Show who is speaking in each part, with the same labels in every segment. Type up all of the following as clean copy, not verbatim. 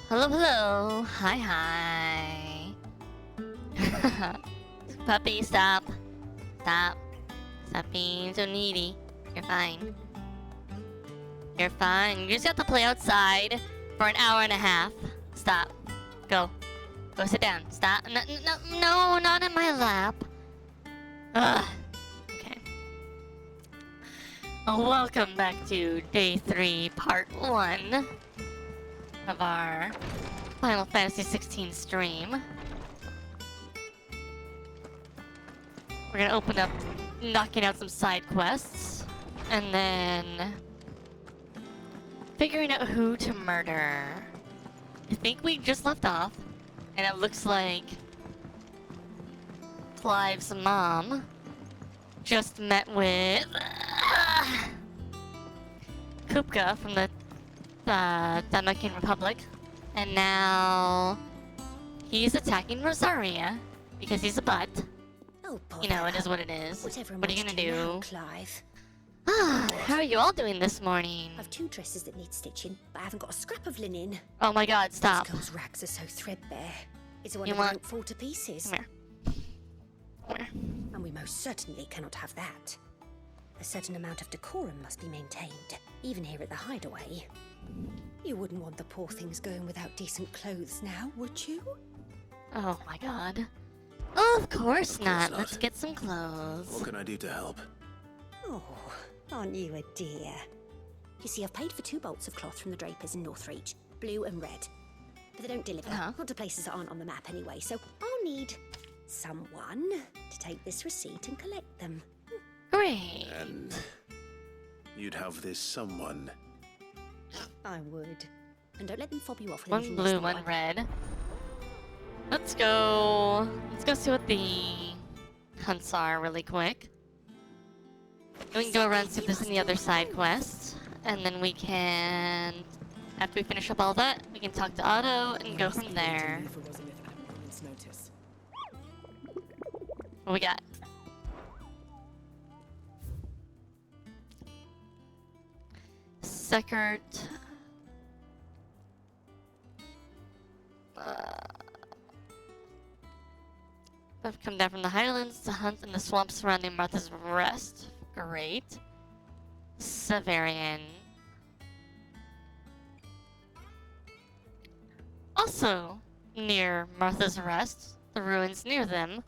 Speaker 1: Hello, hello. Hi, hi. Puppy, stop. Stop. Stop being so needy. You're fine. You're fine. You just have to play outside for an hour and a half. Stop. Go. Go sit down. Stop. No, no, no, not in my lap. Ugh. Okay. Welcome back to day 3, part 1 of our Final Fantasy XVI stream. We're gonna open up knocking out some side quests, and then figuring out who to murder. I think we just left off, and it looks like Clive's mom just met with Kupka from the Dominican Republic, and now he's attacking Rosaria because he's a butt.
Speaker 2: Oh,
Speaker 1: you know, it is what it is.
Speaker 2: Whatever
Speaker 1: what are you gonna do?
Speaker 2: now, Clive?
Speaker 1: How are you all doing this morning?
Speaker 2: I've 2 dresses that need stitching, but I haven't got a scrap of linen.
Speaker 1: Oh my god, stop.
Speaker 2: Those girls' rags are so threadbare. It's a
Speaker 1: You
Speaker 2: wonder they
Speaker 1: want-
Speaker 2: don't fall to pieces.
Speaker 1: Come here. Come here.
Speaker 2: And we most certainly cannot have that. A certain amount of decorum must be maintained, even here at the hideaway. You wouldn't want the poor things going without decent clothes now, would you?
Speaker 1: Oh my god. Oh, of course not.
Speaker 3: not.
Speaker 1: Let's get some clothes.
Speaker 3: What can I do to help?
Speaker 2: Oh, aren't you a dear? You see, I've paid for 2 bolts of cloth from the drapers in Northreach, blue and red. But they don't deliver, not to places that aren't on the map anyway, so I'll need someone to take this receipt and collect them.
Speaker 1: Great.
Speaker 3: And you'd have this someone.
Speaker 2: I would. And don't let them fob you off with
Speaker 1: One
Speaker 2: anything
Speaker 1: blue,
Speaker 2: that's not
Speaker 1: one red. Let's go. Let's go see what the hunts are really quick. We can go around and see if there's any other side quests, and then we can, after we finish up all that, we can talk to Otto and go from there. What we got? Sekert. I've come down from the highlands to hunt in the swamps surrounding Martha's Rest. Great. Severian. Also, near Martha's Rest, the ruins near them.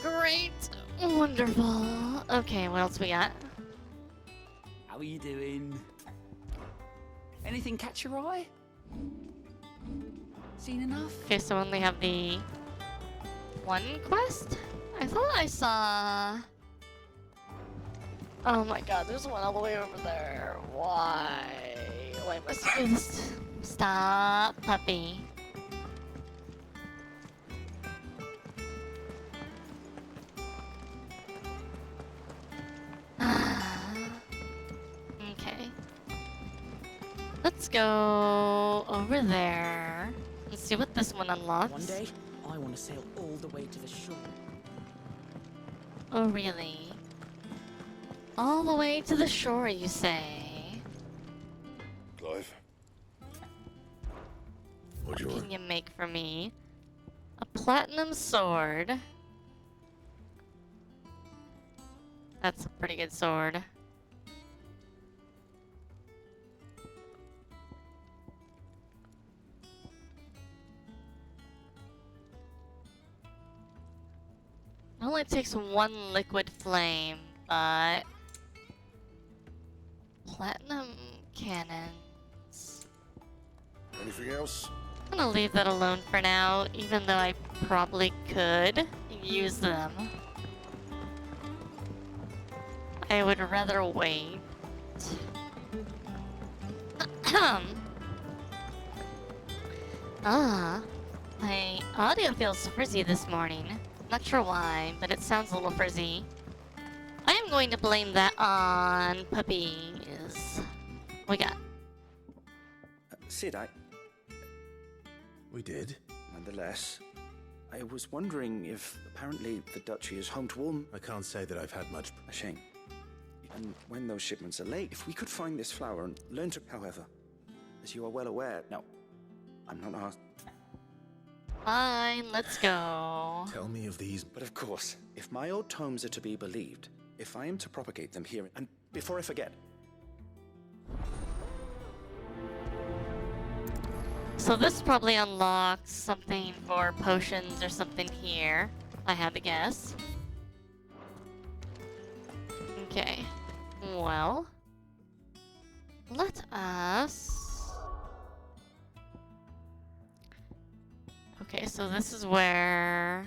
Speaker 1: Great. Wonderful. Okay, what else we got?
Speaker 4: How are you doing? Anything catch your eye? Seen enough?
Speaker 1: Okay, so we only have the 1 quest? I thought I saw... Oh my god, there's one all the way over there. Why? Why must I do this? Stop, puppy. Okay. Let's go over there and see what this one unlocks.
Speaker 4: One day, I want to sail all the way to the shore.
Speaker 1: Oh, really? All the way to the shore, you say?
Speaker 3: Clive? What do you
Speaker 1: What
Speaker 3: want?
Speaker 1: can you make for me? A platinum sword. That's a pretty good sword. It only takes 1 liquid flame, but... Platinum cannons.
Speaker 3: Anything else?
Speaker 1: I'm gonna leave that alone for now, even though I probably could use them. I would rather wait. My audio feels frizzy this morning. Not sure why, but it sounds a little frizzy. I am going to blame that on puppies. What we got?
Speaker 5: Sid,
Speaker 3: We did.
Speaker 5: nonetheless, I was wondering if apparently the duchy is home to warm.
Speaker 3: I can't say that I've had much.
Speaker 5: A shame. And when those shipments are late, if we could find this flower and learn to... However, as you are well aware... No, I'm not asked...
Speaker 1: Fine, let's go.
Speaker 3: Tell me of these.
Speaker 5: But of course, if my old tomes are to be believed, if I am to propagate them here... And before I forget...
Speaker 1: So this probably unlocks something for potions or something here, if I had to guess. Okay. Well, let us... Okay, so this is where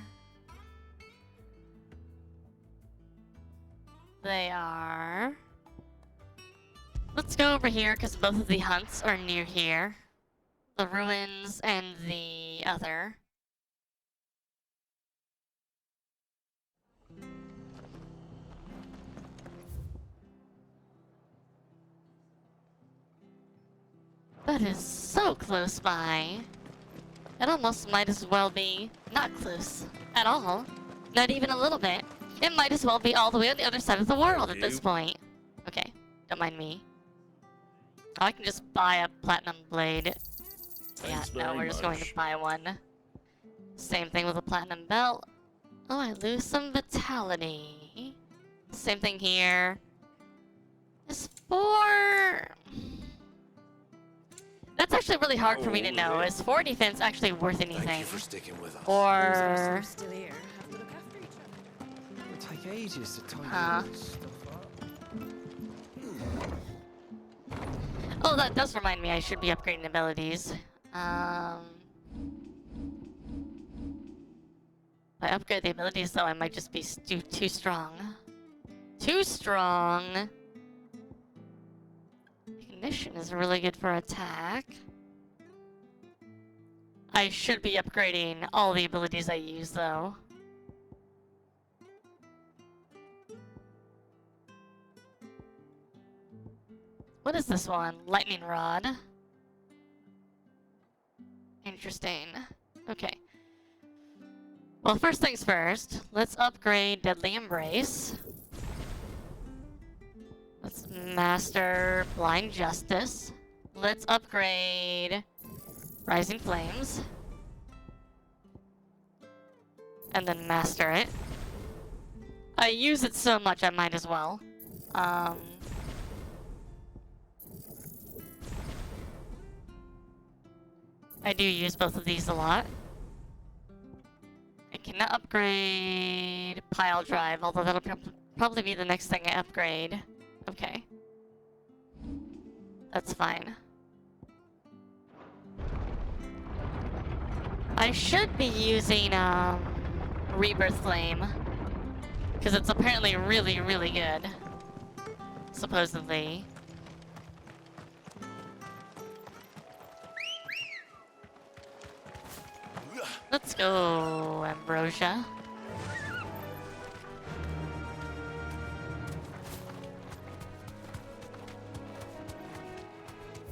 Speaker 1: they are. Let's go over here because both of the hunts are near here. The ruins and the other. That is so close by. It almost might as well be not close at all. Not even a little bit. It might as well be all the way on the other side of the world at this point. Okay, don't mind me. Oh, I can just buy a platinum blade. Yeah, no, we're just going to buy one. Same thing with a platinum belt. Oh, I lose some vitality. Same thing here. Is 4... That's actually really hard for me to know. Is 4 defense actually worth anything?
Speaker 3: Thank you for sticking with us.
Speaker 1: Or...
Speaker 6: Still here, having a look after each other.
Speaker 7: It'll take ages to tidy
Speaker 1: Huh.
Speaker 7: this stuff up.
Speaker 1: Oh, that does remind me I should be upgrading abilities. If I upgrade the abilities though, I might just be too strong. Too strong! Ignition is really good for attack. I should be upgrading all the abilities I use though. What is this one? Lightning Rod. Interesting. Okay. Well, first things first, let's upgrade Deadly Embrace. Let's master Blind Justice. Let's upgrade Rising Flames. And then master it. I use it so much I might as well. I do use both of these a lot. I cannot upgrade Pile Drive, although that'll probably be the next thing I upgrade. Okay. That's fine. I should be using, Rebirth Flame. Because it's apparently really, really good. Supposedly. Let's go, Ambrosia.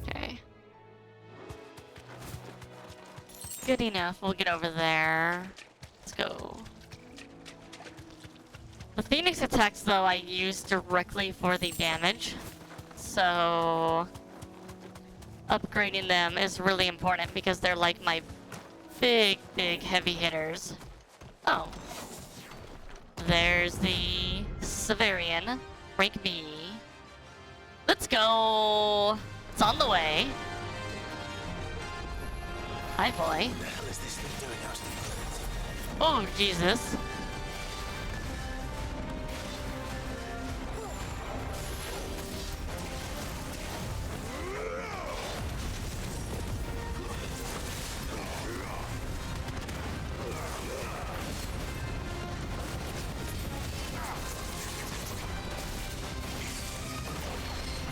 Speaker 1: Okay. Good enough, we'll get over there. Let's go. The Phoenix attacks, though, I use directly for the damage. So... upgrading them is really important because they're like my big heavy hitters. Oh. There's the Severian. Rank B. Let's go! It's on the way. Hi, boy.
Speaker 3: What the hell is this thing doing out here?
Speaker 1: Oh, Jesus.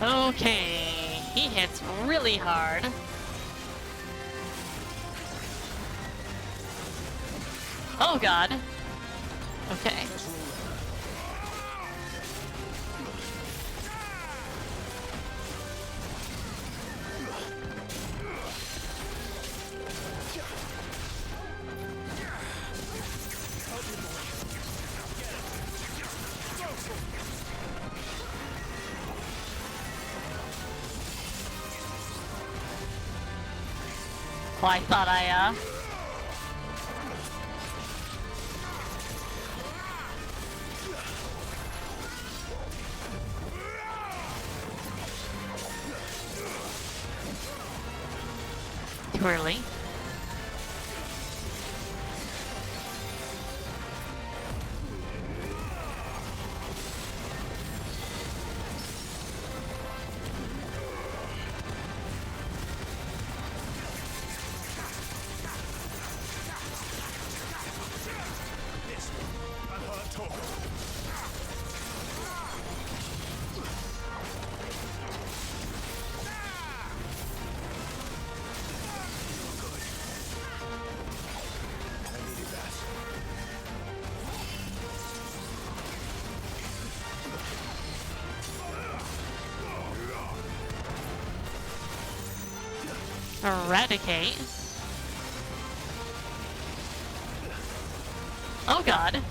Speaker 1: Okay, he hits really hard. Oh god. Okay. I thought I, Too early. Eradicate. Oh god.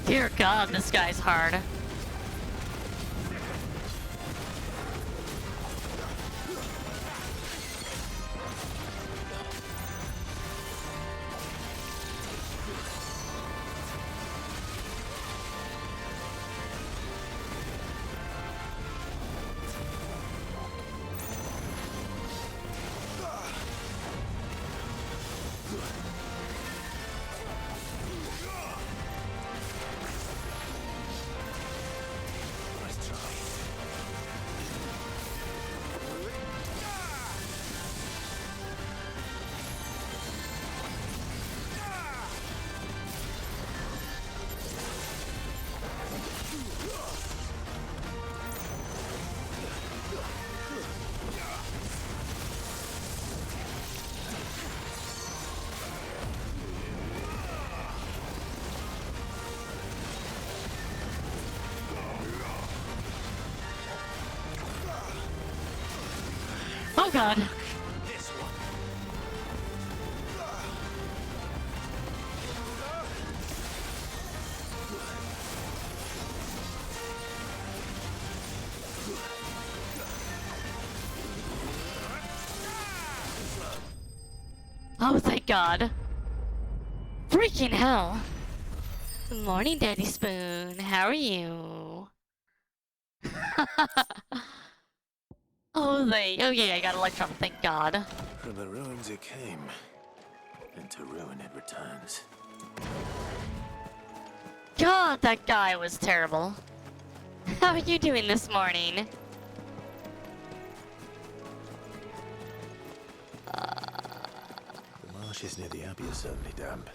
Speaker 1: Dear God, this guy's hard. Oh god. Oh, thank God. Freaking hell. Good morning, Daddy Spoon. How are you? Oh, yeah, I got Electron, thank God.
Speaker 3: From the ruins it came, and to ruin it returns.
Speaker 1: God, that guy was terrible. How are you doing this morning?
Speaker 3: The marshes near the abbey are certainly damp.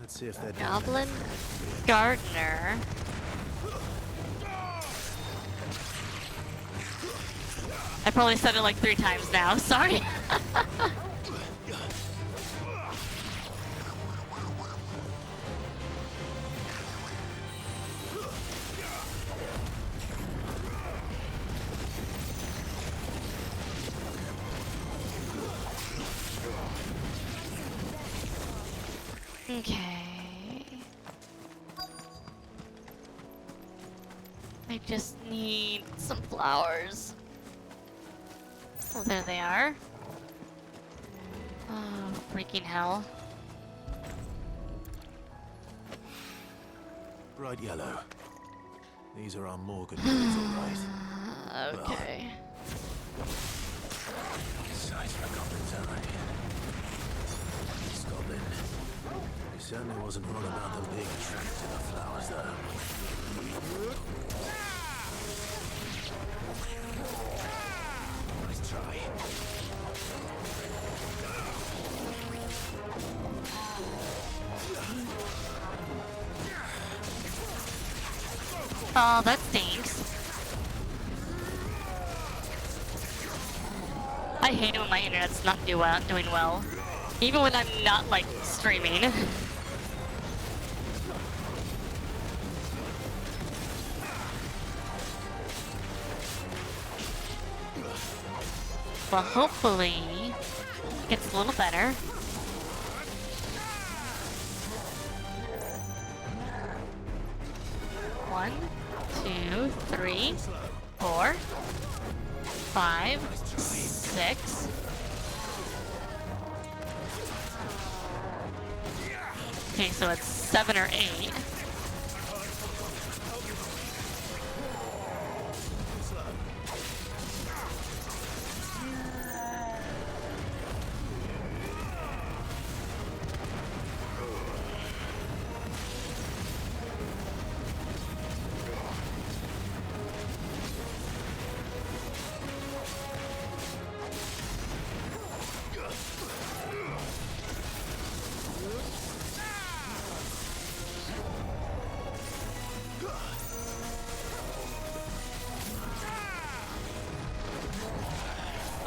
Speaker 3: Let's see if they're
Speaker 1: Goblin Gardener. I probably said it like 3 times now, sorry. Okay. I just need some flowers. Oh, there they are. Oh, freaking hell.
Speaker 3: bright yellow. These are our Morgan goods, all right.
Speaker 1: Okay.
Speaker 3: size for a goblin's eye. This goblin. He certainly wasn't all about them being attracted to the flowers, though. Nice try.
Speaker 1: Oh, that stinks. I hate it when my internet's not doing well. Even when I'm not, like, streaming. Well, hopefully, it gets a little better. One, 2, 3, 4, 5, 6. Okay, so it's 7 or 8.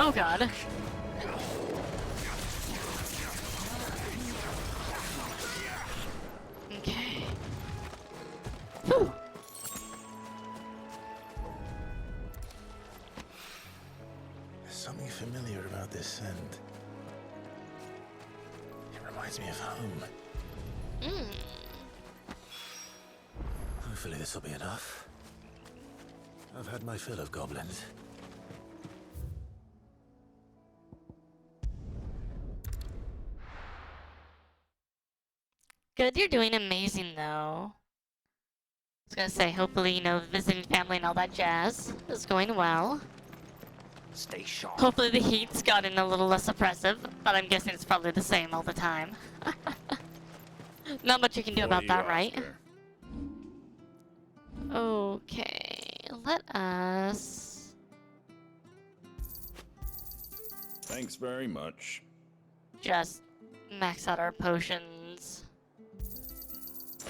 Speaker 1: Oh god. Okay. Whew.
Speaker 3: There's something familiar about this scent. It reminds me of home. Hopefully this will be enough. I've had my fill of goblins.
Speaker 1: Good, you're doing amazing though. I was gonna say, hopefully, you know, visiting family and all that jazz is going well.
Speaker 5: Stay sharp.
Speaker 1: Hopefully the heat's gotten a little less oppressive, but I'm guessing it's probably the same all the time. Not much you can do about that, right? Okay, let us...
Speaker 8: Thanks very much.
Speaker 1: just max out our potions.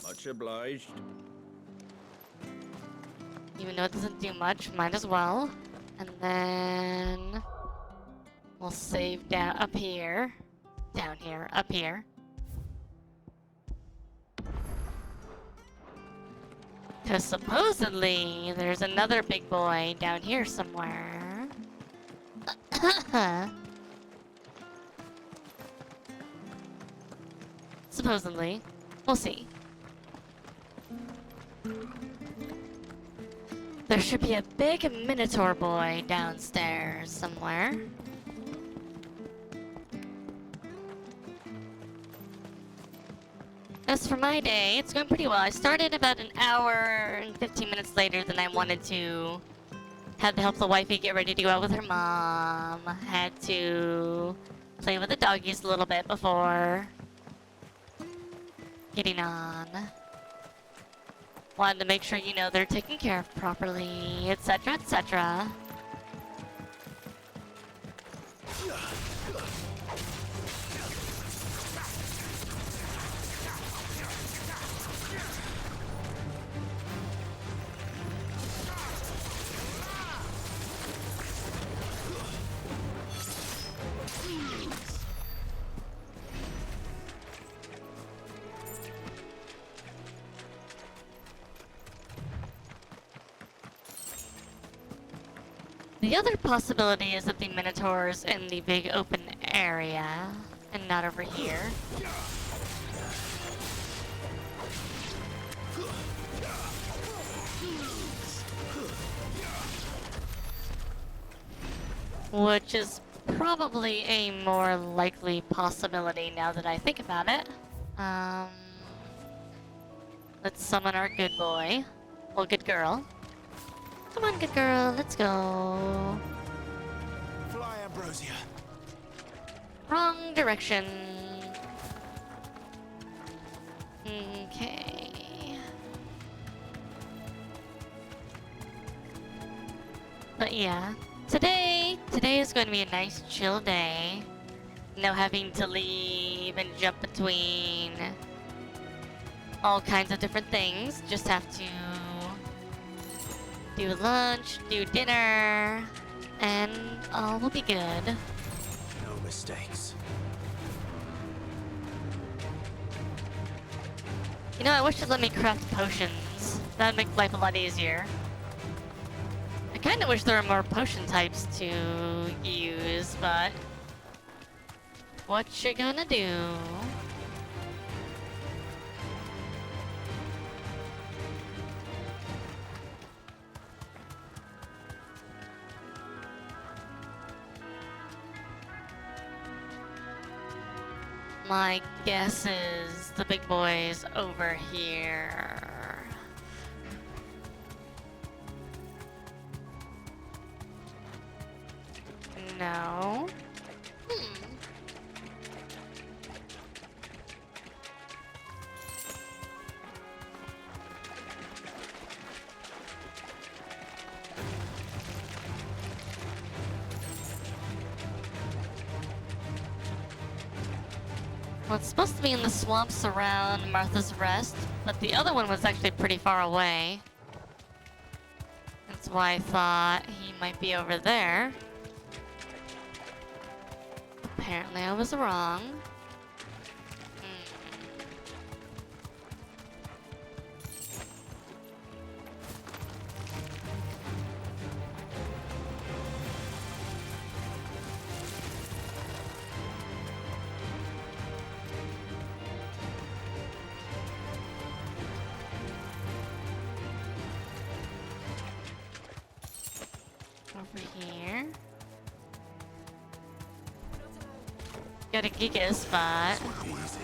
Speaker 8: Much obliged.
Speaker 1: Even though it doesn't do much, might as well. And then we'll save down up here. Down here, up here. Because supposedly there's another big boy down here somewhere. Supposedly. We'll see. There should be a big Minotaur boy downstairs somewhere. As for my day, it's going pretty well. I started about an hour and 15 minutes later than I wanted to. Had to help the wifey get ready to go out with her mom. Had to play with the doggies a little bit before getting on. Wanted to make sure, you know, they're taken care of properly, etc., etc. The other possibility is that the Minotaur's in the big open area, and not over here. Which is probably a more likely possibility now that I think about it. Let's summon our good boy. Well, good girl. Come on, good girl, let's go.
Speaker 3: Fly, Ambrosia.
Speaker 1: Wrong direction. Okay. But yeah, today is going to be a nice chill day. No having to leave and jump between all kinds of different things. Just have to do lunch, do dinner, and all will be good.
Speaker 3: No mistakes.
Speaker 1: You know, I wish it let me craft potions. That'd make life a lot easier. I kinda wish there were more potion types to use, but what you gonna do? My guess is the big boy's over here. No. Well, it's supposed to be in the swamps around Martha's Rest, but the other one was actually pretty far away. That's why I thought he might be over there. Apparently I was wrong. Over here. Got a Giga spot.
Speaker 3: Easy.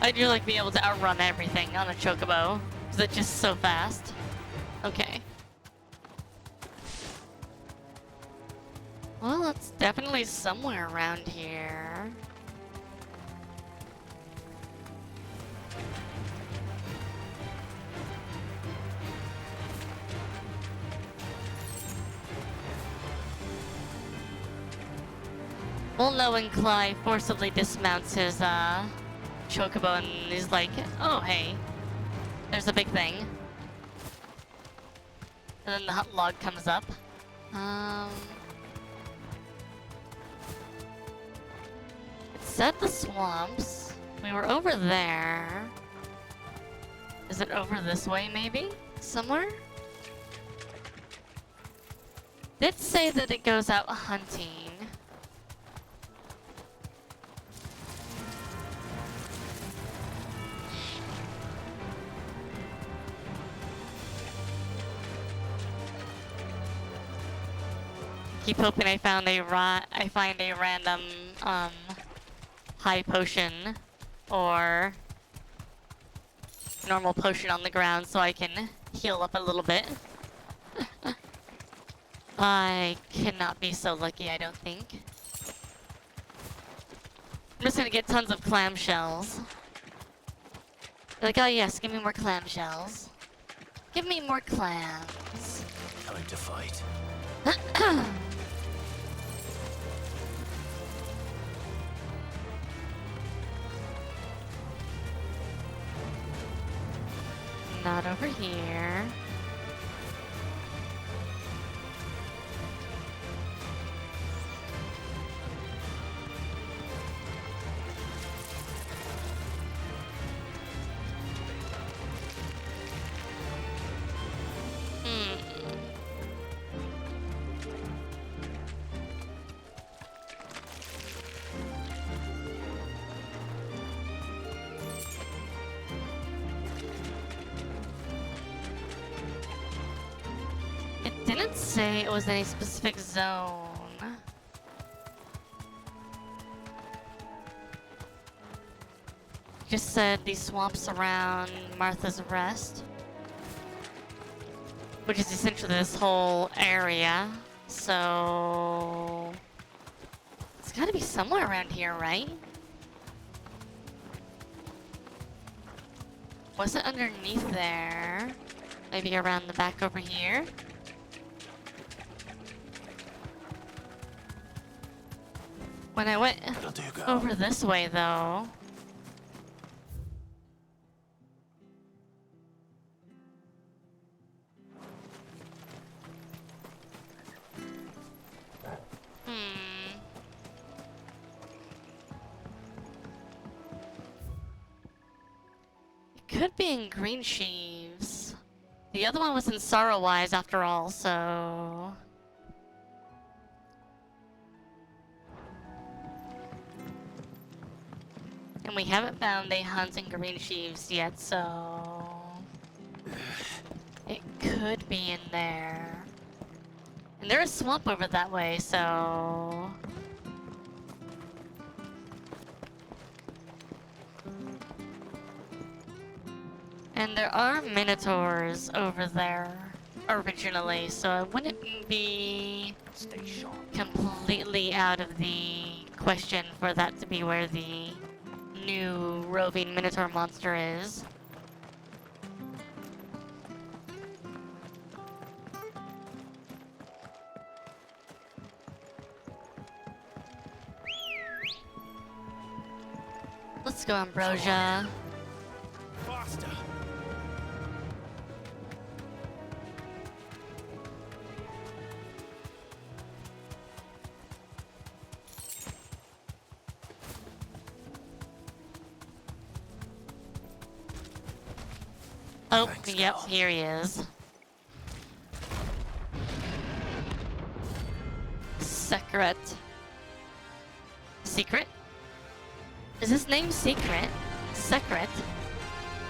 Speaker 1: I do like being able to outrun everything on a chocobo, because it's just so fast. Okay. Well, it's definitely somewhere around here. Well, no, when Clive forcibly dismounts his chocobo and he's like, oh hey, there's a big thing. And then the hot log comes up. It said the swamps. We were over there. Is it over this way maybe? Somewhere? Did say that it goes out hunting. Keep hoping I find a random high potion or normal potion on the ground so I can heal up a little bit. I cannot be so lucky, I don't think. I'm just gonna get tons of clamshells. Like, oh yes, give me more clamshells. Give me more clams.
Speaker 3: Time to fight.
Speaker 1: Not over here. It didn't say it was any specific zone. Just said these swamps around Martha's Rest. which is essentially this whole area. So it's gotta be somewhere around here, right? Was it underneath there? Maybe around the back over here? When I went over this way, though... Could be in Green Sheaves. The other one was in Sorrowwise after all, so... And we haven't found a hunt in Green Sheaves yet, so... It could be in there. And there's a swamp over that way, so... And there are minotaurs over there originally, so it wouldn't be completely out of the question for that to be where the new roving minotaur monster is. Let's go, Ambrosia.
Speaker 3: Faster.
Speaker 1: Oh,
Speaker 3: Thanks,
Speaker 1: yep,
Speaker 3: Carl.
Speaker 1: here he is. Secret. Secret? Is his name Secret? Secret?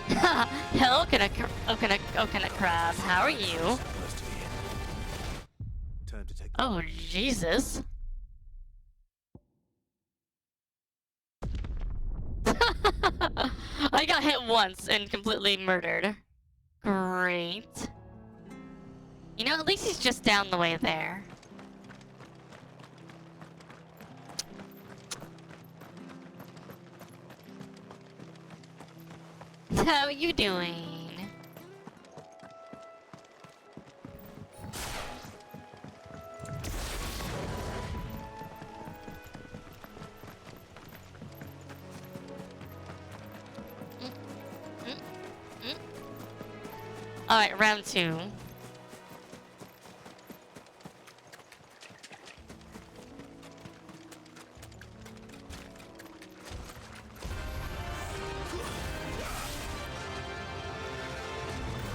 Speaker 1: Hello, Okana Crab, how are you?
Speaker 3: Supposed to be in. Time to take.
Speaker 1: Oh, Jesus. I got hit once and completely murdered. Great. You know, at least he's just down the way there. How are you doing? Alright, round 2.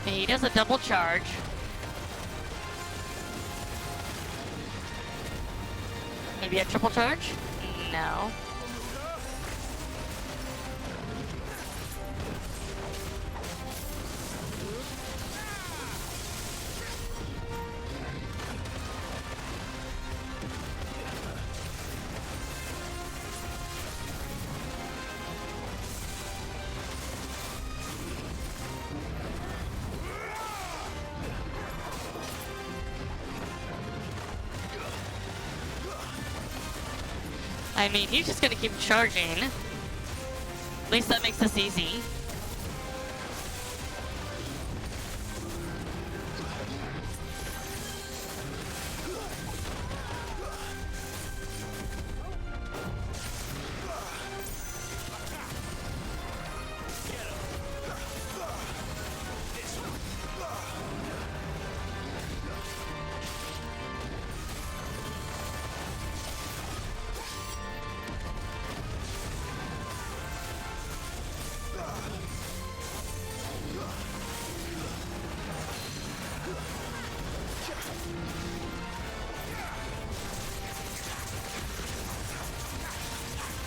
Speaker 1: He does a double charge. Maybe a triple charge? No. I mean, he's just gonna keep charging. At least that makes this easy.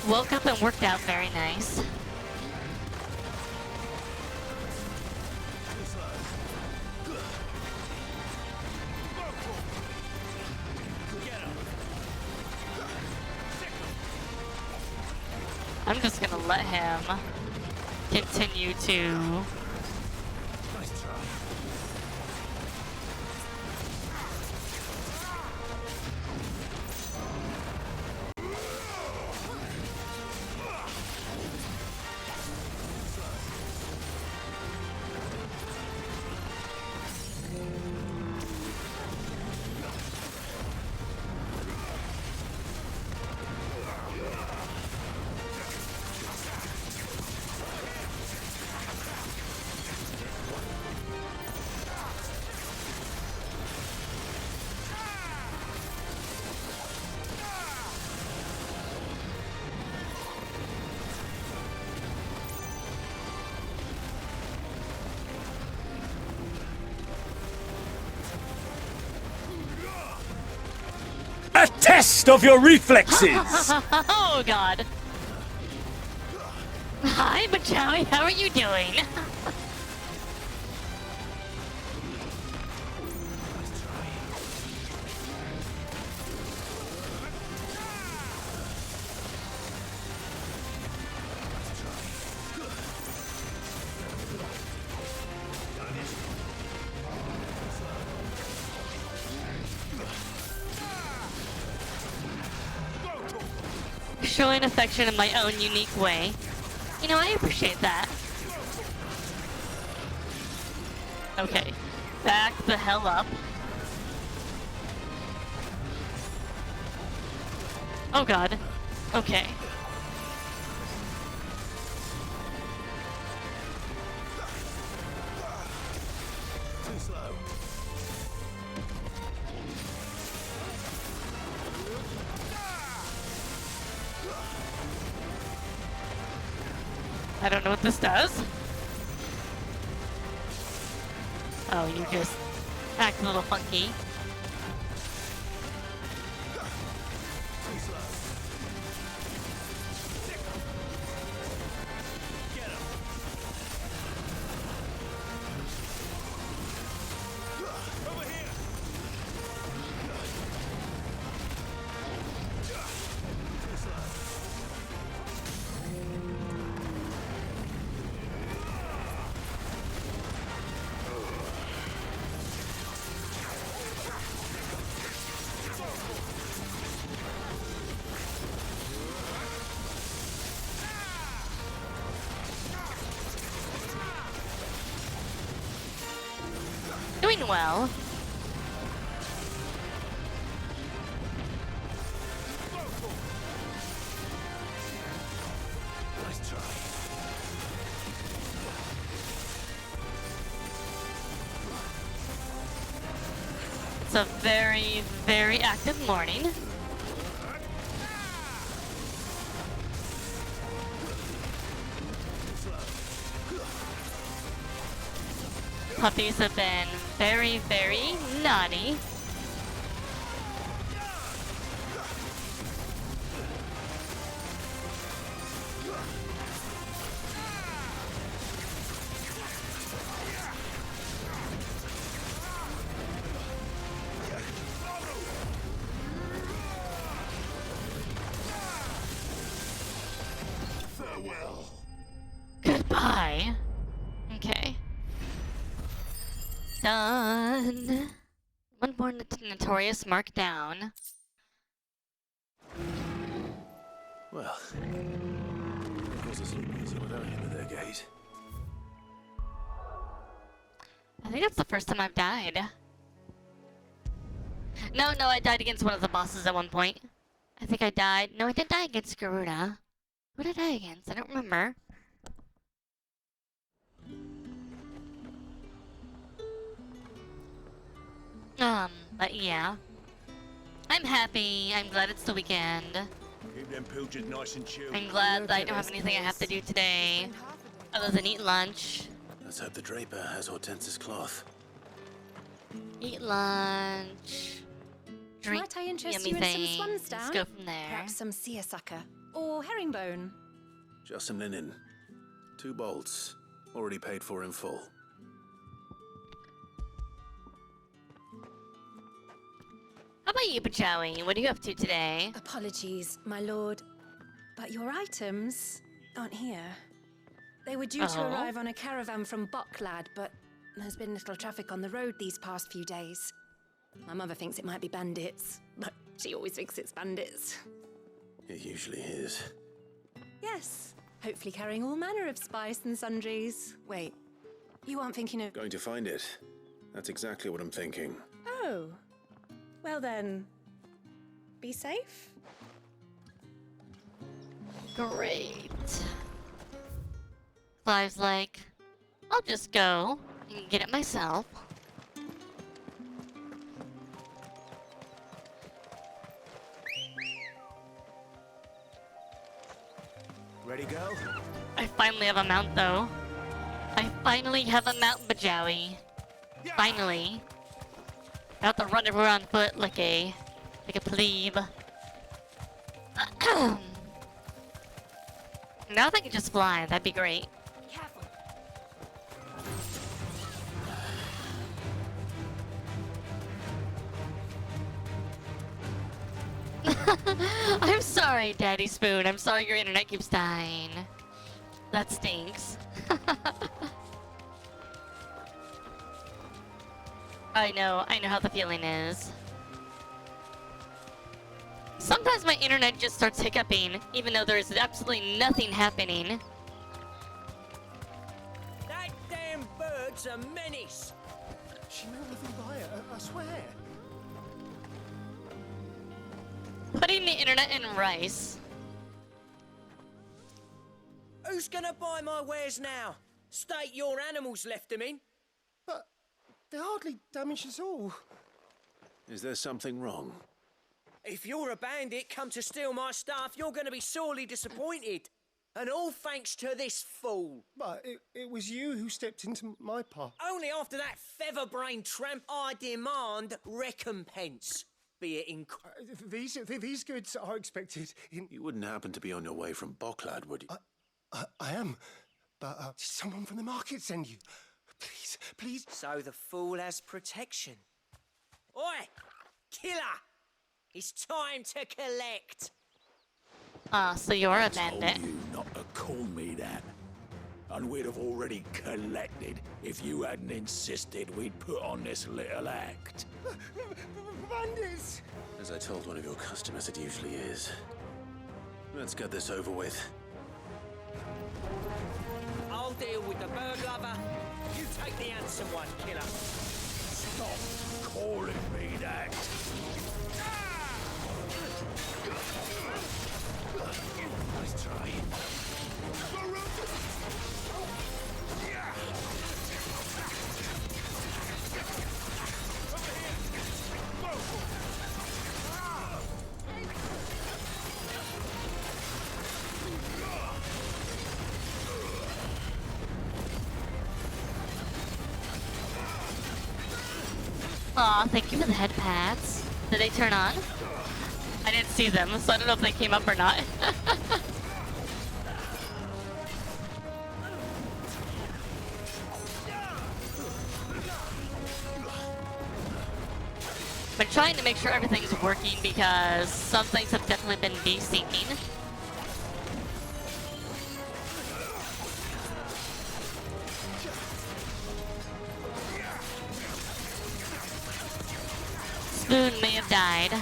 Speaker 1: Woke up and worked out very nice. I'm just gonna let him continue to
Speaker 9: best of your reflexes!
Speaker 1: Oh god. Hi, Machawi, how are you doing? Showing affection in my own unique way. You know, I appreciate that. Okay. Back the hell up. Oh god. Okay.
Speaker 3: Too slow.
Speaker 1: I don't know what this does. Oh, you just act a little funky. Doing well.
Speaker 3: Nice try.
Speaker 1: It's a very, very active morning. Puppies have been very, very naughty.
Speaker 3: Farewell.
Speaker 1: Goodbye. Okay. Done. One more notorious mark down.
Speaker 3: Well, of course it's easy without him at their gate.
Speaker 1: I think that's the first time I've died. No, I died against one of the bosses at one point. I think I died. No, I didn't die against Garuda. Who did I die against? I don't remember. But yeah. I'm happy. I'm glad it's the weekend.
Speaker 3: Keep them pilchards nice and chilled.
Speaker 1: I'm glad that I don't have anything I have to do today. Other than eat lunch.
Speaker 3: Let's hope the Draper has Hortense's cloth.
Speaker 1: Eat lunch. Drink
Speaker 2: Might I interest
Speaker 1: yummy
Speaker 2: you in some
Speaker 1: things.
Speaker 2: swan
Speaker 1: Let's
Speaker 2: down?
Speaker 1: go from there.
Speaker 2: Perhaps some seersucker or herringbone.
Speaker 3: Just some linen. 2 bolts. Already paid for in full.
Speaker 1: How about you, Pachawi? What are you up to today?
Speaker 2: Apologies, my lord, but your items aren't here. They were due to
Speaker 1: Oh.
Speaker 2: arrive on a caravan from Boklad, but there's been little traffic on the road these past few days. My mother thinks it might be bandits, but she always thinks it's bandits.
Speaker 3: It usually is.
Speaker 2: Yes, hopefully carrying all manner of spice and sundries. Wait, you aren't thinking of...
Speaker 3: Going to find it. That's exactly what I'm thinking.
Speaker 2: Oh, well then, be safe.
Speaker 1: Great. Clive's like, I'll just go and get it myself.
Speaker 3: Ready, go?
Speaker 1: I finally have a mount, though. I finally have a mount, Bajawi. Finally. I have to run everywhere on foot like a plebe. Now if I could just fly, that'd be great.
Speaker 2: Careful.
Speaker 1: I'm sorry, Daddy Spoon. I'm sorry your internet keeps dying. That stinks. I know how the feeling is. Sometimes my internet just starts hiccuping, even though there's absolutely nothing happening.
Speaker 9: That damn bird's a menace.
Speaker 7: She meant nothing by it, I swear.
Speaker 1: Putting the internet in rice.
Speaker 9: Who's gonna buy my wares now? State your animals left them in.
Speaker 7: But they're hardly damaged at all.
Speaker 3: Is there something wrong?
Speaker 9: If you're a bandit come to steal my stuff, you're gonna be sorely disappointed. And all thanks to this fool.
Speaker 7: But it was you who stepped into my path.
Speaker 9: Only after that feather-brained tramp I demand recompense. Be it in...
Speaker 7: These goods are expected in...
Speaker 3: You wouldn't happen to be on your way from Bocklad, would you?
Speaker 7: I am. But did someone from the market send you? Please, please.
Speaker 9: So the fool has protection. Oi! Killer! It's time to collect.
Speaker 1: Ah, so you're a
Speaker 8: Told
Speaker 1: bandit.
Speaker 8: you not to call me that. And we'd have already collected if you hadn't insisted we'd put on this little act.
Speaker 7: Bandits!
Speaker 3: As I told one of your customers, it usually is. Let's get this over with.
Speaker 9: I'll deal with the bird lover. You take the handsome one, killer.
Speaker 8: Stop calling me that.
Speaker 3: Nice try.
Speaker 1: Aw, thank you for the head pads. Did they turn on? I didn't see them, so I don't know if they came up or not. Been trying to make sure everything's working because some things have definitely been desyncing. Spoon may have died.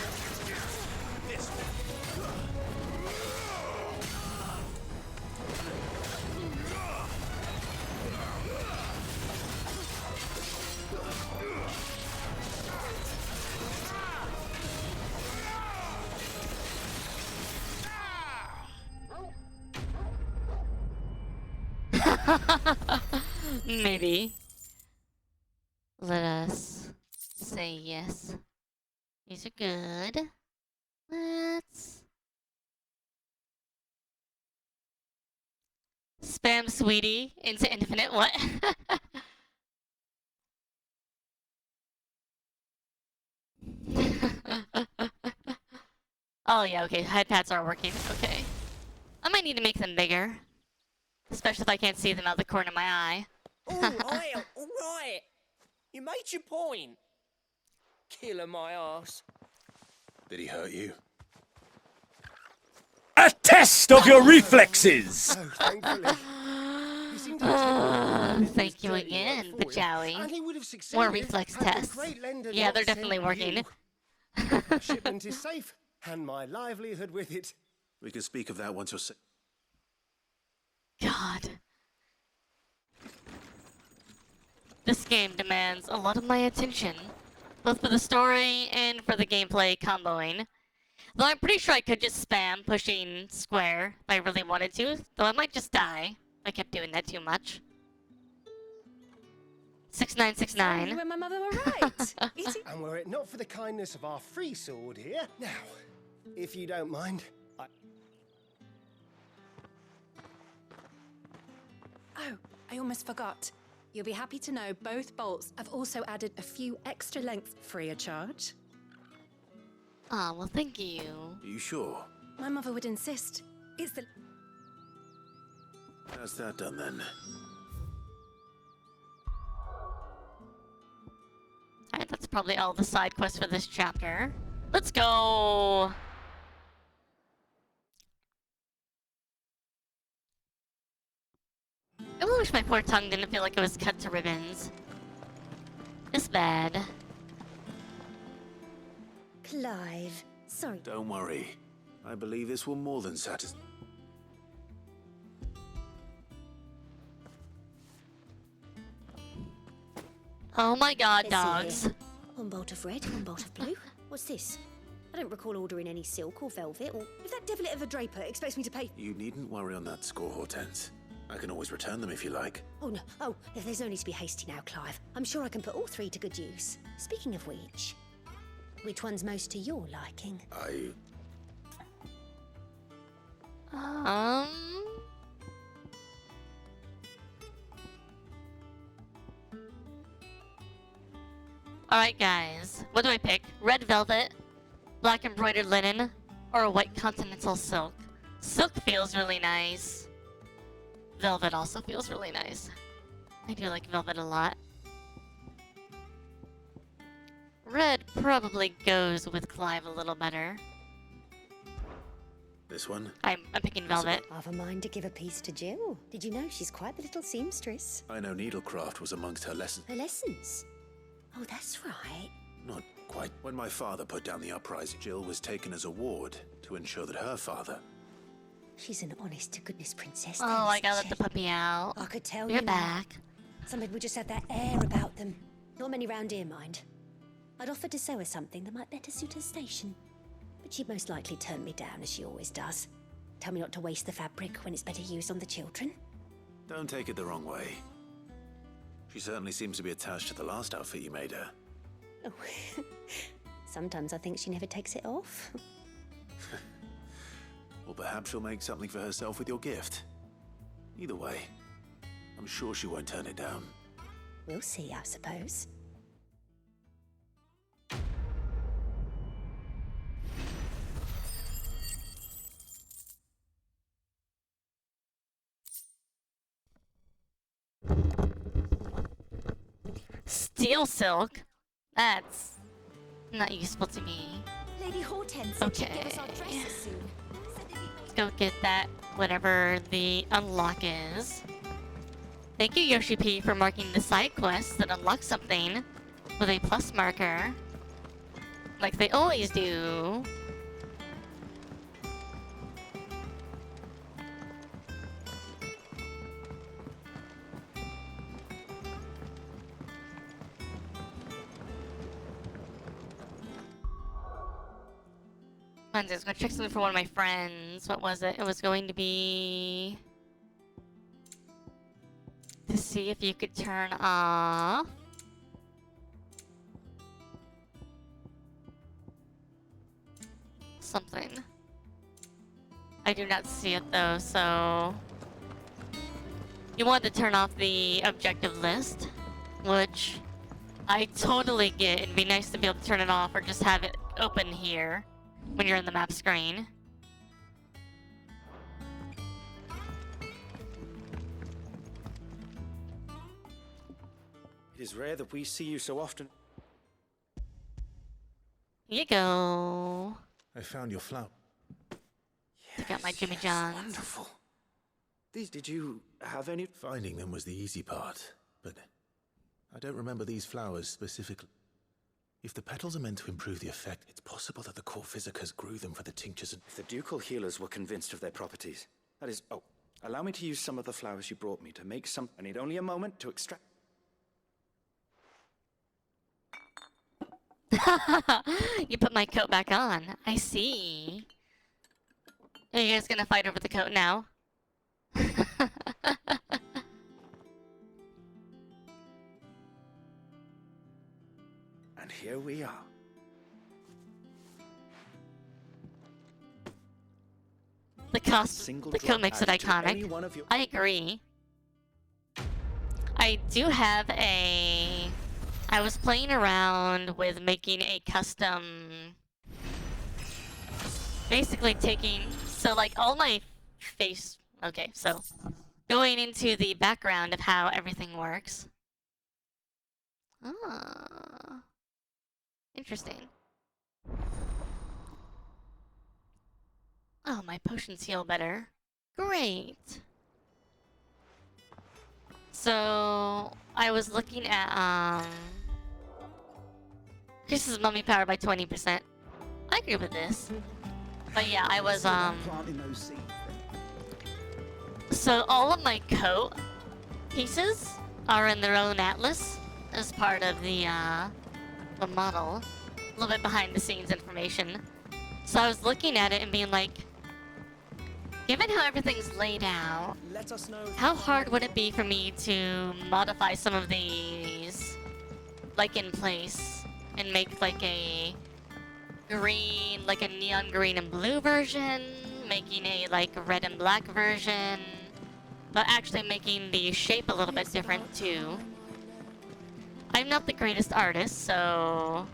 Speaker 1: Maybe. Let us say yes. These are good. Let's spam sweetie into infinite. What? Oh yeah, okay. Head pads are working. Okay. I might need to make them bigger. Especially if I can't see them out the corner of my eye.
Speaker 9: Alright, alright. You made your point. Killer my ass.
Speaker 3: Did he hurt you?
Speaker 8: A test of your reflexes!
Speaker 7: Oh, thankfully. He seemed to have taken
Speaker 1: Thank you
Speaker 7: dirty
Speaker 1: again,
Speaker 7: work for you,
Speaker 1: Bajowie.
Speaker 7: and he would have succeeded
Speaker 1: More reflex
Speaker 7: had the
Speaker 1: tests.
Speaker 7: great lender
Speaker 1: Yeah,
Speaker 7: not
Speaker 1: they're
Speaker 7: sent
Speaker 1: definitely working.
Speaker 7: you. The shipment is safe, and my livelihood with it.
Speaker 3: We can speak of that once you're
Speaker 1: God. This game demands a lot of my attention, both for the story and for the gameplay comboing. Though I'm pretty sure I could just spam pushing square if I really wanted to, though I might just die if I kept doing that too much. 6969.
Speaker 6: You and my mother were right. Easy.
Speaker 7: And were it not for the kindness of our free sword here, now, if you don't mind,
Speaker 6: Oh, I almost forgot. You'll be happy to know both bolts have also added a few extra lengths free of charge.
Speaker 1: Aw, well thank you.
Speaker 3: Are you sure?
Speaker 6: My mother would insist. It's the...
Speaker 3: How's that done then?
Speaker 1: Alright, that's probably all the side quests for this chapter. Let's go! I really wish my poor tongue didn't feel like it was cut to ribbons. It's bad.
Speaker 2: Clive, sorry.
Speaker 3: Don't worry. I believe this will more than satisfy.
Speaker 1: Oh my god,
Speaker 2: Let's see
Speaker 1: dogs.
Speaker 2: here. One bolt of red, one bolt of blue. What's this? I don't recall ordering any silk or velvet, or if that devilit of a draper expects me to pay...
Speaker 3: You needn't worry on that score, Hortense. I can always return them if you like.
Speaker 2: Oh, no. Oh, there's no need to be hasty now, Clive. I'm sure I can put all three to good use. Speaking of which one's most to your liking?
Speaker 1: Alright guys, what do I pick? Red velvet, black embroidered linen, or a white continental silk? Silk feels really nice. Velvet also feels really nice. I do like velvet a lot. Red probably goes with Clive a little better.
Speaker 3: This one?
Speaker 1: I'm picking velvet.
Speaker 2: I've a mind to give a piece to Jill. Did you know she's quite the little seamstress?
Speaker 3: I know needlecraft was amongst her lessons.
Speaker 2: Her lessons? Oh, that's right.
Speaker 3: Not quite. When my father put down the uprising, Jill was taken as a ward to ensure that her father...
Speaker 2: She's an honest-to-goodness princess.
Speaker 1: Oh, I gotta let the puppy out.
Speaker 2: I could tell
Speaker 1: You're
Speaker 2: you.
Speaker 1: back.
Speaker 2: Some people just have that air about them. Not many round here, mind. I'd offered to sew her something that might better suit her station. But she'd most likely turn me down, as she always does. Tell me not to waste the fabric when it's better used on the children.
Speaker 3: Don't take it the wrong way. She certainly seems to be attached to the last outfit you made her.
Speaker 2: Oh, sometimes I think she never takes it off.
Speaker 3: Or perhaps she'll make something for herself with your gift. Either way, I'm sure she won't turn it down.
Speaker 2: We'll see, I suppose.
Speaker 1: Steel silk? That's not useful to me.
Speaker 6: Lady Hortense,
Speaker 1: Okay.
Speaker 6: give us our dresses soon.
Speaker 1: Let's go get that, whatever the unlock is. Thank you, Yoshi P, for marking the side quests that unlock something with a plus marker. Like they always do. I was gonna check something for one of my friends. What was it? It was going to be... to see if you could turn off... something. I do not see it though, so... You want to turn off the objective list, which I totally get. It'd be nice to be able to turn it off or just have it open here when you're in the map screen.
Speaker 5: It is rare that we see you so often.
Speaker 1: Here you go.
Speaker 3: I found your flower.
Speaker 1: Pick out my Jimmy Johns.
Speaker 5: Wonderful. These, did you have any?
Speaker 3: Finding them was the easy part, but I don't remember these flowers specifically. If the petals are meant to improve the effect, it's possible that the core physicers grew them for the tinctures and...
Speaker 5: If the ducal healers were convinced of their properties. That is... Oh, allow me to use some of the flowers you brought me to make some... I need only a moment to extract...
Speaker 1: You put my coat back on. I see. Are you guys gonna fight over the coat now?
Speaker 5: And here we are.
Speaker 1: The coat makes it iconic. I agree. I do have a... I was playing around with making a custom basically taking, so like all my face, okay, so going into the background of how everything works. Ah, interesting. Oh, my potions heal better. Great. So I was looking at increases mummy power by 20%. I agree with this. But yeah, I was so all of my coat pieces are in their own atlas as part of the model. A little bit behind the scenes information. So I was looking at it and being like, given how everything's laid out, how hard would it be for me to modify some of these, like, in place, and make, like, a green, like a neon green and blue version, making a, like, red and black version, but actually making the shape a little bit different, too. I'm not the greatest artist, so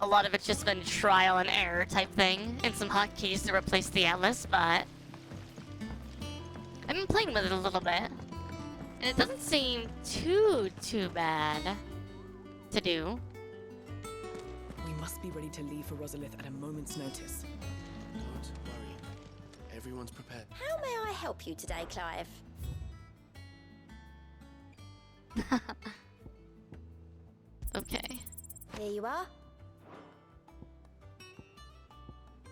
Speaker 1: a lot of it's just been trial and error type thing, and some hotkeys to replace the atlas, but I've been playing with it a little bit, and it doesn't seem too bad to do.
Speaker 10: We must be ready to leave for Rosalith at a moment's notice.
Speaker 7: Don't worry. Everyone's prepared.
Speaker 2: How may I help you today, Clive?
Speaker 1: Okay.
Speaker 2: Here you are.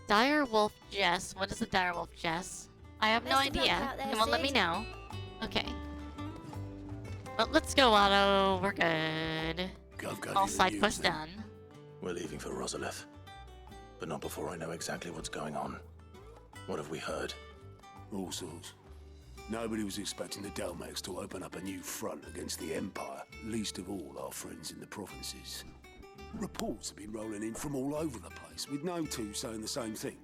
Speaker 1: Dire Wolf Jess. What is a Dire Wolf Jess? I have no
Speaker 2: Best of luck
Speaker 1: idea.
Speaker 2: out there,
Speaker 1: It won't let me
Speaker 2: Sid.
Speaker 1: know. Okay. Well, let's go, Otto. We're good. All side quests done.
Speaker 3: We're leaving for Rosalith. But not before I know exactly what's going on. What have we heard?
Speaker 8: All sorts. Nobody was expecting the Dalmex to open up a new front against the Empire, least of all our friends in the provinces. Reports have been rolling in from all over the place, with no two saying the same thing.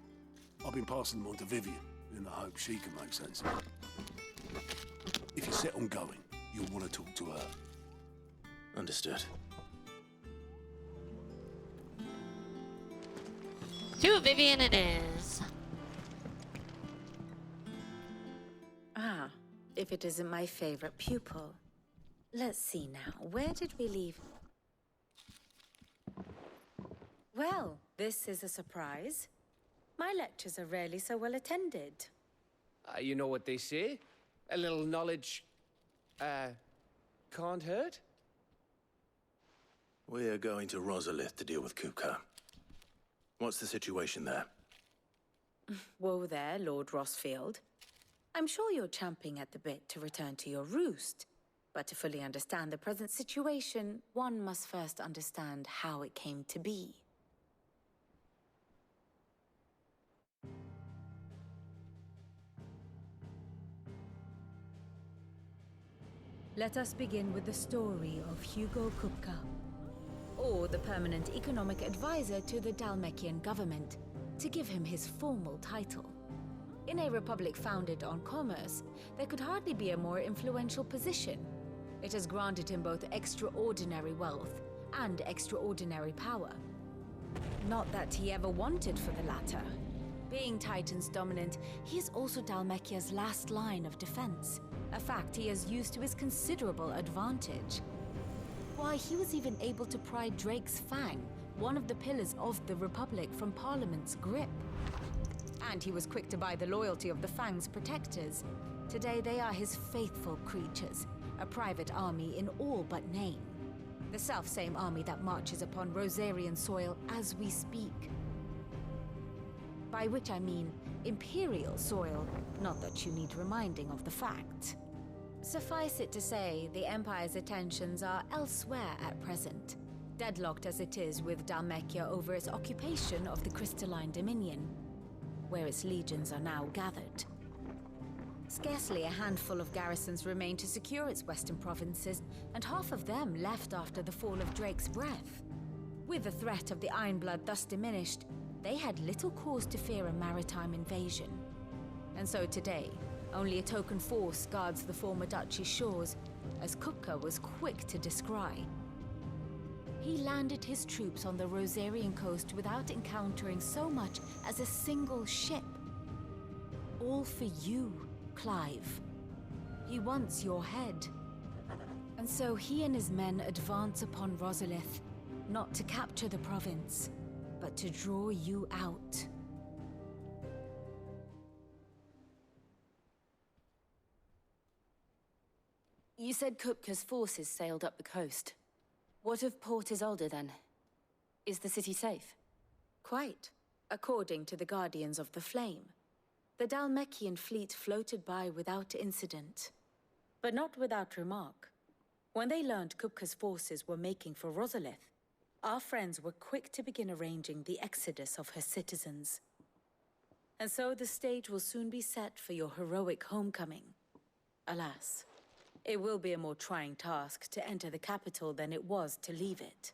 Speaker 8: I've been passing them on to Vivian, in the hope she can make sense of it. If you're set on going, you'll want to talk to her.
Speaker 3: Understood.
Speaker 1: To Vivian it is.
Speaker 11: Ah, if it isn't my favorite pupil. Let's see now, where did we leave? Well, this is a surprise. My lectures are rarely so well attended.
Speaker 9: You know what they say? A little knowledge, can't hurt?
Speaker 3: We're going to Rosalith to deal with Kupka. What's the situation there?
Speaker 11: Whoa there, Lord Rossfield. I'm sure you're champing at the bit to return to your roost. But to fully understand the present situation, one must first understand how it came to be. Let us begin with the story of Hugo Kupka, or the permanent economic advisor to the Dalmekian government, to give him his formal title. In a republic founded on commerce, there could hardly be a more influential position. It has granted him both extraordinary wealth and extraordinary power. Not that he ever wanted for the latter. Being Titan's dominant, he is also Dalmekia's last line of defense, a fact he has used to his considerable advantage. Why, he was even able to pry Drake's Fang, one of the pillars of the Republic, from Parliament's grip. And he was quick to buy the loyalty of the Fang's protectors. Today they are his faithful creatures, a private army in all but name. The self-same army that marches upon Rosarian soil as we speak. By which I mean Imperial soil, not that you need reminding of the fact. Suffice it to say, the Empire's attentions are elsewhere at present, deadlocked as it is with Dalmekia over its occupation of the Crystalline Dominion, where its legions are now gathered. Scarcely a handful of garrisons remain to secure its western provinces, and half of them left after the fall of Drake's Breath. With the threat of the Ironblood thus diminished, they had little cause to fear a maritime invasion. And so today, only a token force guards the former duchy's shores, as Kupka was quick to descry. he landed his troops on the Rosarian coast without encountering so much as a single ship. All for you, Clive. He wants your head. And so he and his men advance upon Rosalith, not to capture the province, but to draw you out.
Speaker 12: You said Kupka's forces sailed up the coast. What of Port Isolde, then? Is the city safe?
Speaker 11: Quite, according to the Guardians of the Flame. The Dhalmekian fleet floated by without incident. But not without remark. When they learned Kupka's forces were making for Rosalith, our friends were quick to begin arranging the exodus of her citizens. And so the stage will soon be set for your heroic homecoming. Alas, it will be a more trying task to enter the capital than it was to leave it.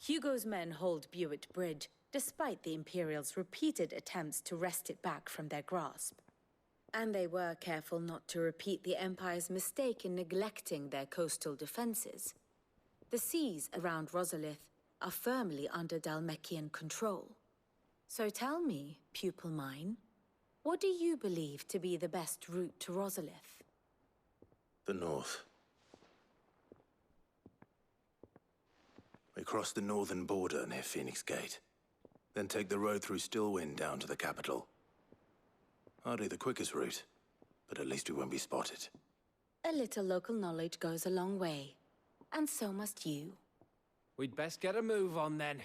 Speaker 11: Hugo's men hold Buet Bridge, despite the Imperials' repeated attempts to wrest it back from their grasp. And they were careful not to repeat the Empire's mistake in neglecting their coastal defenses. The seas around Rosalith are firmly under Dhalmekian control. So tell me, pupil mine, what do you believe to be the best route to Rosalith?
Speaker 3: The north. We cross the northern border near Phoenix Gate. Then take the road through Stillwind down to the capital. Hardly the quickest route, but at least we won't be spotted.
Speaker 11: A little local knowledge goes a long way. And so must you.
Speaker 9: We'd best get a move on then.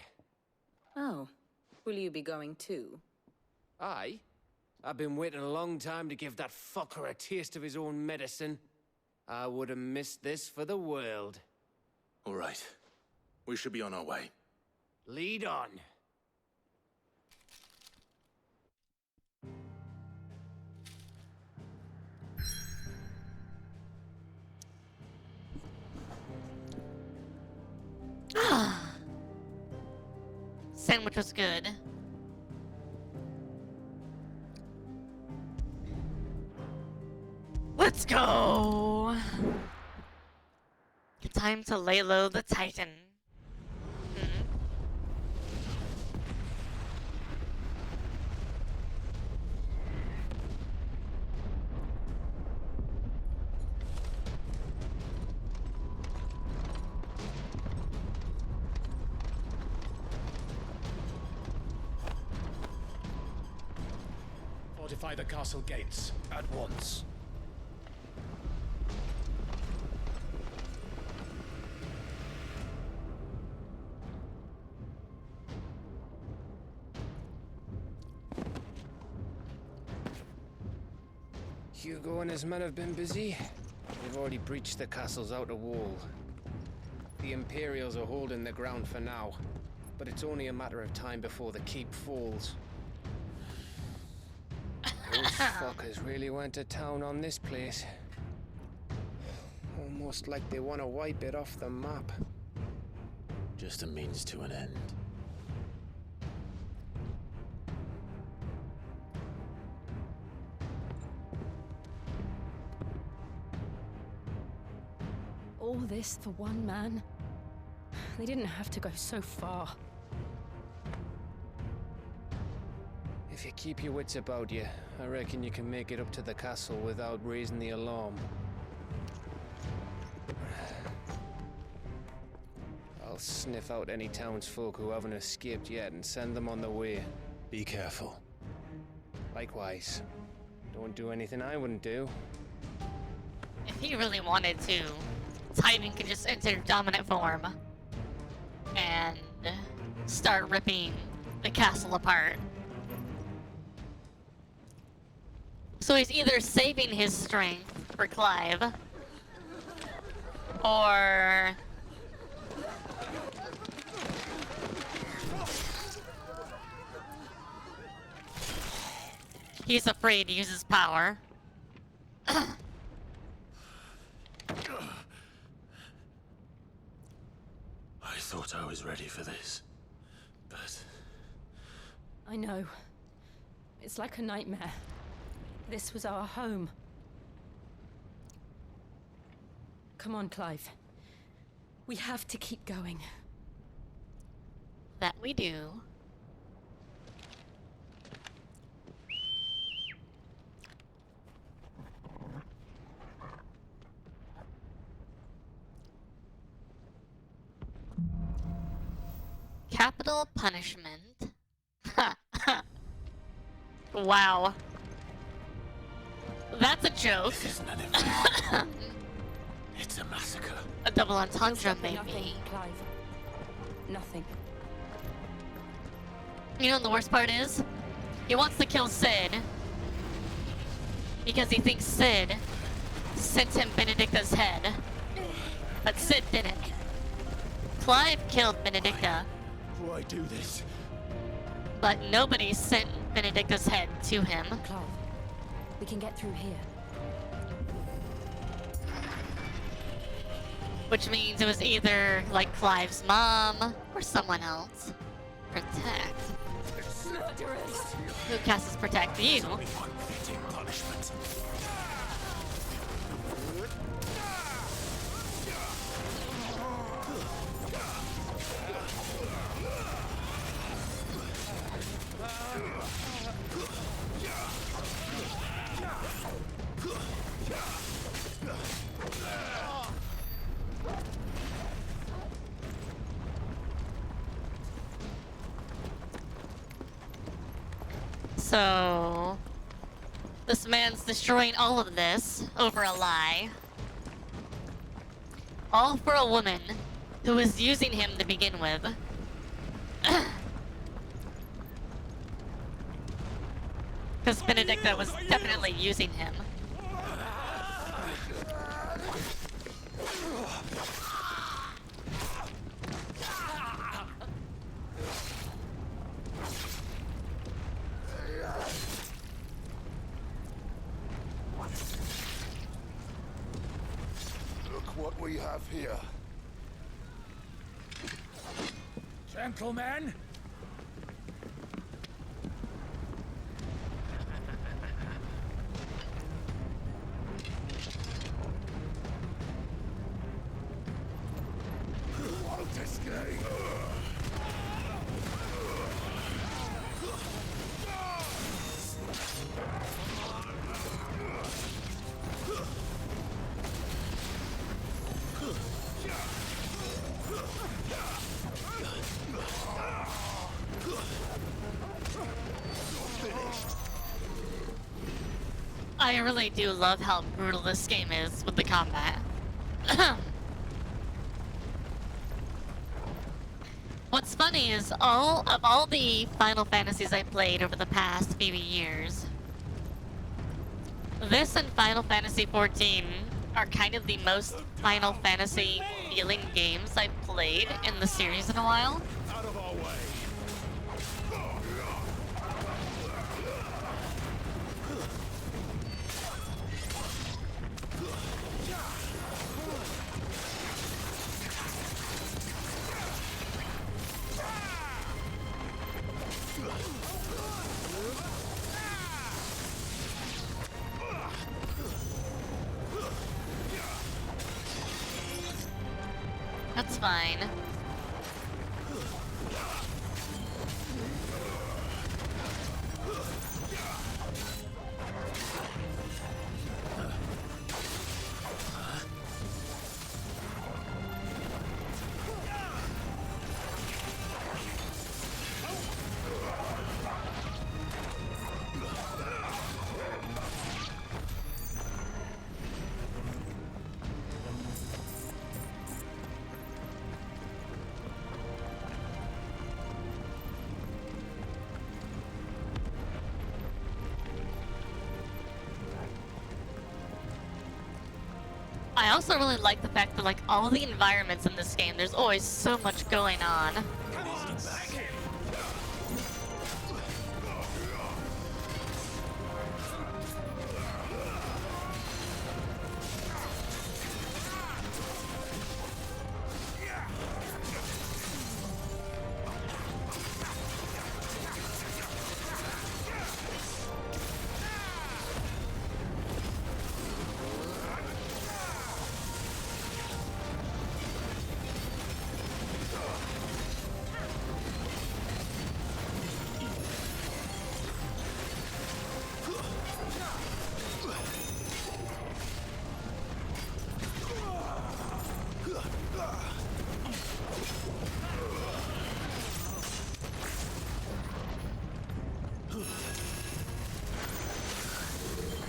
Speaker 11: Oh, will you be going too?
Speaker 9: Aye. I've been waiting a long time to give that fucker a taste of his own medicine. I would have missed this for the world.
Speaker 3: All right. We should be on our way.
Speaker 9: Lead on.
Speaker 1: Sandwich was good. Let's go! Time to lay low the Titan.
Speaker 13: Fortify the castle gates at once.
Speaker 9: Hugo and his men have been busy. They've already breached the castle's outer wall. The Imperials are holding the ground for now, but it's only a matter of time before the keep falls. Those fuckers really went to town on this place. Almost like they want to wipe it off the map.
Speaker 3: Just a means to an end.
Speaker 6: All this for one man? They didn't have to go so far.
Speaker 9: If you keep your wits about you, I reckon you can make it up to the castle without raising the alarm. I'll sniff out any townsfolk who haven't escaped yet and send them on their way.
Speaker 3: Be careful.
Speaker 9: Likewise. Don't do anything I wouldn't do.
Speaker 1: If he really wanted to, Titan could just enter dominant form and start ripping the castle apart. So he's either saving his strength for Clive, or he's afraid to use his power.
Speaker 3: I thought I was ready for this, but...
Speaker 6: I know. It's like a nightmare. This was our home. Come on, Clive. We have to keep going.
Speaker 1: That we do. Capital punishment. Wow. That's a joke.
Speaker 3: This isn't an event. It's a massacre.
Speaker 1: A double entendre, maybe.
Speaker 12: Nothing, Clive. Nothing.
Speaker 1: You know what the worst part is? He wants to kill Sid. Because he thinks Sid sent him Benedicta's head. But Sid didn't. Clive killed Benedicta.
Speaker 3: Why do this?
Speaker 1: But nobody sent Benedicta's head to him.
Speaker 12: Clive, we can get through here.
Speaker 1: Which means it was either like Clive's mom or someone else. Protect.
Speaker 12: Murderers!
Speaker 1: Who casts protect you?
Speaker 3: Unfitting punishment.
Speaker 1: So, this man's destroying all of this over a lie. All for a woman who was using him to begin with. Because Benedicta was definitely using him.
Speaker 8: What we have here.
Speaker 13: Gentlemen,
Speaker 8: Won't escape.
Speaker 1: I really do love how brutal this game is with the combat. What's funny is all the Final Fantasies I played over the past few years, this and Final Fantasy XIV are kind of the most Final Fantasy feeling games I've played in the series in a while.
Speaker 8: Out of our way.
Speaker 1: That's fine. I also really like the fact that, like, all the environments in this game, there's always so much going on.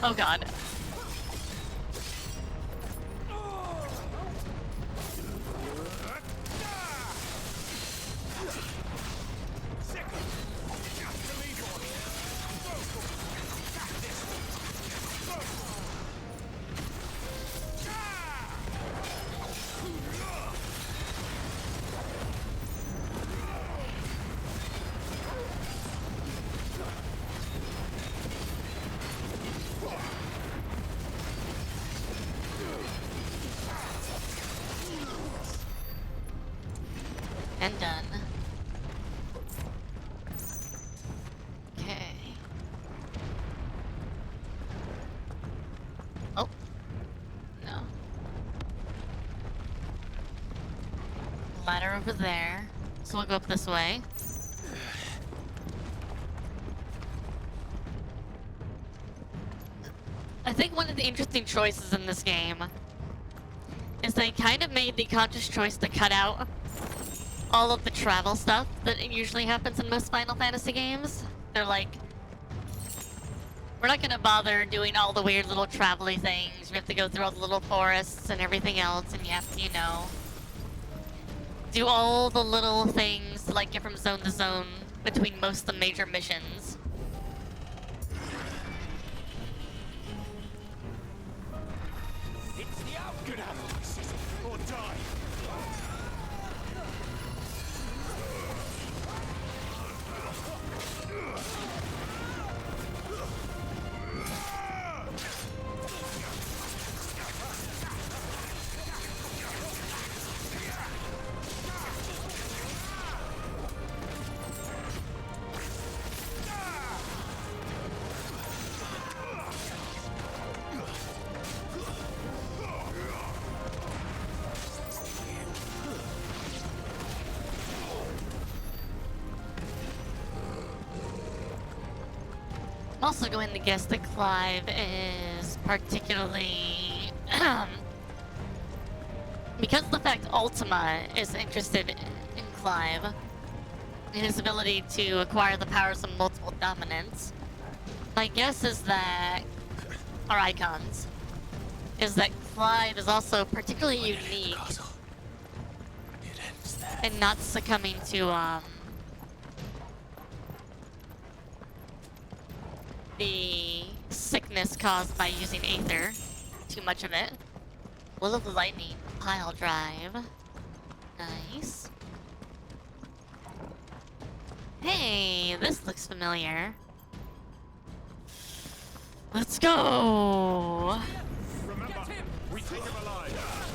Speaker 1: Oh god. And done. Okay. Oh. No. Ladder over there. So we'll go up this way. I think one of the interesting choices in this game is they kind of made the conscious choice to cut out all of the travel stuff that usually happens in most Final Fantasy games. They're like, we're not gonna bother doing all the weird little travel-y things. We have to go through all the little forests and everything else, and you have to, you know, do all the little things to like get from zone to zone between most of the major missions.
Speaker 8: It's the out. Get out of my city or die.
Speaker 1: I'm also going to guess that Clive is particularly because of the fact Ultima is interested in Clive and his ability to acquire the powers of multiple dominants. My guess is that, or Eikons, is that Clive is also particularly unique in not succumbing to the sickness caused by using aether, too much of it. Will of Lightning pile drive. Nice. Hey, this looks familiar. Let's go!
Speaker 8: Remember, we take him alive.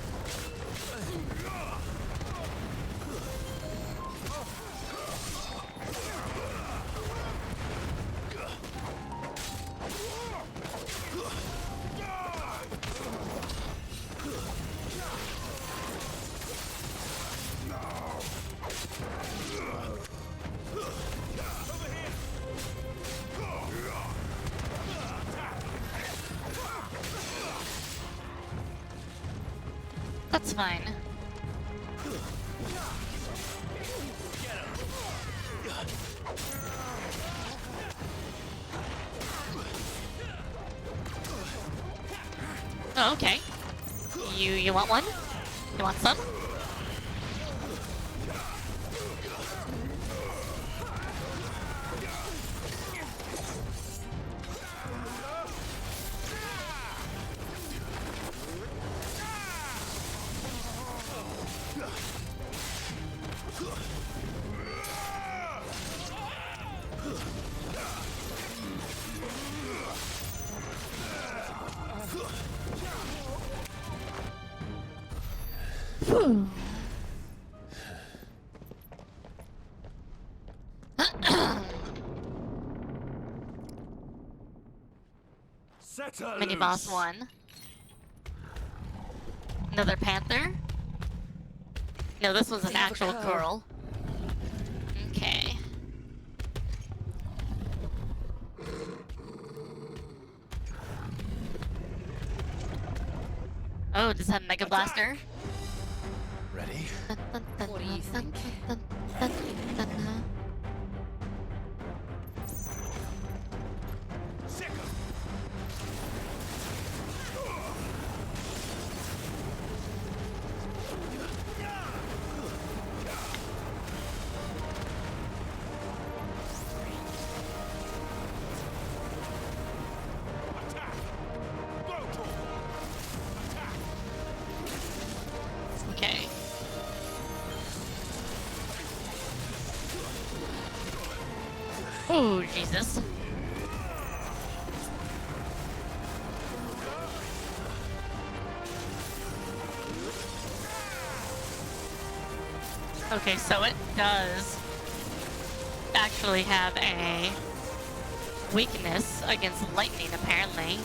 Speaker 1: That's fine. Oh, okay. You want one? You want some? Mini boss 1. Another panther? No, this was an actual coral. Okay. Oh, does it have Mega Blaster?
Speaker 3: Ready?
Speaker 12: What do you think?
Speaker 1: Okay. Oh, Jesus. Okay, so it does actually have a weakness against lightning, apparently.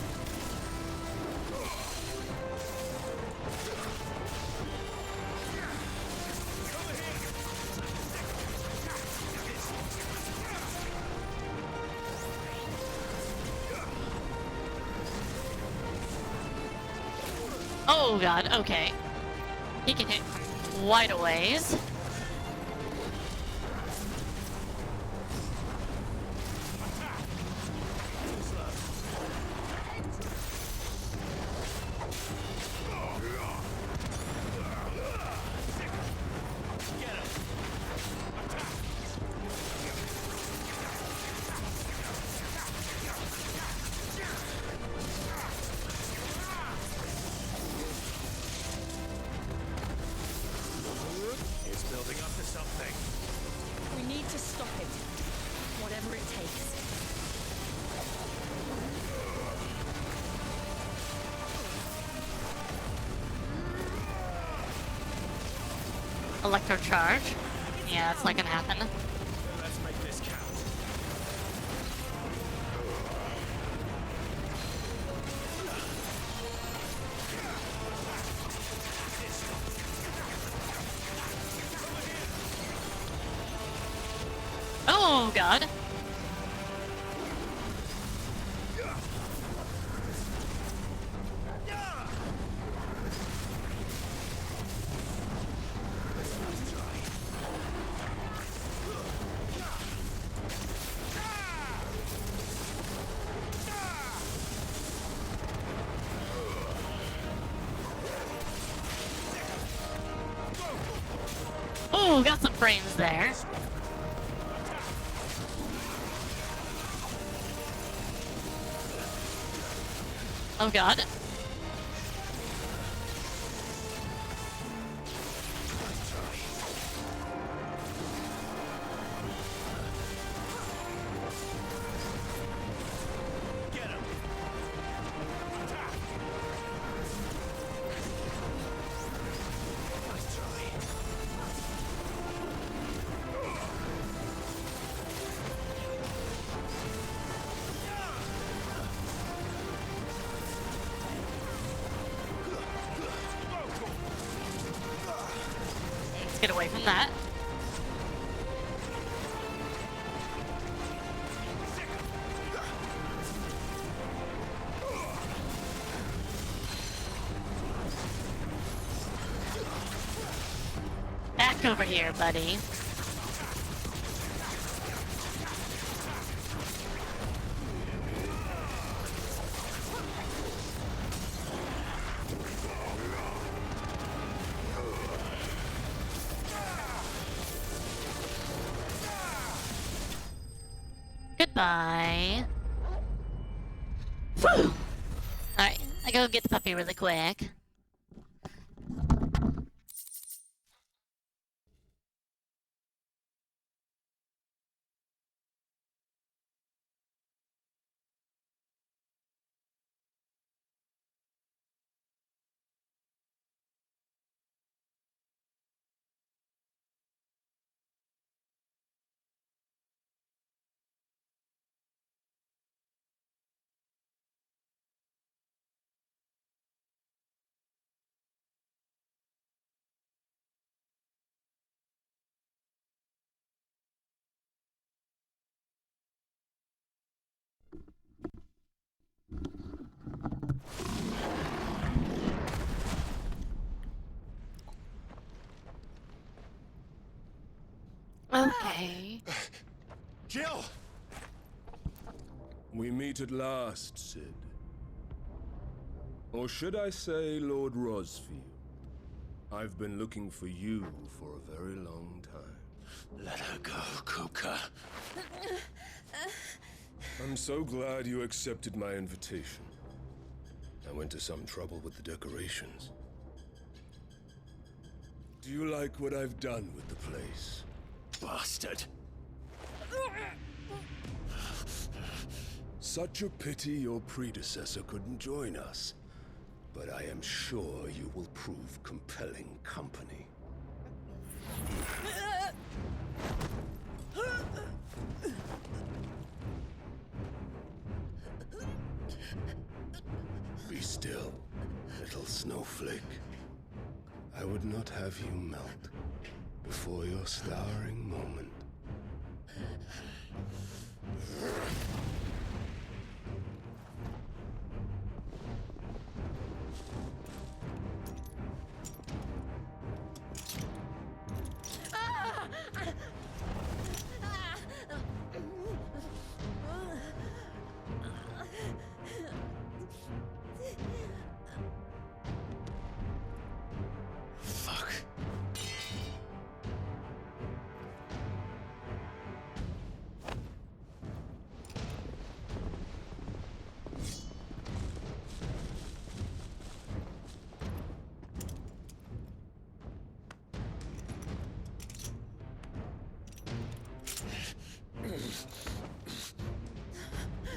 Speaker 1: Oh god, okay. He can hit quite a ways. Electro charge. Yeah, that's not gonna happen.
Speaker 13: Let's make this count.
Speaker 1: Oh god. Oh, got some frames there. Oh god. Get away from that. Back over here, buddy. Goodbye. Whew. Alright, I go get the puppy really quick. Okay.
Speaker 8: Jill!
Speaker 14: We meet at last, Sid. Or should I say, Lord Rosfield? I've been looking for you for a very long time.
Speaker 8: Let her go, Kupka.
Speaker 14: I'm so glad you accepted my invitation. I went to some trouble with the decorations. Do you like what I've done with the place?
Speaker 3: Bastard.
Speaker 14: Such a pity your predecessor couldn't join us. But I am sure you will prove compelling company. Be still, little snowflake. I would not have you melt before your starring moment.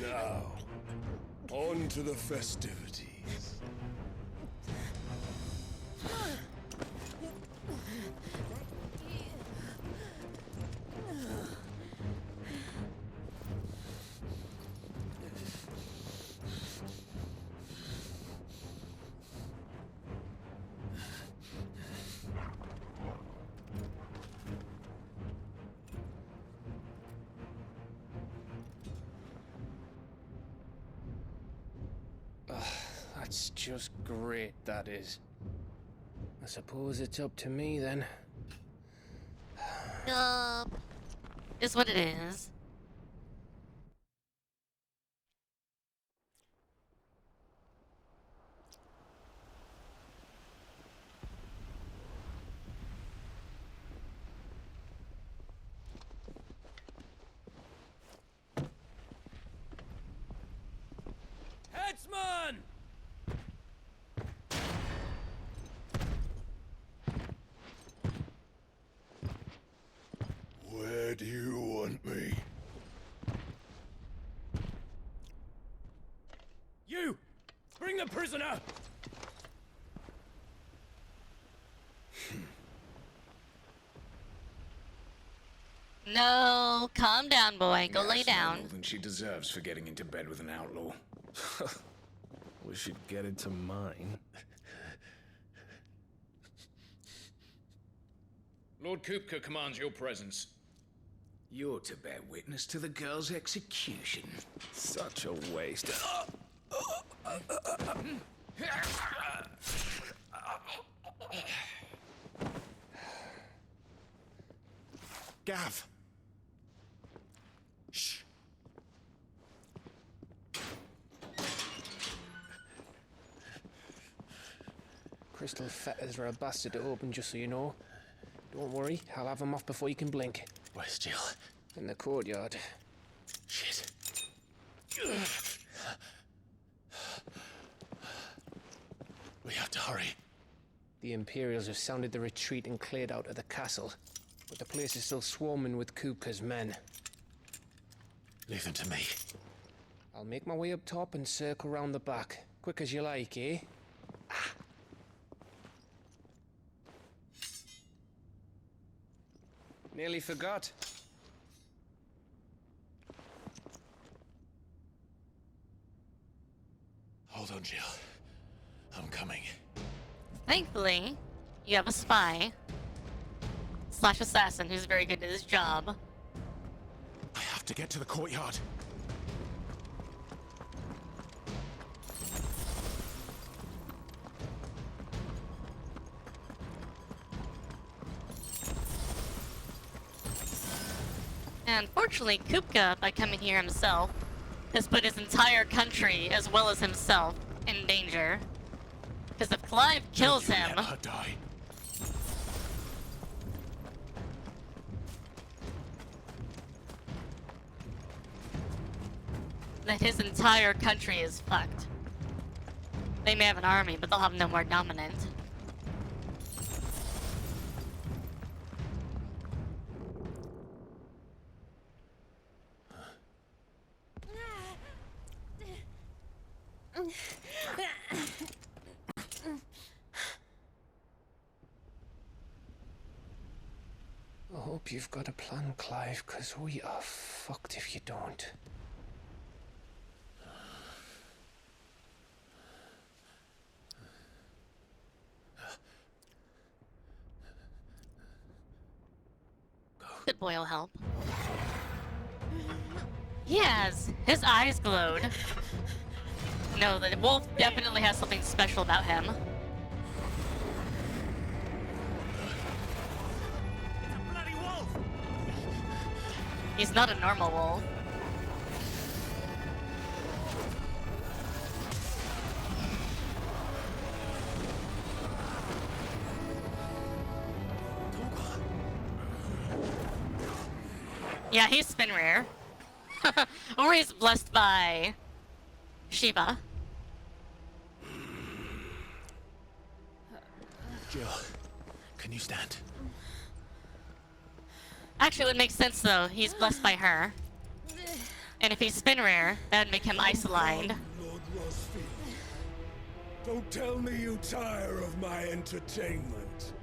Speaker 14: Now, on to the festivities.
Speaker 9: That's just great, that is. I suppose it's up to me then.
Speaker 1: Yup. Is what it is.
Speaker 9: Headsman!
Speaker 14: Where do you want me?
Speaker 9: You! Bring the prisoner!
Speaker 1: No, calm down, boy. Go lay down.
Speaker 13: More than she deserves for getting into bed with an outlaw.
Speaker 15: Wish she'd get into mine.
Speaker 13: Lord Kupka commands your presence. You're to bear witness to the girl's execution.
Speaker 15: Such a waste.
Speaker 3: Gav! Shh.
Speaker 9: Crystal fetters are a bastard to open, just so you know. Don't worry, I'll have them off before you can blink.
Speaker 3: Where's Jill?
Speaker 9: In the courtyard.
Speaker 3: Shit. We have to hurry.
Speaker 9: The Imperials have sounded the retreat and cleared out of the castle, but the place is still swarming with Kupka's men.
Speaker 3: Leave them to me.
Speaker 9: I'll make my way up top and circle round the back. Quick as you like, eh? Nearly forgot.
Speaker 3: Hold on, Jill. I'm coming.
Speaker 1: Thankfully, you have a spy / assassin who's very good at his job.
Speaker 3: I have to get to the courtyard.
Speaker 1: And unfortunately, Kupka, by coming here himself, has put his entire country, as well as himself, in danger. Because if Clive kills him...
Speaker 3: Let her die.
Speaker 1: then his entire country is fucked. They may have an army, but they'll have no more dominant.
Speaker 9: hope you've got a plan, Clive, because we are fucked if you don't.
Speaker 1: Good boy will help. Yes, his eyes glowed. No, the wolf definitely has something special about him. He's not a normal wolf. Yeah, he's spin rare. Or he's blessed by Shiva.
Speaker 3: Jill, can you stand?
Speaker 1: Actually, it would make sense though. He's blessed by her. And if he's spin rare, that would make him ice-aligned.
Speaker 8: Lord Rosfield, don't tell me you tire of my entertainment.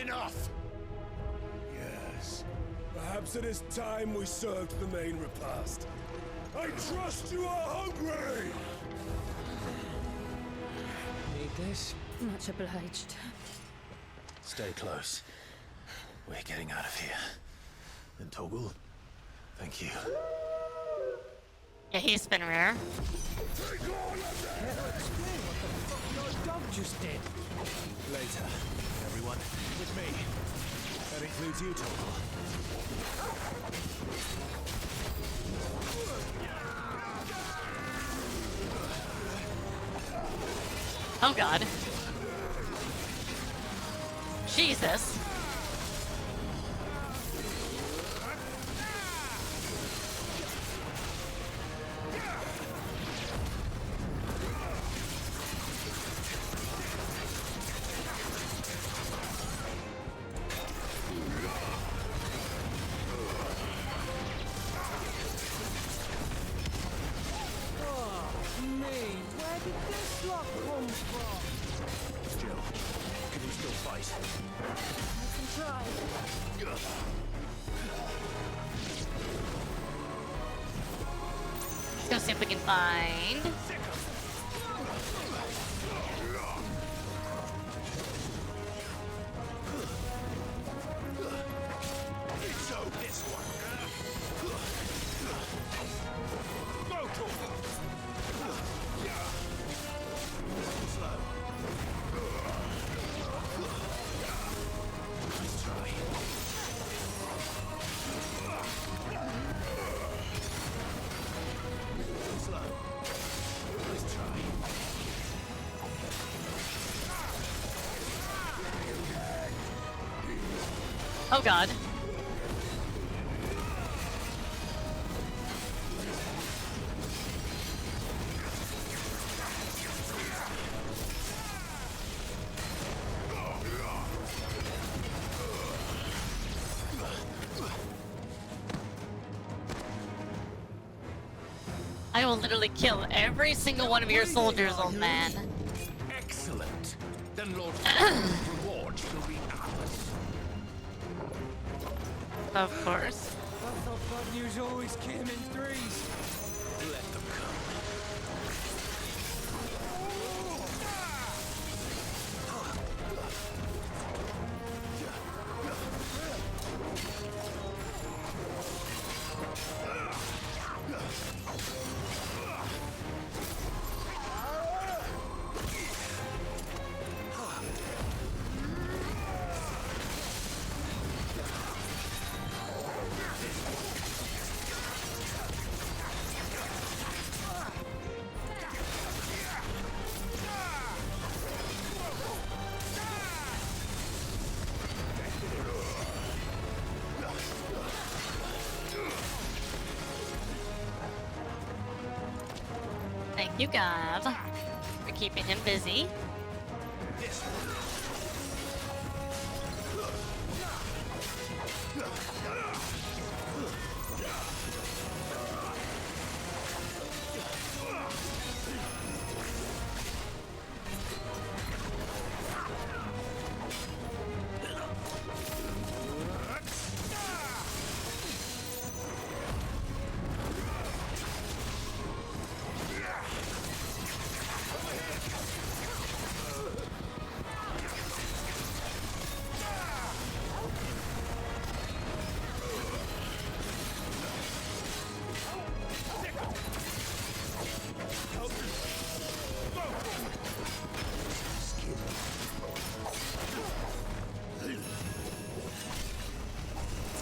Speaker 3: Enough!
Speaker 8: Yes. Perhaps it is time we served the main repast. I trust you are hungry!
Speaker 9: Need this?
Speaker 6: Much obliged.
Speaker 3: Stay close. We're getting out of here. And Toggle, thank you.
Speaker 1: Yeah, he's spin rare.
Speaker 8: Take all of them!
Speaker 9: Your dog just did.
Speaker 3: Later, everyone, with me. That includes you, Toggle.
Speaker 1: Oh god. Jesus.
Speaker 3: Jill, can you still fight?
Speaker 1: Let's go see if we can find.
Speaker 3: So this one. Go, Toggle. Slow. Nice try. Slow. Nice try.
Speaker 1: Oh god. I will literally kill every single one of your soldiers, old man.
Speaker 13: Excellent. Then Lord reward shall be ours.
Speaker 1: Of course.
Speaker 9: I thought bad news always came in threes.
Speaker 13: Let them come.
Speaker 1: Thank you, God, for keeping him busy.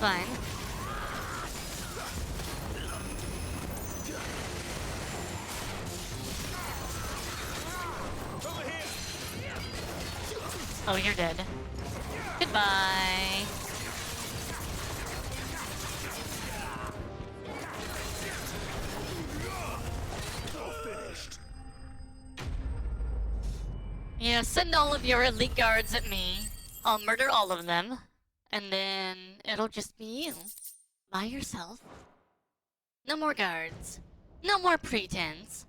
Speaker 1: fine. Oh, you're dead. Goodbye. Yeah, send all of your elite guards at me. I'll murder all of them. And then it'll just be you. By yourself. No more guards. No more pretense.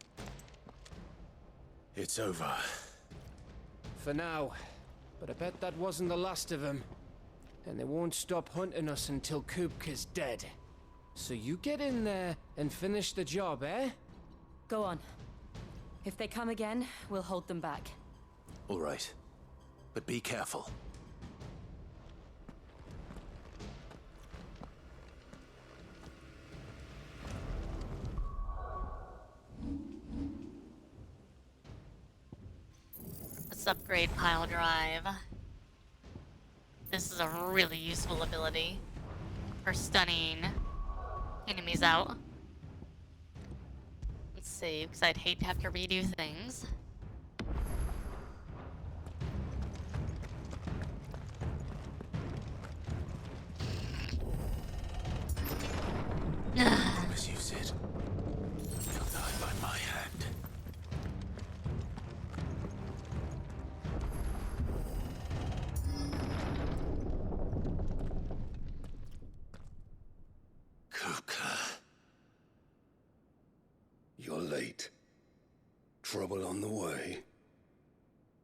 Speaker 3: It's over.
Speaker 9: For now. But I bet that wasn't the last of them. And they won't stop hunting us until Kupka's dead. So you get in there and finish the job, eh?
Speaker 12: Go on. If they come again, we'll hold them back.
Speaker 3: All right. But be careful.
Speaker 1: Let's upgrade pile drive. This is a really useful ability for stunning enemies out. Let's save, because I'd hate to have to redo things.
Speaker 3: Promise you, Sid. You'll die by my hand. Kupka.
Speaker 14: You're late. Trouble on the way.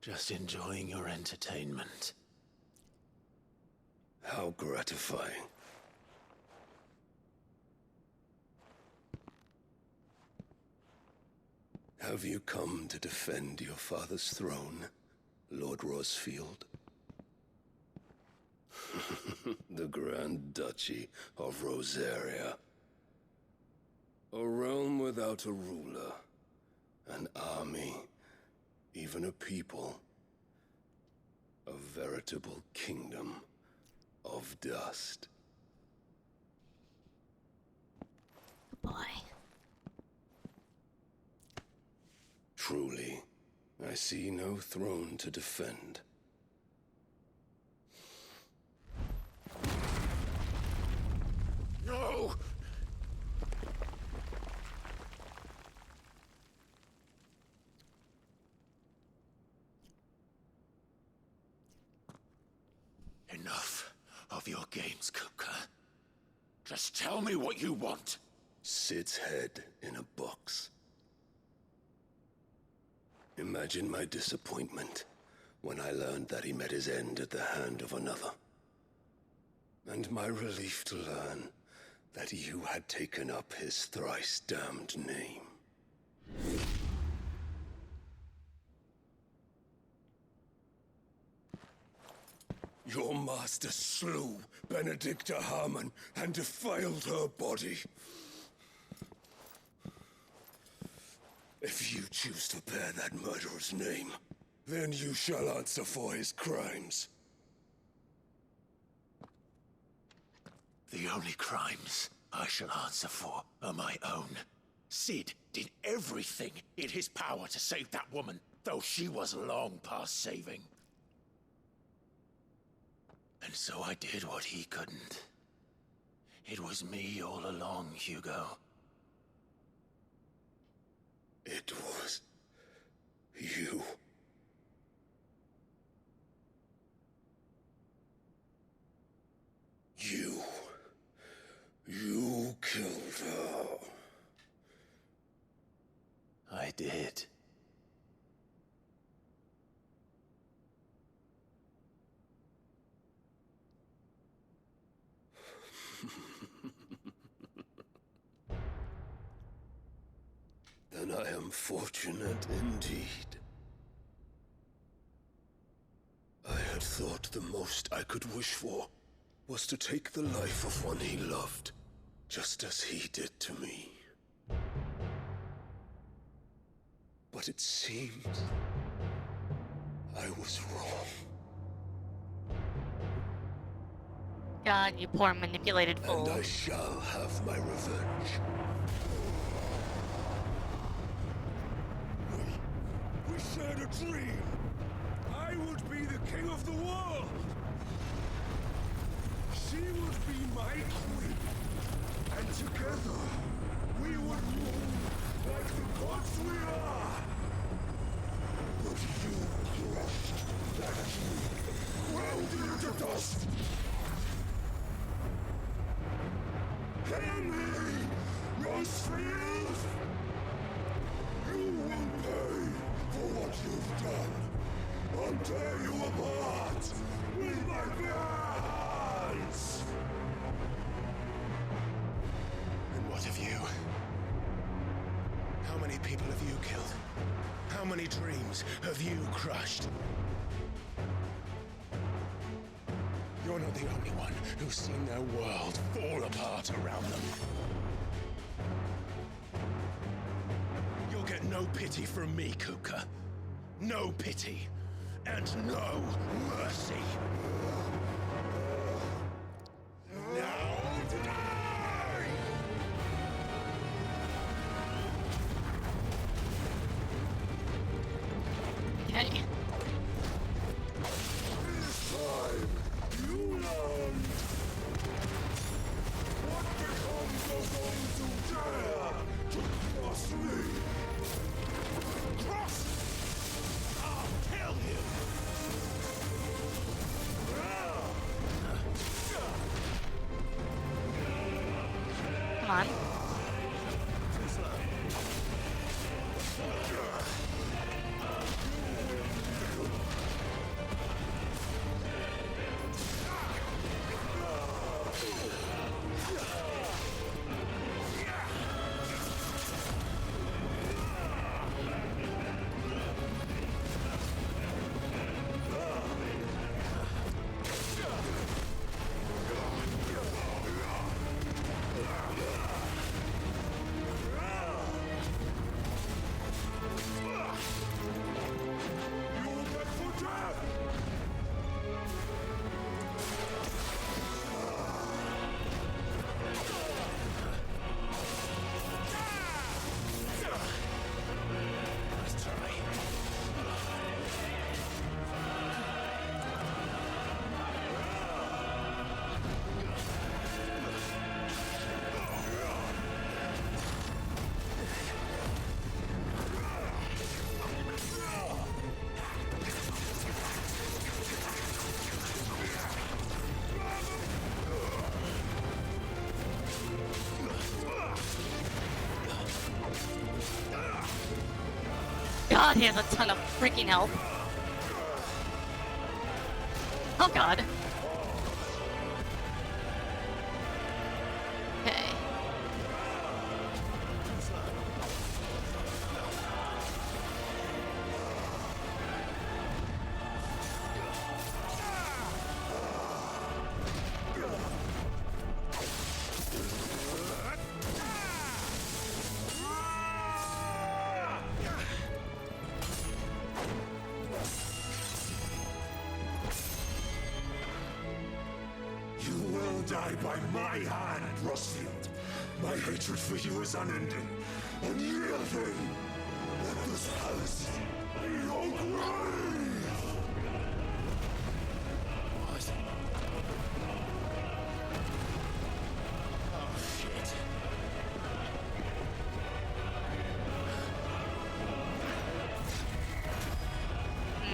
Speaker 3: Just enjoying your entertainment.
Speaker 14: How gratifying. Have you come to defend your father's throne, Lord Rosfield? The Grand Duchy of Rosaria. A realm without a ruler, an army, even a people. A veritable kingdom of dust.
Speaker 1: Boy.
Speaker 14: Truly, I see no throne to defend.
Speaker 3: No! Enough of your games, Kupka. Just tell me what you want.
Speaker 14: Sid's head in a box. Imagine my disappointment when I learned that he met his end at the hand of another. And my relief to learn that you had taken up his thrice-damned name. Your master slew Benedicta Harmon and defiled her body. If you choose to bear that murderer's name, then you shall answer for his crimes.
Speaker 3: The only crimes I shall answer for are my own. Sid did everything in his power to save that woman, though she was long past saving. And so I did what he couldn't. It was me all along, Hugo.
Speaker 14: It was you. You killed her.
Speaker 3: I did.
Speaker 14: Then I am fortunate indeed. I had thought the most I could wish for was to take the life of one he loved, just as he did to me. But it seems I was wrong.
Speaker 1: God, you poor manipulated fool.
Speaker 8: And I shall have my revenge. We shared a dream. I would be the king of the world. She would be my queen. And together, we would rule like the gods we are. But you crushed that dream, ground it to dust. Hear me, Rosefield! You will pay for what you've done. I'll tear you apart with my bare hands!
Speaker 7: And what of you? How many people have you killed? How many dreams have you crushed? You're not the only one who's seen their world fall apart around them. You'll get no pity from me, Kupka. No pity. And no mercy. Now die!
Speaker 1: Okay.
Speaker 8: This time, you learn what becomes of those who dare to cross me. Cross! I'll kill him!
Speaker 1: Come on. God, he has a ton of freaking health. Oh God. Okay.
Speaker 8: Die by my hand, Rossfield. My hatred for you is unending, unyielding. Let this palace be your grave! What? Oh, shit.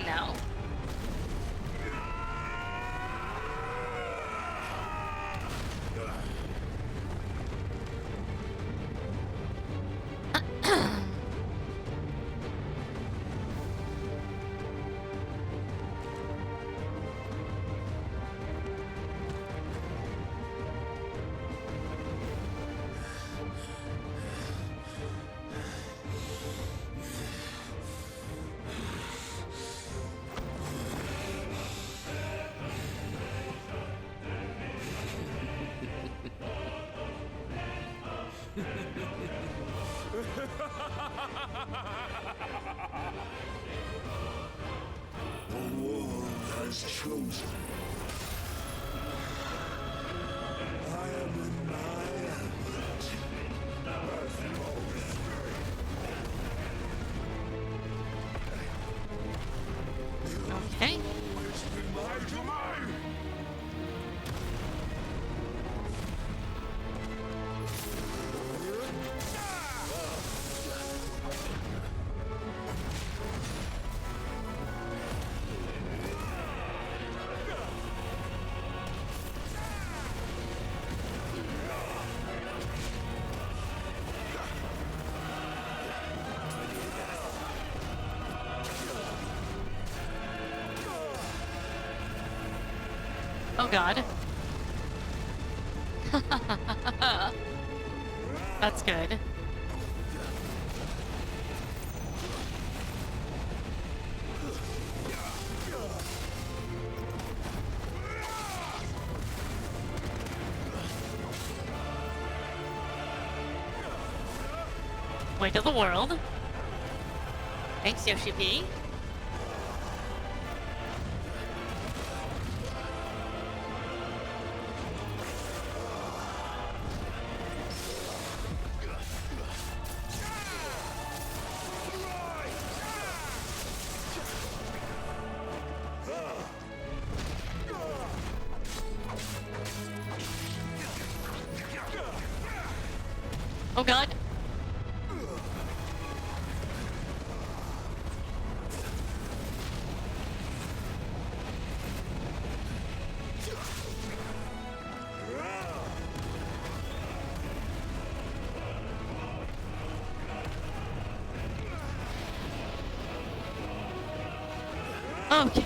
Speaker 1: No.
Speaker 8: The world has chosen.
Speaker 1: Oh god. That's good. Weight of the world. Thanks, Yoshi P. Oh god. Okay.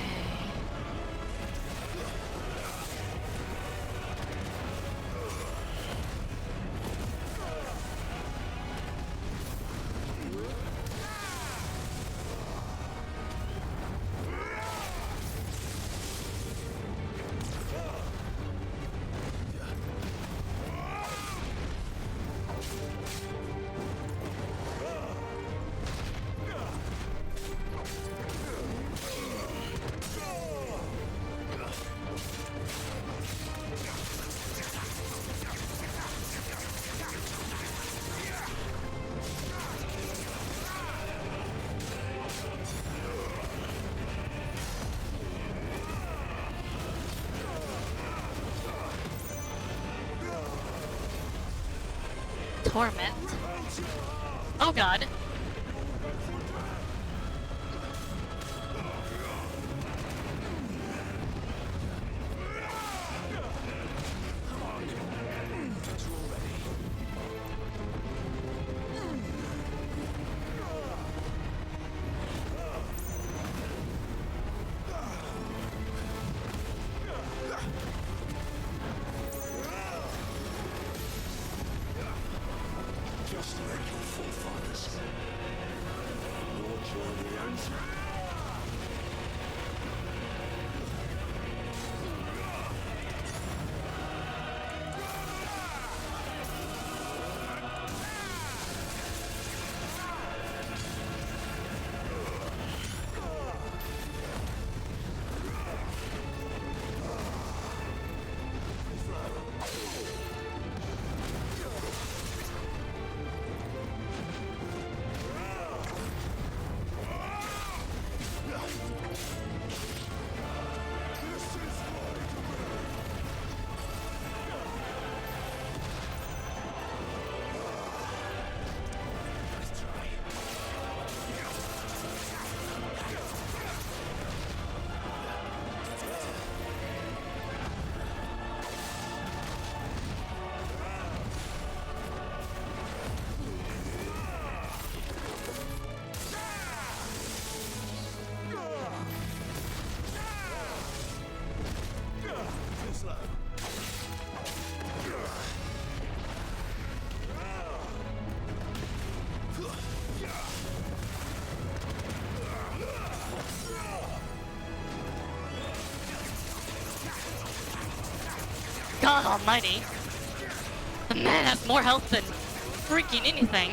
Speaker 1: Torment. Oh god.
Speaker 7: Just like your forefathers. Your journey ends.
Speaker 1: God almighty. The man has more health than freaking anything.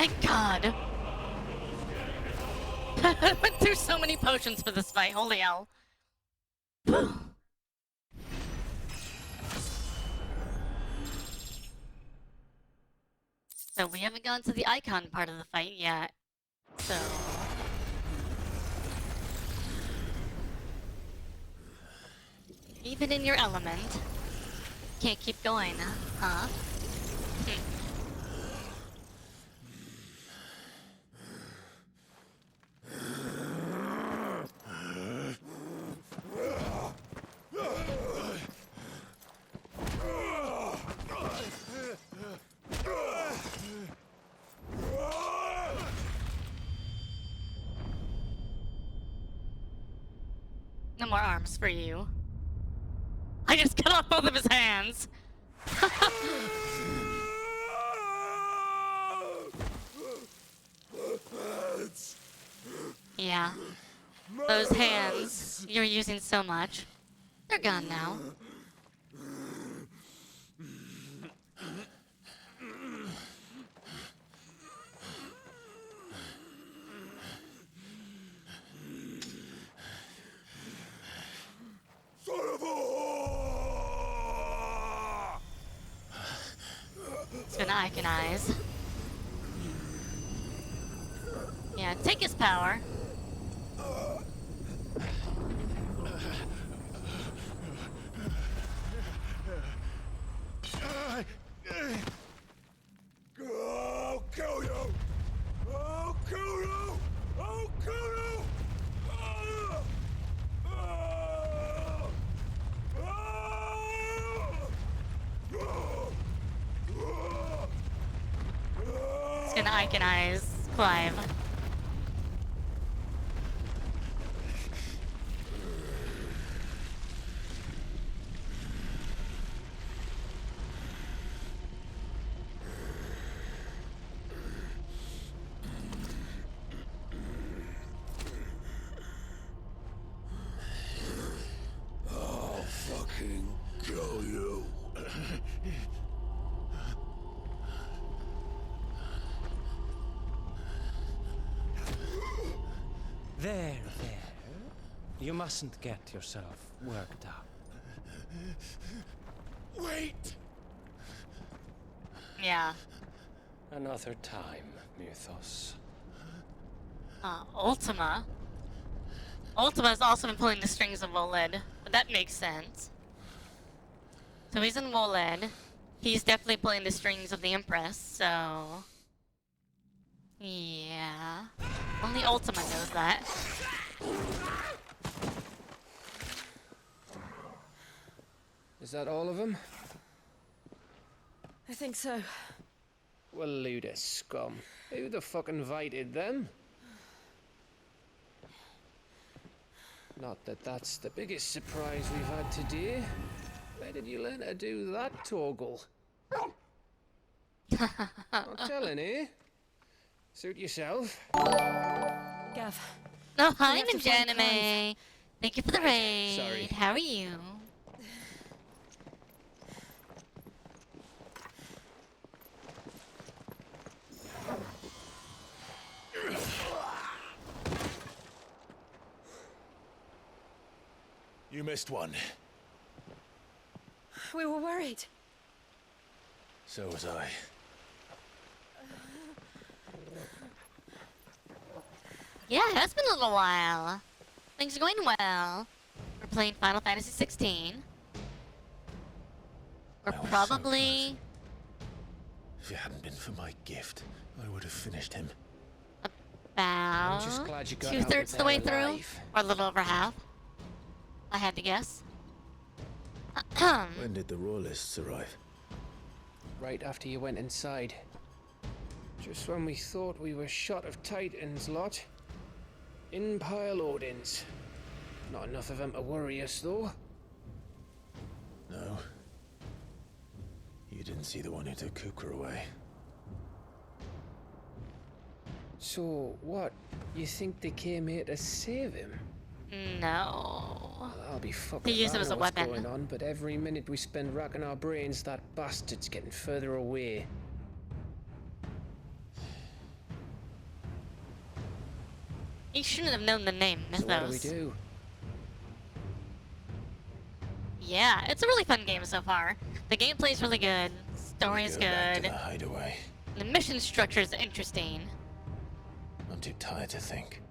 Speaker 1: Thank God. I went through so many potions for this fight. Holy hell. So we haven't gone to the icon part of the fight yet. So... even in your element, can't keep going, huh? No more arms for you. I just cut off both of his hands. Yeah. Those hands you're using so much, they're gone now. It's gonna Eikonize. Yeah, take his power.
Speaker 7: I'll kill you! I'll kill you! I'll kill you!
Speaker 1: It's gonna Eikonize Clive.
Speaker 7: I'll fucking kill you.
Speaker 16: There. You mustn't get yourself worked up.
Speaker 7: Wait!
Speaker 1: Yeah.
Speaker 16: Another time, Mythos.
Speaker 1: Ultima. Ultima's also been pulling the strings of Woled, but that makes sense. So he's in Woled. He's definitely pulling the strings of the Empress, so... yeah. Only Ultima knows that.
Speaker 9: Is that all of them?
Speaker 6: I think so.
Speaker 9: Well, load of scum. Who the fuck invited them? Not that that's the biggest surprise we've had today. Where did you learn to do that, Torgal? Not telling, eh? Suit yourself.
Speaker 6: Gav.
Speaker 1: Oh, hi,
Speaker 6: We have to find
Speaker 1: Majanime. Thank you for the raid.
Speaker 9: Sorry.
Speaker 1: How are you?
Speaker 7: You missed one.
Speaker 6: We were worried.
Speaker 7: So was I.
Speaker 1: Yeah, it's been a little while. Things are going well. We're playing Final Fantasy XVI. We're probably...
Speaker 7: If it hadn't been for my gift, I would have finished him.
Speaker 1: about
Speaker 9: just glad you got
Speaker 1: 2/3
Speaker 9: out
Speaker 1: the way
Speaker 9: there
Speaker 1: through,
Speaker 9: alive.
Speaker 1: or a little over half. I had to guess.
Speaker 3: When did the royalists arrive?
Speaker 9: Right after you went inside. Just when we thought we were shot of Titans, lot. In pile Odins. Not enough of them to worry us, though.
Speaker 3: No. You didn't see the one who took Kukra away.
Speaker 9: So, what? You think they came here to save him?
Speaker 1: No.
Speaker 9: I'll be fucked.
Speaker 1: They
Speaker 9: if
Speaker 1: use
Speaker 9: I
Speaker 1: it as
Speaker 9: know
Speaker 1: a
Speaker 9: what's
Speaker 1: weapon.
Speaker 9: going on, but every minute we spend racking our brains, that bastard's getting further away.
Speaker 1: He shouldn't have known the name Mythos.
Speaker 9: So what do we do?
Speaker 1: Yeah, it's a really fun game so far. The gameplay's really good. Story is
Speaker 3: Go back to
Speaker 1: good.
Speaker 3: the hideaway.
Speaker 1: The mission structure is interesting.
Speaker 3: I'm too tired to think.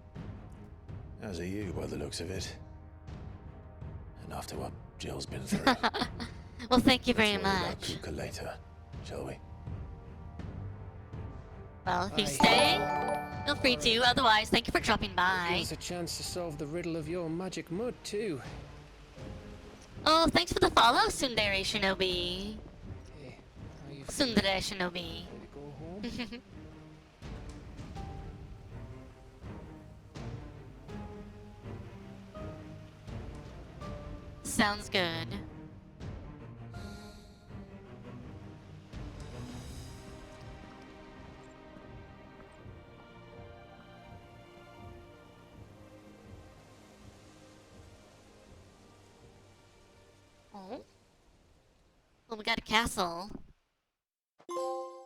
Speaker 3: As are you, by the looks of it. And after what Jill's been through.
Speaker 1: Well, thank you very
Speaker 3: Let's worry about
Speaker 1: much.
Speaker 3: Kuka later, shall we?
Speaker 1: Well, if you stay, feel free to. Otherwise, thank you for dropping by.
Speaker 9: Give us a chance to solve the riddle of your magic mud, too.
Speaker 1: Oh, thanks for the follow, Tsundere Shinobi.
Speaker 9: Hey, how you
Speaker 1: Tsundere Shinobi.
Speaker 9: ready to go home?
Speaker 1: Sounds good. Oh. Well, we got a castle.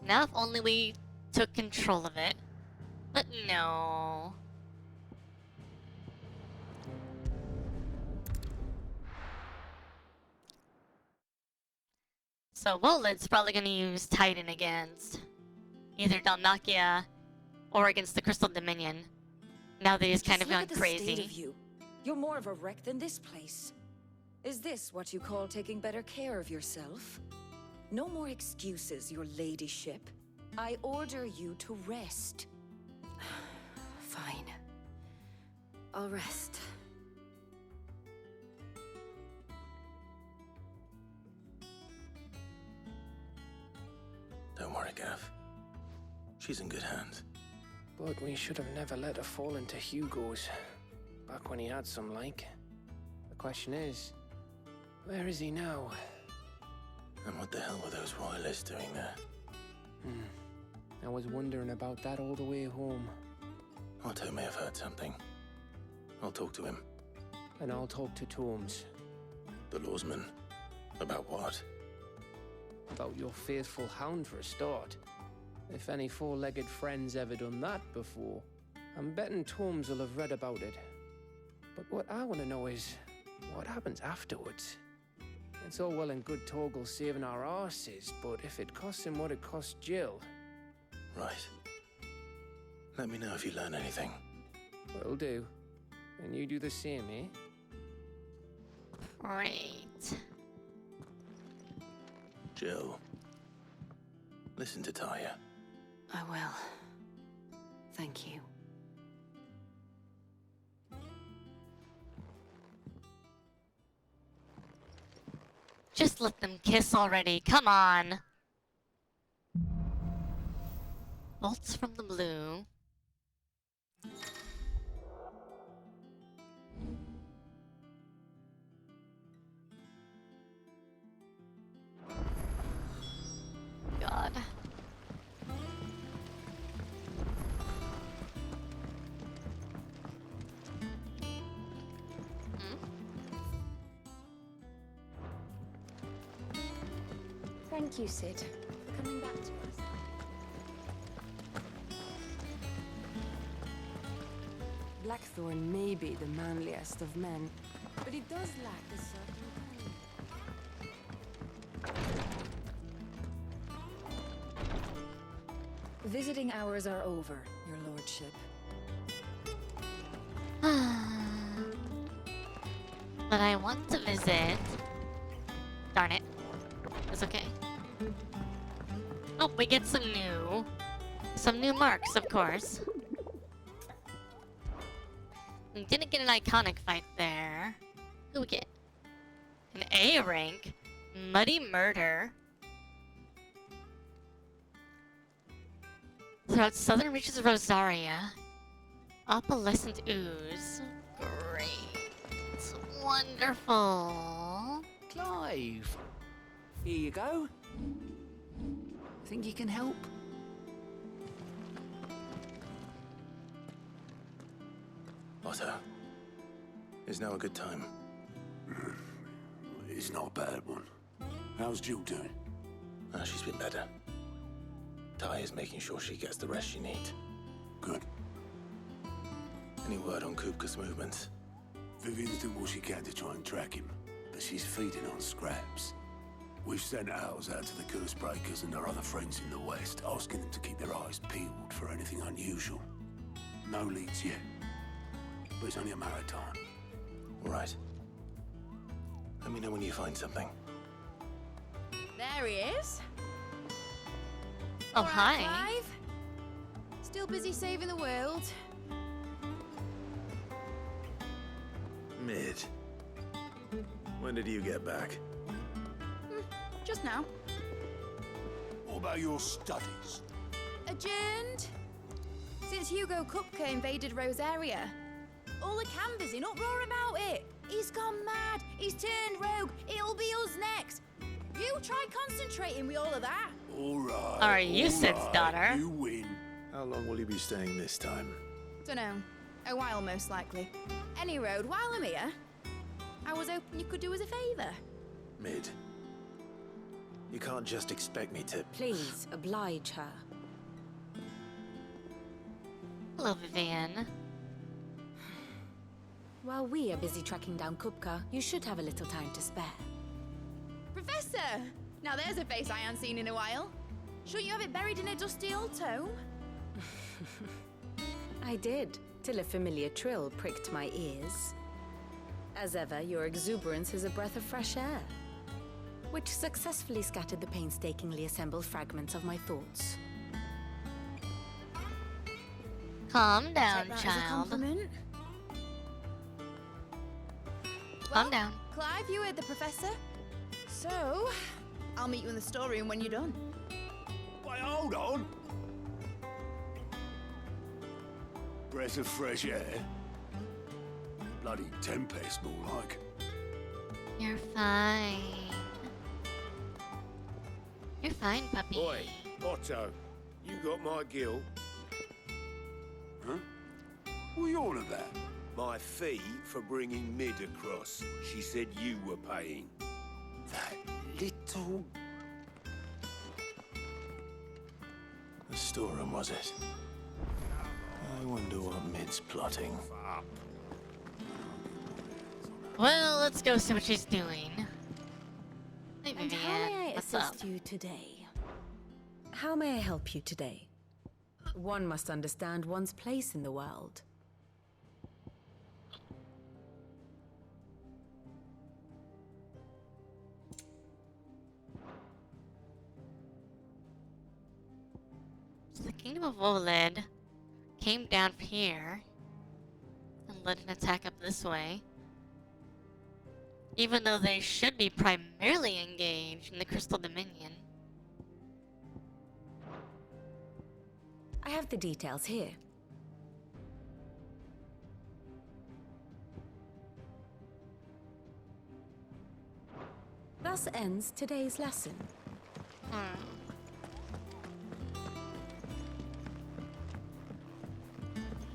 Speaker 1: Now if only we took control of it. But no. So Wolid's probably gonna use Titan against either Dalmacia or against the Crystal Dominion. Now that he's kind of
Speaker 17: Just look
Speaker 1: gone
Speaker 17: at the
Speaker 1: crazy.
Speaker 17: state of you. You're more of a wreck than this place. Is this what you call taking better care of yourself? No more excuses, your ladyship. I order you to rest.
Speaker 2: Fine. I'll rest.
Speaker 3: Don't worry, Gav. She's in good hands.
Speaker 9: But we should have never let her fall into Hugo's. Back when he had some like. The question is, where is he now?
Speaker 3: And what the hell were those royalists doing there?
Speaker 9: I was wondering about that all the way home.
Speaker 3: Otto may have heard something. I'll talk to him.
Speaker 9: And I'll talk to Tomes.
Speaker 3: The lawsman. About what?
Speaker 9: About your faithful hound for a start. If any four-legged friend's ever done that before, I'm betting Tomes will have read about it. But what I want to know is, what happens afterwards? It's all well and good Torgal saving our arses, but if it costs him what it cost Jill...
Speaker 3: Right. Let me know if you learn anything.
Speaker 9: Will do. And you do the same, eh?
Speaker 1: Right.
Speaker 3: Jill. Listen to Taya.
Speaker 17: I will. Thank you.
Speaker 1: Just let them kiss already. Come on. Bolts from the blue. God.
Speaker 2: Thank you, Sid, for coming back to us.
Speaker 17: Blackthorn may be the manliest of men, but he does lack a certain Visiting hours are over, your lordship.
Speaker 1: But I want to visit. Darn it. It's okay. Oh, we get some new marks, of course. We didn't get an iconic fight there. Who we get? An A rank. Muddy Murder. Throughout southern reaches of Rosaria. Opalescent Ooze. Great. Wonderful.
Speaker 4: Clive. Here you go. Think you can help?
Speaker 3: Otto. Is now a good time?
Speaker 8: It's not a bad one. How's Jill doing?
Speaker 3: She's been better. Ty is making sure she gets the rest she needs.
Speaker 8: Good.
Speaker 3: Any word on Kupka's movements?
Speaker 8: Vivian's doing what she can to try and track him, but she's feeding on scraps. We've sent ours out to the Curse Breakers and our other friends in the West, asking them to keep their eyes peeled for anything unusual. No leads yet, but it's only a matter of time.
Speaker 3: All right. Let me know when you find something.
Speaker 18: There he is.
Speaker 1: Oh,
Speaker 18: All right,
Speaker 1: hi.
Speaker 18: Clive. Still busy saving the world.
Speaker 3: Mid. When did you get back?
Speaker 18: Just now.
Speaker 8: What about your studies?
Speaker 18: Adjourned. Since Hugo Kupka invaded Rosaria. All the can busy, not roar about it. He's gone mad. He's turned rogue. It'll be us next. You try concentrating with all of that.
Speaker 8: All right.
Speaker 1: Are you Sid's daughter?
Speaker 8: You win.
Speaker 3: How long will you be staying this time?
Speaker 18: Dunno. A while, most likely. Any road, while I'm here, I was hoping you could do us a favour.
Speaker 3: Mid. You can't just expect me to...
Speaker 11: Please, oblige her.
Speaker 1: Hello, Vivian.
Speaker 11: While we are busy tracking down Kupka, you should have a little time to spare.
Speaker 18: Professor! Now there's a face I haven't seen in a while. Shouldn't you have it buried in a dusty old tome?
Speaker 11: I did, till a familiar trill pricked my ears. As ever, your exuberance is a breath of fresh air, which successfully scattered the painstakingly assembled fragments of my thoughts.
Speaker 1: Calm down,
Speaker 18: Take that as a
Speaker 1: child.
Speaker 18: compliment.
Speaker 1: Calm down.
Speaker 18: Clive, you heard the professor. So, I'll meet you in the storeroom when you're done.
Speaker 8: Wait, hold on. Breath of fresh air. Bloody tempest, more like.
Speaker 1: You're fine. You're fine, puppy.
Speaker 19: Oi, Otto, you got my gill?
Speaker 8: Huh? What are you on about?
Speaker 19: My fee for bringing Mid across. She said you were paying.
Speaker 8: That little...
Speaker 3: The storeroom, was it? I wonder what Mid's plotting.
Speaker 1: Well, let's go see what she's doing. Hey,
Speaker 11: And
Speaker 1: Vivian.
Speaker 11: how may I
Speaker 1: What's
Speaker 11: assist
Speaker 1: up?
Speaker 11: you today? How may I help you today? One must understand one's place in the world.
Speaker 1: So the Kingdom of Oled came down here and led an attack up this way. Even though they should be primarily engaged in the Crystal Dominion.
Speaker 11: I have the details here. Thus ends today's lesson.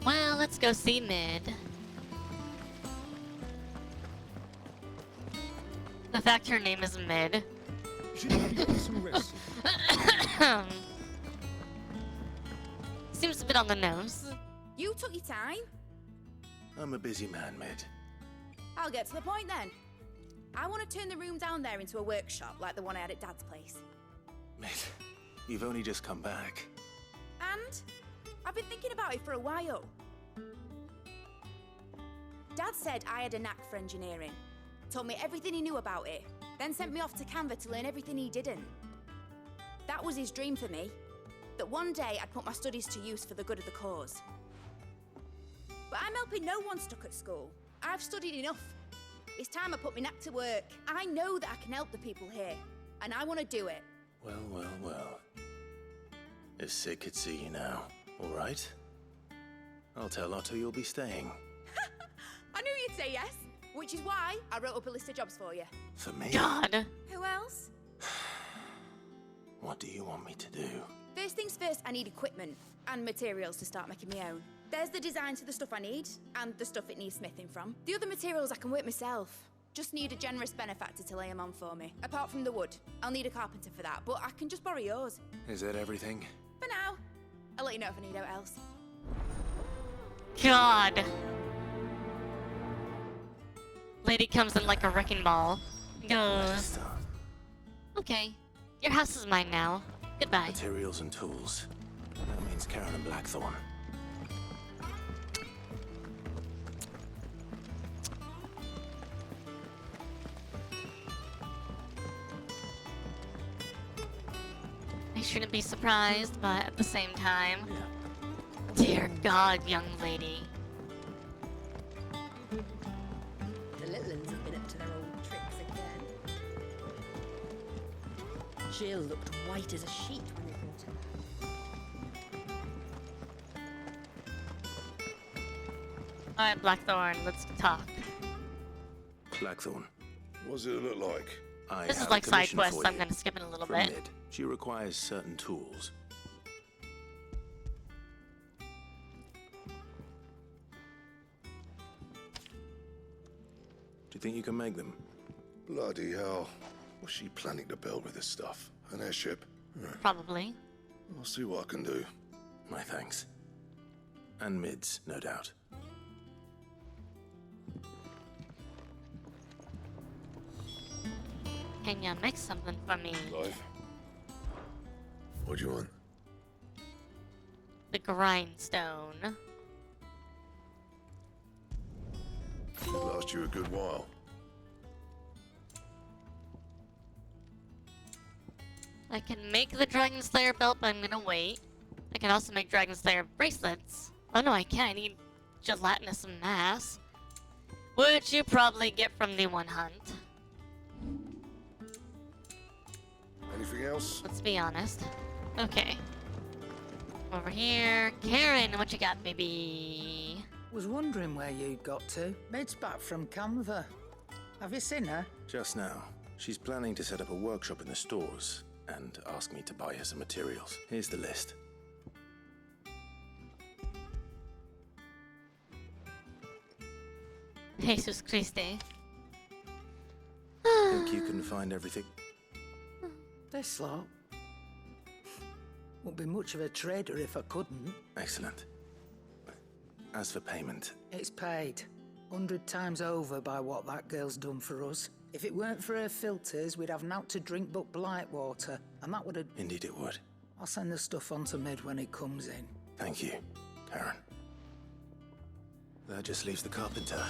Speaker 1: Well, let's go see Mid. The fact her name is Mid. Seems a bit on the nose.
Speaker 18: You took your time.
Speaker 3: I'm a busy man, Mid.
Speaker 18: I'll get to the point then. I want to turn the room down there into a workshop like the one I had at Dad's place.
Speaker 3: Mid, you've only just come back.
Speaker 18: And I've been thinking about it for a while. Dad said I had a knack for engineering. Told me everything he knew about it, then sent me off to Canva to learn everything he didn't. That was his dream for me, that one day I'd put my studies to use for the good of the cause. But I'm helping no one stuck at school. I've studied enough. It's time I put my knack to work. I know that I can help the people here, and I want to do it.
Speaker 3: Well, well, well. If Sid could see you now, all right? I'll tell Otto you'll be staying.
Speaker 18: I knew you'd say yes, which is why I wrote up a list of jobs for you.
Speaker 3: For me?
Speaker 1: God.
Speaker 18: Who else?
Speaker 3: What do you want me to do?
Speaker 18: First things first, I need equipment and materials to start making my own. There's the designs for the stuff I need, and the stuff it needs smithing from. The other materials I can work myself. Just need a generous benefactor to lay them on for me. Apart from the wood, I'll need a carpenter for that, but I can just borrow yours.
Speaker 3: Is that everything?
Speaker 18: For now. I'll let you know if I need out else.
Speaker 1: God. Lady comes in like a wrecking ball. Goes. Okay, your house is mine now. Goodbye.
Speaker 3: Materials and tools. That means Karen and Blackthorn.
Speaker 1: I shouldn't be surprised, but at the same time... Dear God, young lady.
Speaker 2: The little ones have been up to their old tricks again. Jill looked white as a sheet when they brought her.
Speaker 1: Alright, Blackthorn, let's talk.
Speaker 3: Blackthorn.
Speaker 7: What does it look like?
Speaker 1: This is
Speaker 3: have
Speaker 1: like
Speaker 3: a
Speaker 1: side
Speaker 3: commission
Speaker 1: quests,
Speaker 3: for
Speaker 1: so I'm
Speaker 3: you.
Speaker 1: gonna skip it a little
Speaker 3: From
Speaker 1: bit.
Speaker 3: Mid. She requires certain tools. Do you think you can make them?
Speaker 7: Bloody hell. What's she planning to build with this stuff? An airship?
Speaker 1: Probably.
Speaker 7: I'll see what I can do.
Speaker 3: My thanks. And Mid's, no doubt.
Speaker 1: Can you make something for me?
Speaker 7: Clive. What do you want?
Speaker 1: The grindstone.
Speaker 7: It'll last you a good while.
Speaker 1: I can make the Dragon Slayer belt, but I'm gonna wait. I can also make Dragon Slayer bracelets. Oh no, I can't. I need gelatinous mass. Which you probably get from the one hunt.
Speaker 7: Anything else?
Speaker 1: Let's be honest. Okay. Over here. Karen, what you got, baby?
Speaker 20: Was wondering where you'd got to. Mid's back from Canva. Have you seen her?
Speaker 3: Just now. She's planning to set up a workshop in the stores and ask me to buy her some materials. Here's the list.
Speaker 1: Jesus Christi.
Speaker 3: Think you can find everything?
Speaker 20: This lot. Wouldn't be much of a trader if I couldn't.
Speaker 3: Excellent. As for payment,
Speaker 20: It's paid 100 times over by what that girl's done for us. If it weren't for her filters, we'd have naught to drink but Blight water, and that would have...
Speaker 3: indeed it would.
Speaker 20: I'll send the stuff on to Mid when it comes in.
Speaker 3: Thank you, Karen. That just leaves the carpenter.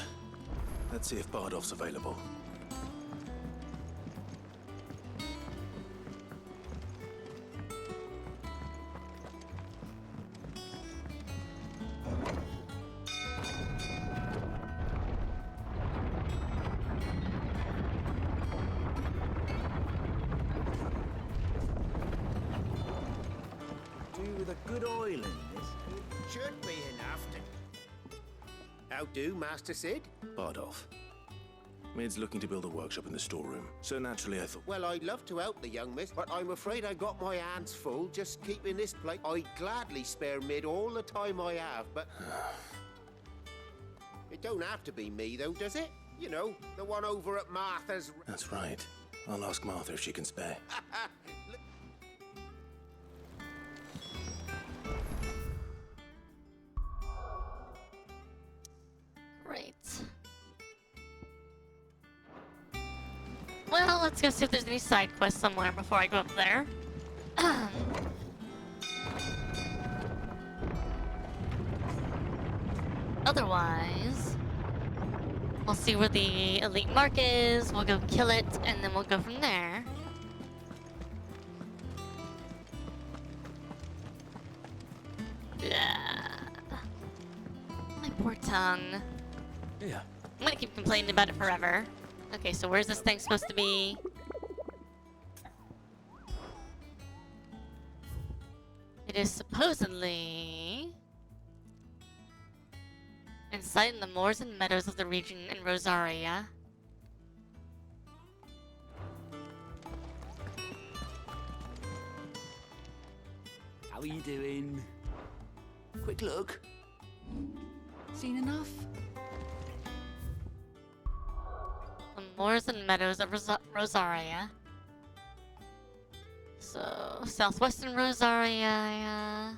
Speaker 3: Let's see if Bardolph's available.
Speaker 21: With a good oil in this. Should be enough to... How do, Master Sid?
Speaker 3: Bardolph. Mid's looking to build a workshop in the storeroom, so naturally I thought...
Speaker 21: Well, I'd love to help the young miss, but I'm afraid I got my hands full just keeping this place. I'd gladly spare Mid all the time I have, but... It don't have to be me, though, does it? You know, the one over at Martha's...
Speaker 3: That's right. I'll ask Martha if she can spare.
Speaker 1: Great. Well, let's go see if there's any side quests somewhere before I go up there. Otherwise, we'll see where the elite mark is, we'll go kill it, and then we'll go from there. My poor tongue.
Speaker 8: Yeah.
Speaker 1: I'm gonna keep complaining about it forever. Okay, so where's this thing supposed to be? It is supposedly inside in the moors and meadows of the region in Rosaria.
Speaker 4: How are you doing? Quick look. Seen enough?
Speaker 1: The moors and meadows of Rosaria. So, southwestern Rosaria,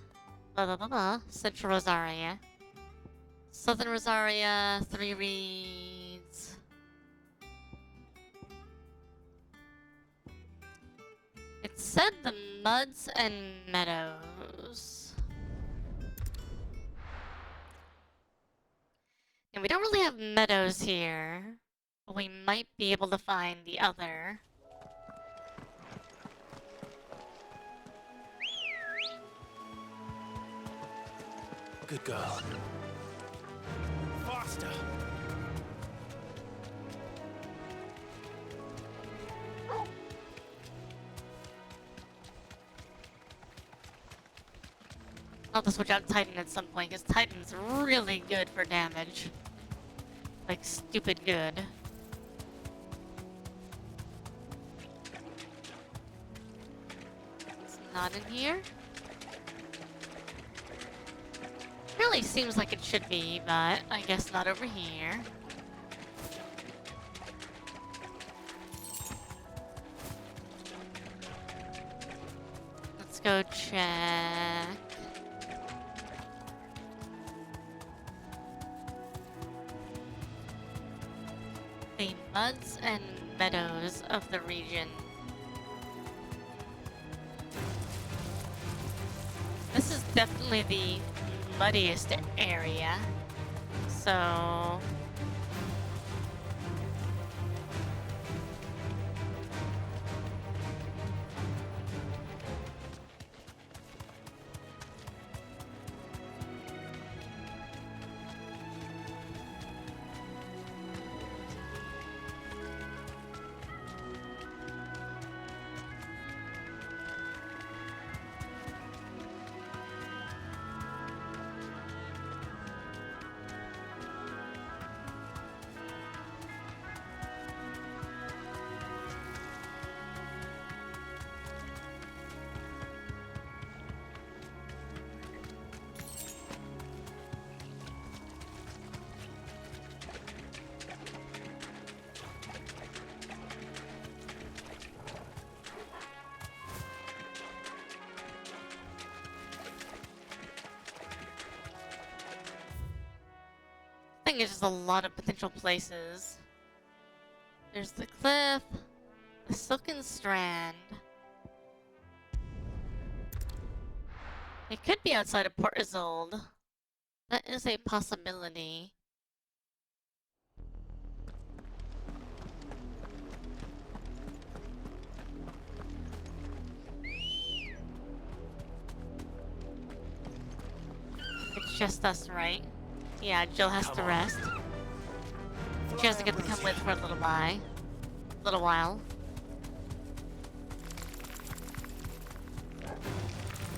Speaker 1: blah blah blah blah, central Rosaria. Southern Rosaria, 3 reeds. It said the muds and meadows. And we don't really have meadows here, but we might be able to find the other.
Speaker 3: Good girl.
Speaker 7: Faster!
Speaker 1: I'll have to switch out Titan at some point, because Titan's really good for damage. Like, stupid good. It's not in here? Really seems like it should be, but I guess not over here. Let's go check. The muds and meadows of the region. This is definitely the muddiest area, so I think it's just a lot of potential places. There's the cliff, the silken strand. It could be outside of Port Isolde. That is a possibility. It's just us, right? Yeah, Jill has to rest. She has to get to come with for a little while.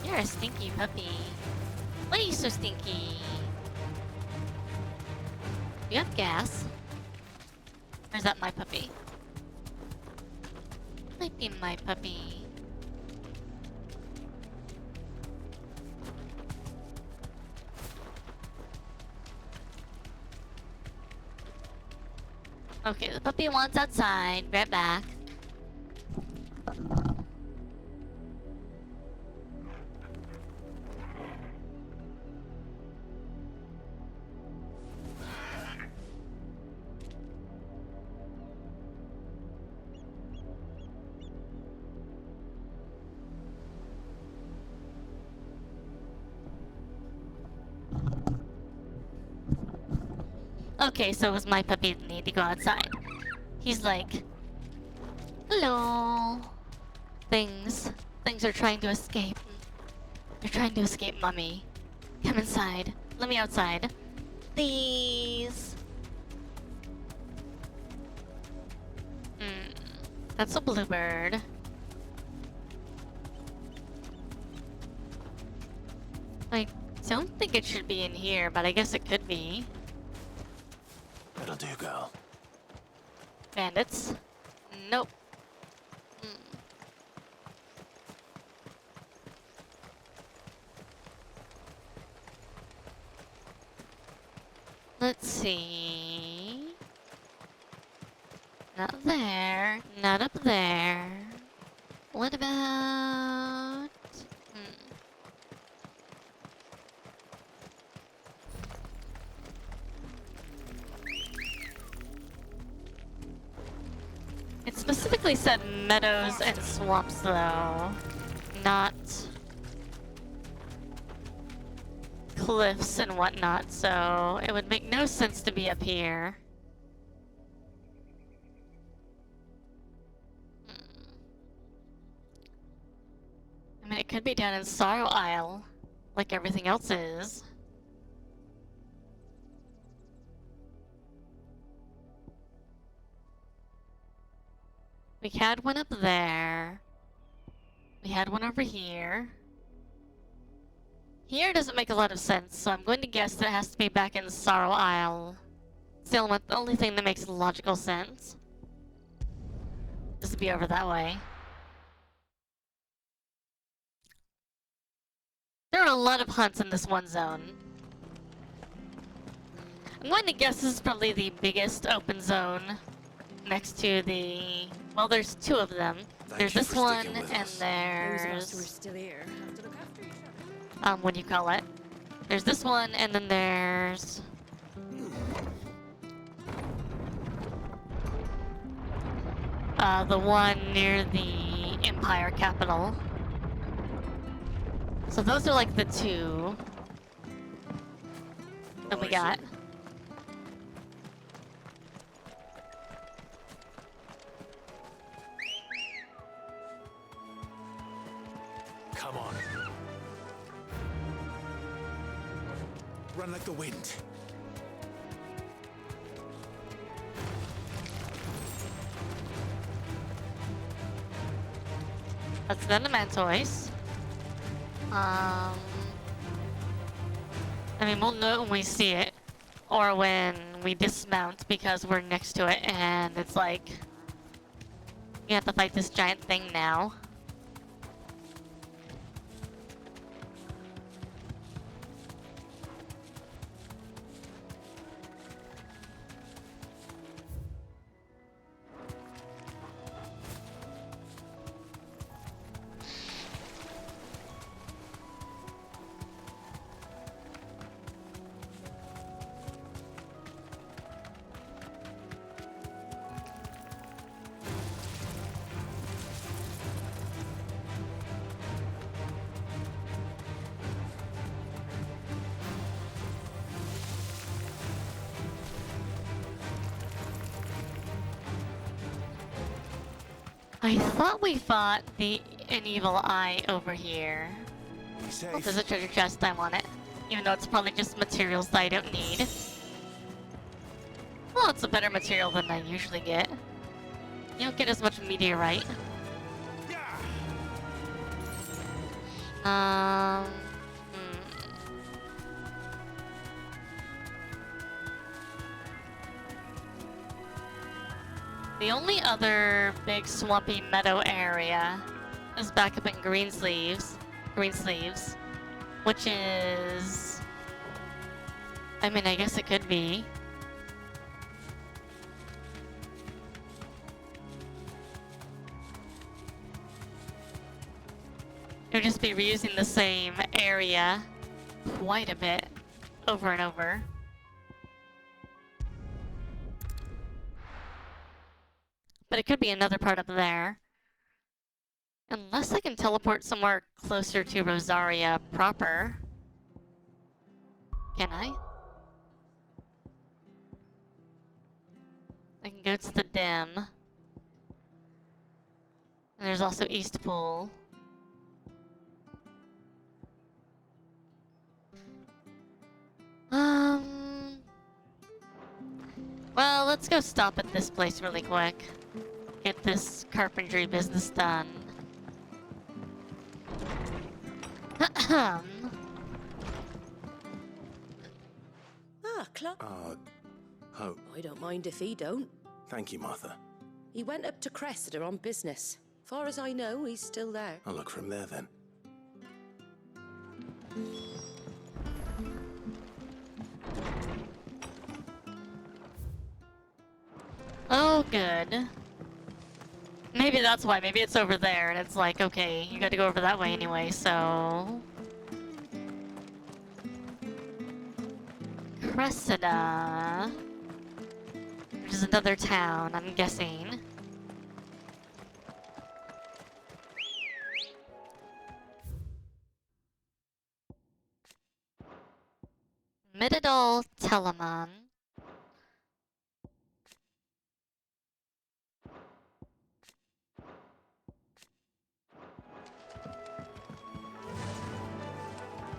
Speaker 1: You're a stinky puppy. Why are you so stinky? Do you have gas? Or is that my puppy? Might be my puppy. Okay, the puppy wants outside. Right back. Okay, so it was my puppy that needed to go outside. He's like, hello. Things are trying to escape. They're trying to escape mommy. Come inside. Let me outside. Please. That's a bluebird. I don't think it should be in here, but I guess it could be.
Speaker 3: That'll do, girl.
Speaker 1: Bandits? Nope. Let's see. Not there. Not up there. What about... specifically said meadows and swamps, though. Not cliffs and whatnot, so it would make no sense to be up here. I mean, it could be down in Sorrow Isle, like everything else is. We had one up there. We had one over here. Here doesn't make a lot of sense, so I'm going to guess that it has to be back in Sorrow Isle. It's the only thing that makes logical sense. Just to be over that way. There are a lot of hunts in this one zone. I'm going to guess this is probably the biggest open zone next to the... Well, there's two of them. There's this one, and there's...
Speaker 6: Those of us who are still here have to look after each other.
Speaker 1: What do you call it? There's this one, and then there's... the one near the Empire capital. So those are like the two that we got.
Speaker 7: Come on. Run like the wind.
Speaker 1: That's the Mantoise. I mean, we'll know when we see it, or when we dismount because we're next to it, and it's like, you have to fight this giant thing now. I thought we fought an evil eye over here. Oh, there's a treasure chest, I want it. Even though it's probably just materials that I don't need. Well, it's a better material than I usually get. You don't get as much meteorite. The only other big swampy meadow area is back up in Greensleeves, which is... I mean, I guess it could be. It would just be reusing the same area quite a bit over and over. But it could be another part up there. Unless I can teleport somewhere closer to Rosaria proper. Can I? I can go to the Dim. And there's also Eastpool. Well, let's go stop at this place really quick. Get this carpentry business done.
Speaker 2: Ah, Clive.
Speaker 3: Hope.
Speaker 5: I don't mind if he don't.
Speaker 3: Thank you, Martha.
Speaker 5: He went up to Cressida on business. Far as I know, he's still there.
Speaker 3: I'll look from there then.
Speaker 1: Oh, good. Maybe that's why. Maybe it's over there, and it's like, okay, you got to go over that way anyway, so... Cressida... Which is another town, I'm guessing. Mididol Telemon.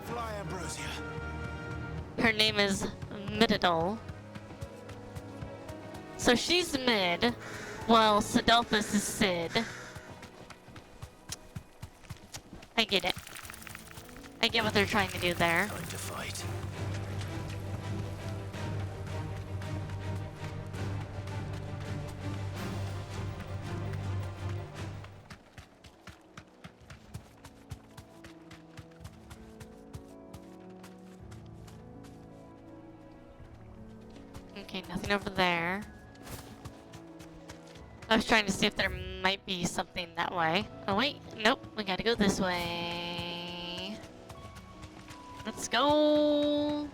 Speaker 8: Fly, Ambrosia.
Speaker 1: Her name is Mididol. So she's mid, while Sidolphus is Sid. I get it. I get what they're trying to do there.
Speaker 3: Time to fight.
Speaker 1: Okay, nothing over there. I was trying to see if there might be something that way. Oh wait, nope, we gotta go this way. Let's go!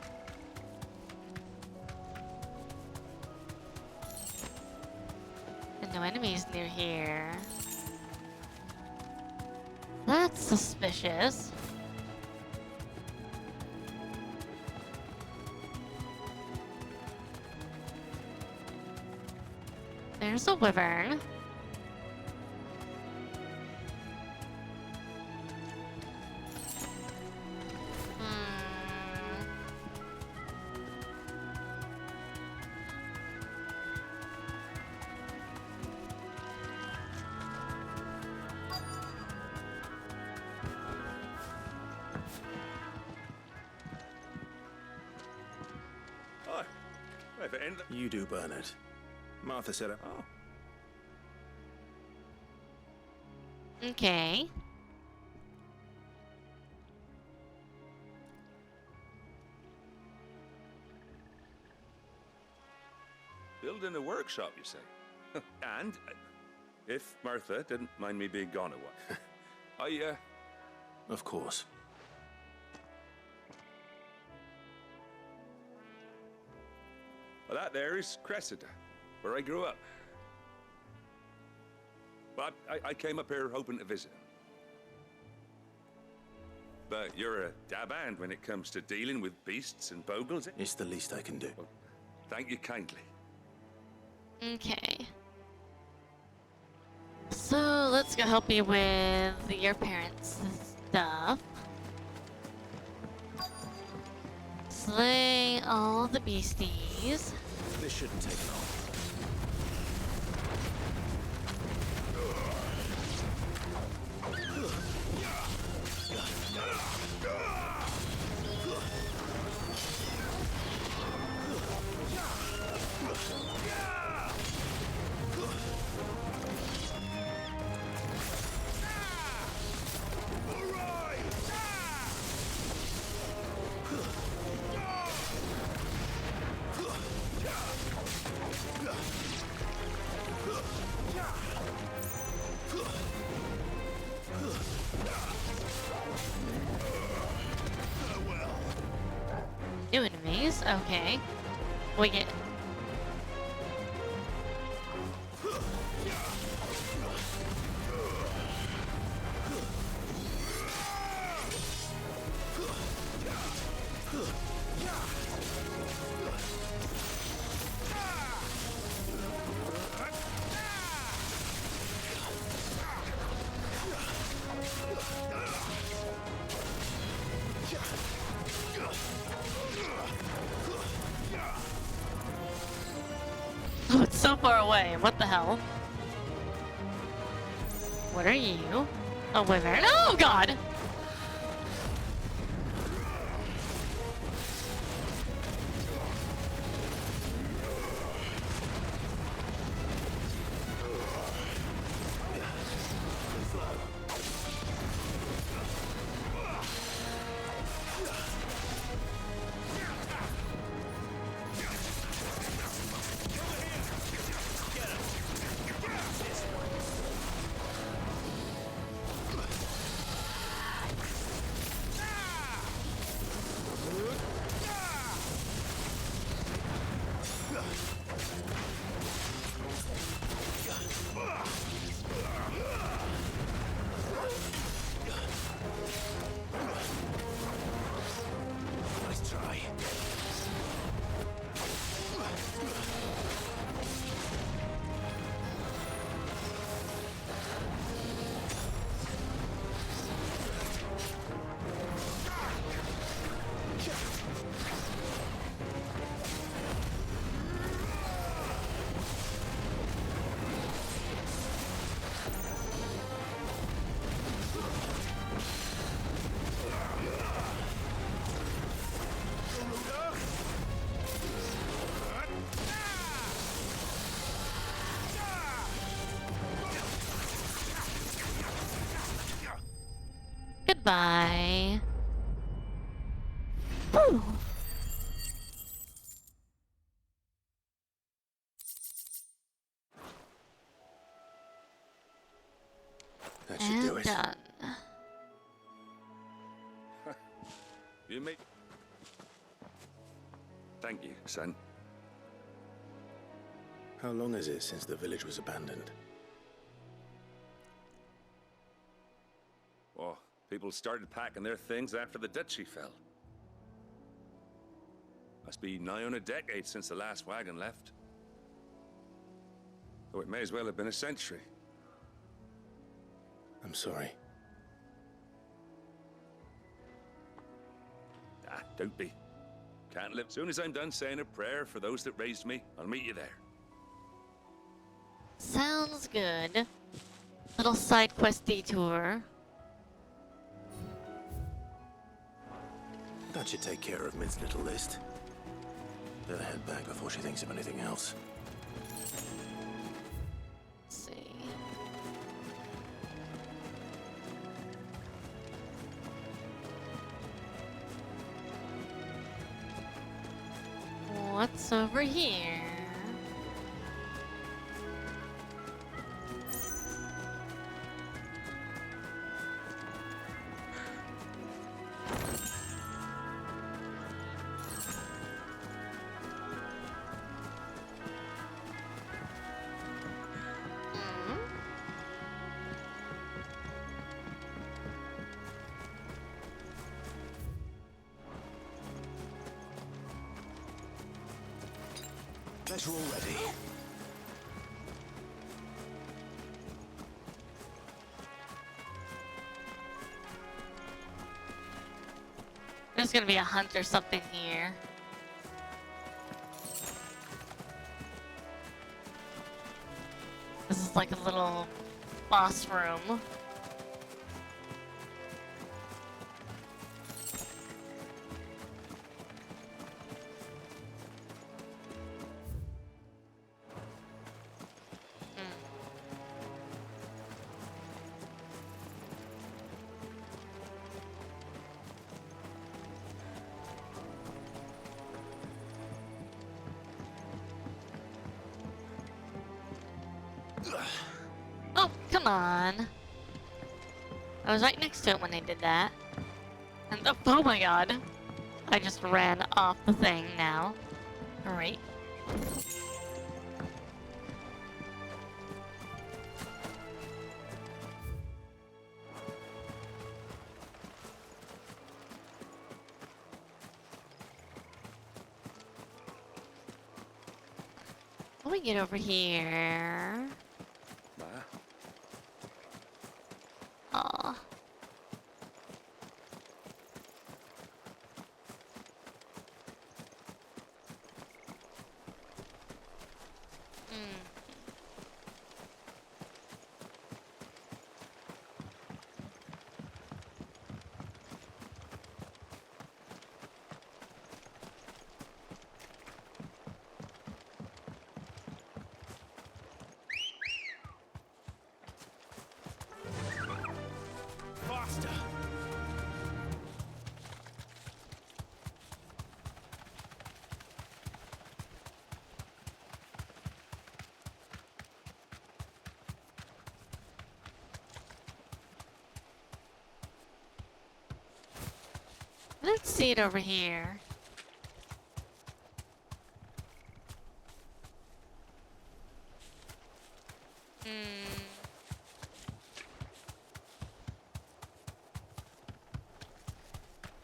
Speaker 1: And no enemies near here. That's suspicious. There's a wyvern.
Speaker 3: Hi. You do, Bernard. Martha said, oh.
Speaker 1: Okay.
Speaker 10: Building a workshop, you say? And, if Martha didn't mind me being gone a while,
Speaker 3: Of course.
Speaker 10: Well, that there is Cressida, where I grew up. But I came up here hoping to visit. But you're a dab hand when it comes to dealing with beasts and bogles.
Speaker 3: It's the least I can do.
Speaker 10: Well, thank you kindly.
Speaker 1: Okay. So let's go help you with your parents' stuff. Slay all the beasties.
Speaker 3: This shouldn't take long.
Speaker 1: New enemies? Okay. We get... Oh, it's so far away. What the hell? What are you? A wyvern? Oh, God! Goodbye. Whew.
Speaker 3: That should do it.
Speaker 1: Done.
Speaker 10: You made. Thank you, son.
Speaker 3: How long is it since the village was abandoned?
Speaker 10: Oh, people started packing their things after the duchy fell. Must be nigh on a decade since the last wagon left. Though it may as well have been a century.
Speaker 3: I'm sorry.
Speaker 10: Ah, don't be. Can't live. Soon as I'm done saying a prayer for those that raised me, I'll meet you there.
Speaker 1: Sounds good. Little side quest detour.
Speaker 3: That should take care of Mid's little list. Better head back before she thinks of anything else.
Speaker 1: Let's see. What's over here?
Speaker 3: Guess we're all ready.
Speaker 1: There's gonna be a hunt or something here. This is like a little boss room. Oh, come on. I was right next to it when they did that. And oh my god. I just ran off the thing now. Great. Let me get over here. Aw.
Speaker 7: Faster!
Speaker 1: Let's see it over here.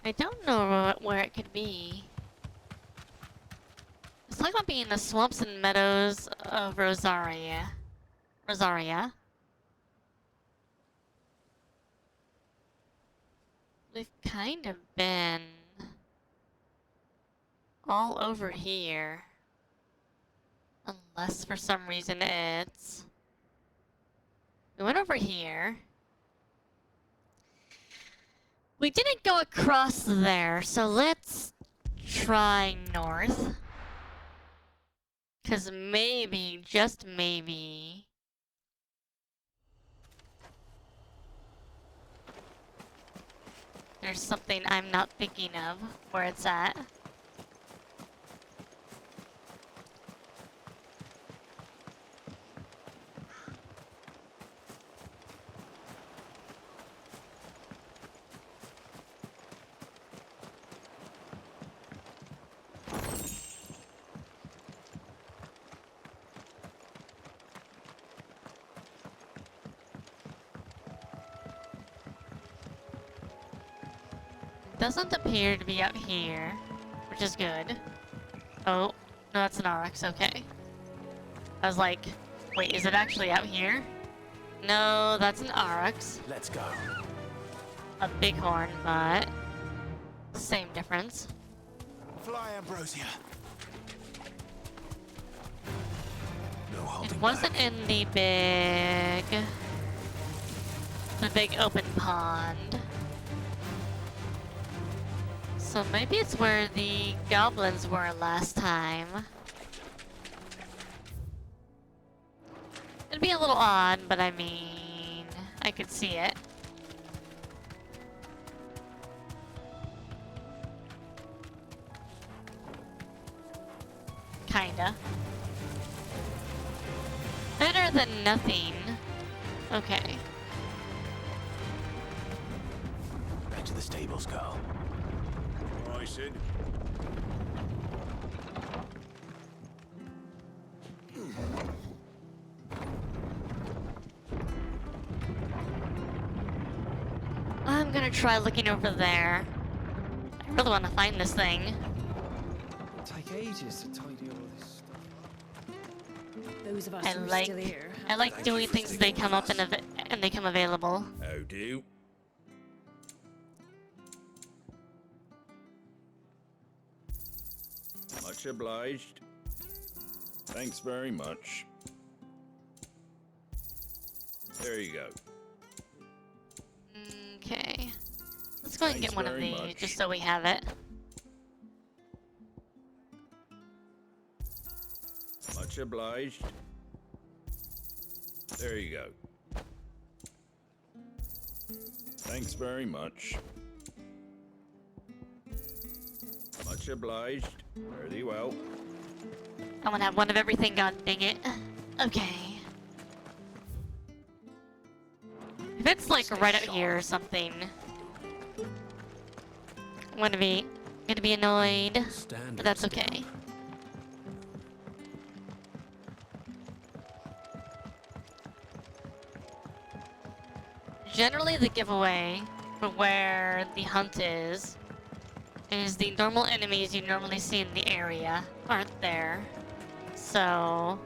Speaker 1: I don't know where it could be. It's like about being in the swamps and meadows of Rosaria. We've kind of been all over here. Unless for some reason it's... We went over here. We didn't go across there, so let's try north. 'Cause maybe, just maybe... there's something I'm not thinking of where it's at. Doesn't appear to be out here, which is good. Oh, no, that's an RX, okay. I was like, wait, is it actually out here? No, that's an RX.
Speaker 3: Let's go.
Speaker 1: A bighorn, but same difference.
Speaker 3: Fly, Ambrosia. No
Speaker 1: It
Speaker 3: holding
Speaker 1: wasn't in the big open pond. So maybe it's where the goblins were last time. It'd be a little odd, but I mean, I could see it. Kinda. Better than nothing. Okay.
Speaker 3: Back to the stables, Carl.
Speaker 7: I said.
Speaker 1: I'm gonna try looking over there. I really want to find this thing.
Speaker 4: It'll take ages to tidy all this stuff.
Speaker 6: Those of us
Speaker 1: I
Speaker 6: who are
Speaker 1: like
Speaker 6: still here.
Speaker 1: doing things they come up and they come available.
Speaker 7: How do? Much obliged. Thanks very much. There you go.
Speaker 1: Okay. Let's go and get one of
Speaker 7: very
Speaker 1: these,
Speaker 7: much.
Speaker 1: just so we have it.
Speaker 7: Much obliged. There you go. Thanks very much. Much obliged. Very well.
Speaker 1: I want to have one of everything, god dang it. Okay. If it's like right out here or something, I'm gonna be annoyed, but that's okay. Generally, the giveaway for where the hunt is the normal enemies you normally see in the area aren't there. So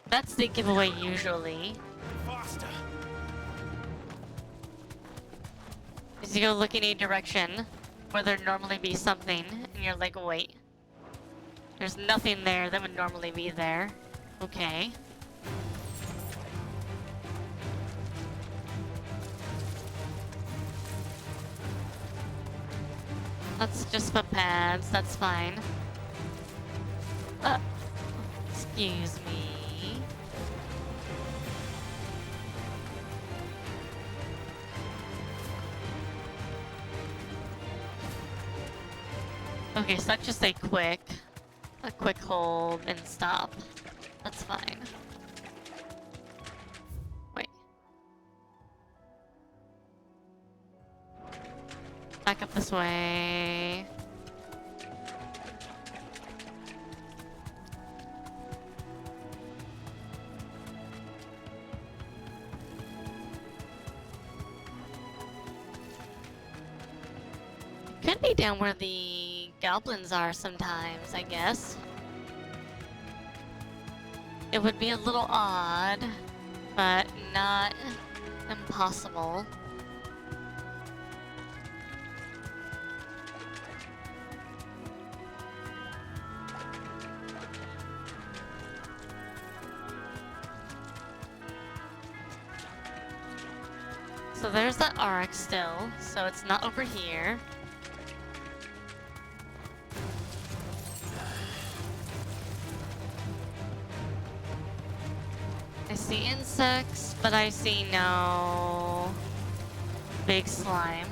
Speaker 1: that's the giveaway usually.
Speaker 7: Faster.
Speaker 1: Is you go look in a direction where there'd normally be something, and you're like, wait, there's nothing there that would normally be there. Okay. That's just for pads, that's fine. Excuse me. Okay, so that's just a quick hold and stop. That's fine. Wait. Back up this way. Could be down where the goblins are sometimes, I guess. It would be a little odd, but not impossible. So there's that RX still, so it's not over here. I see insects, but I see no big slime.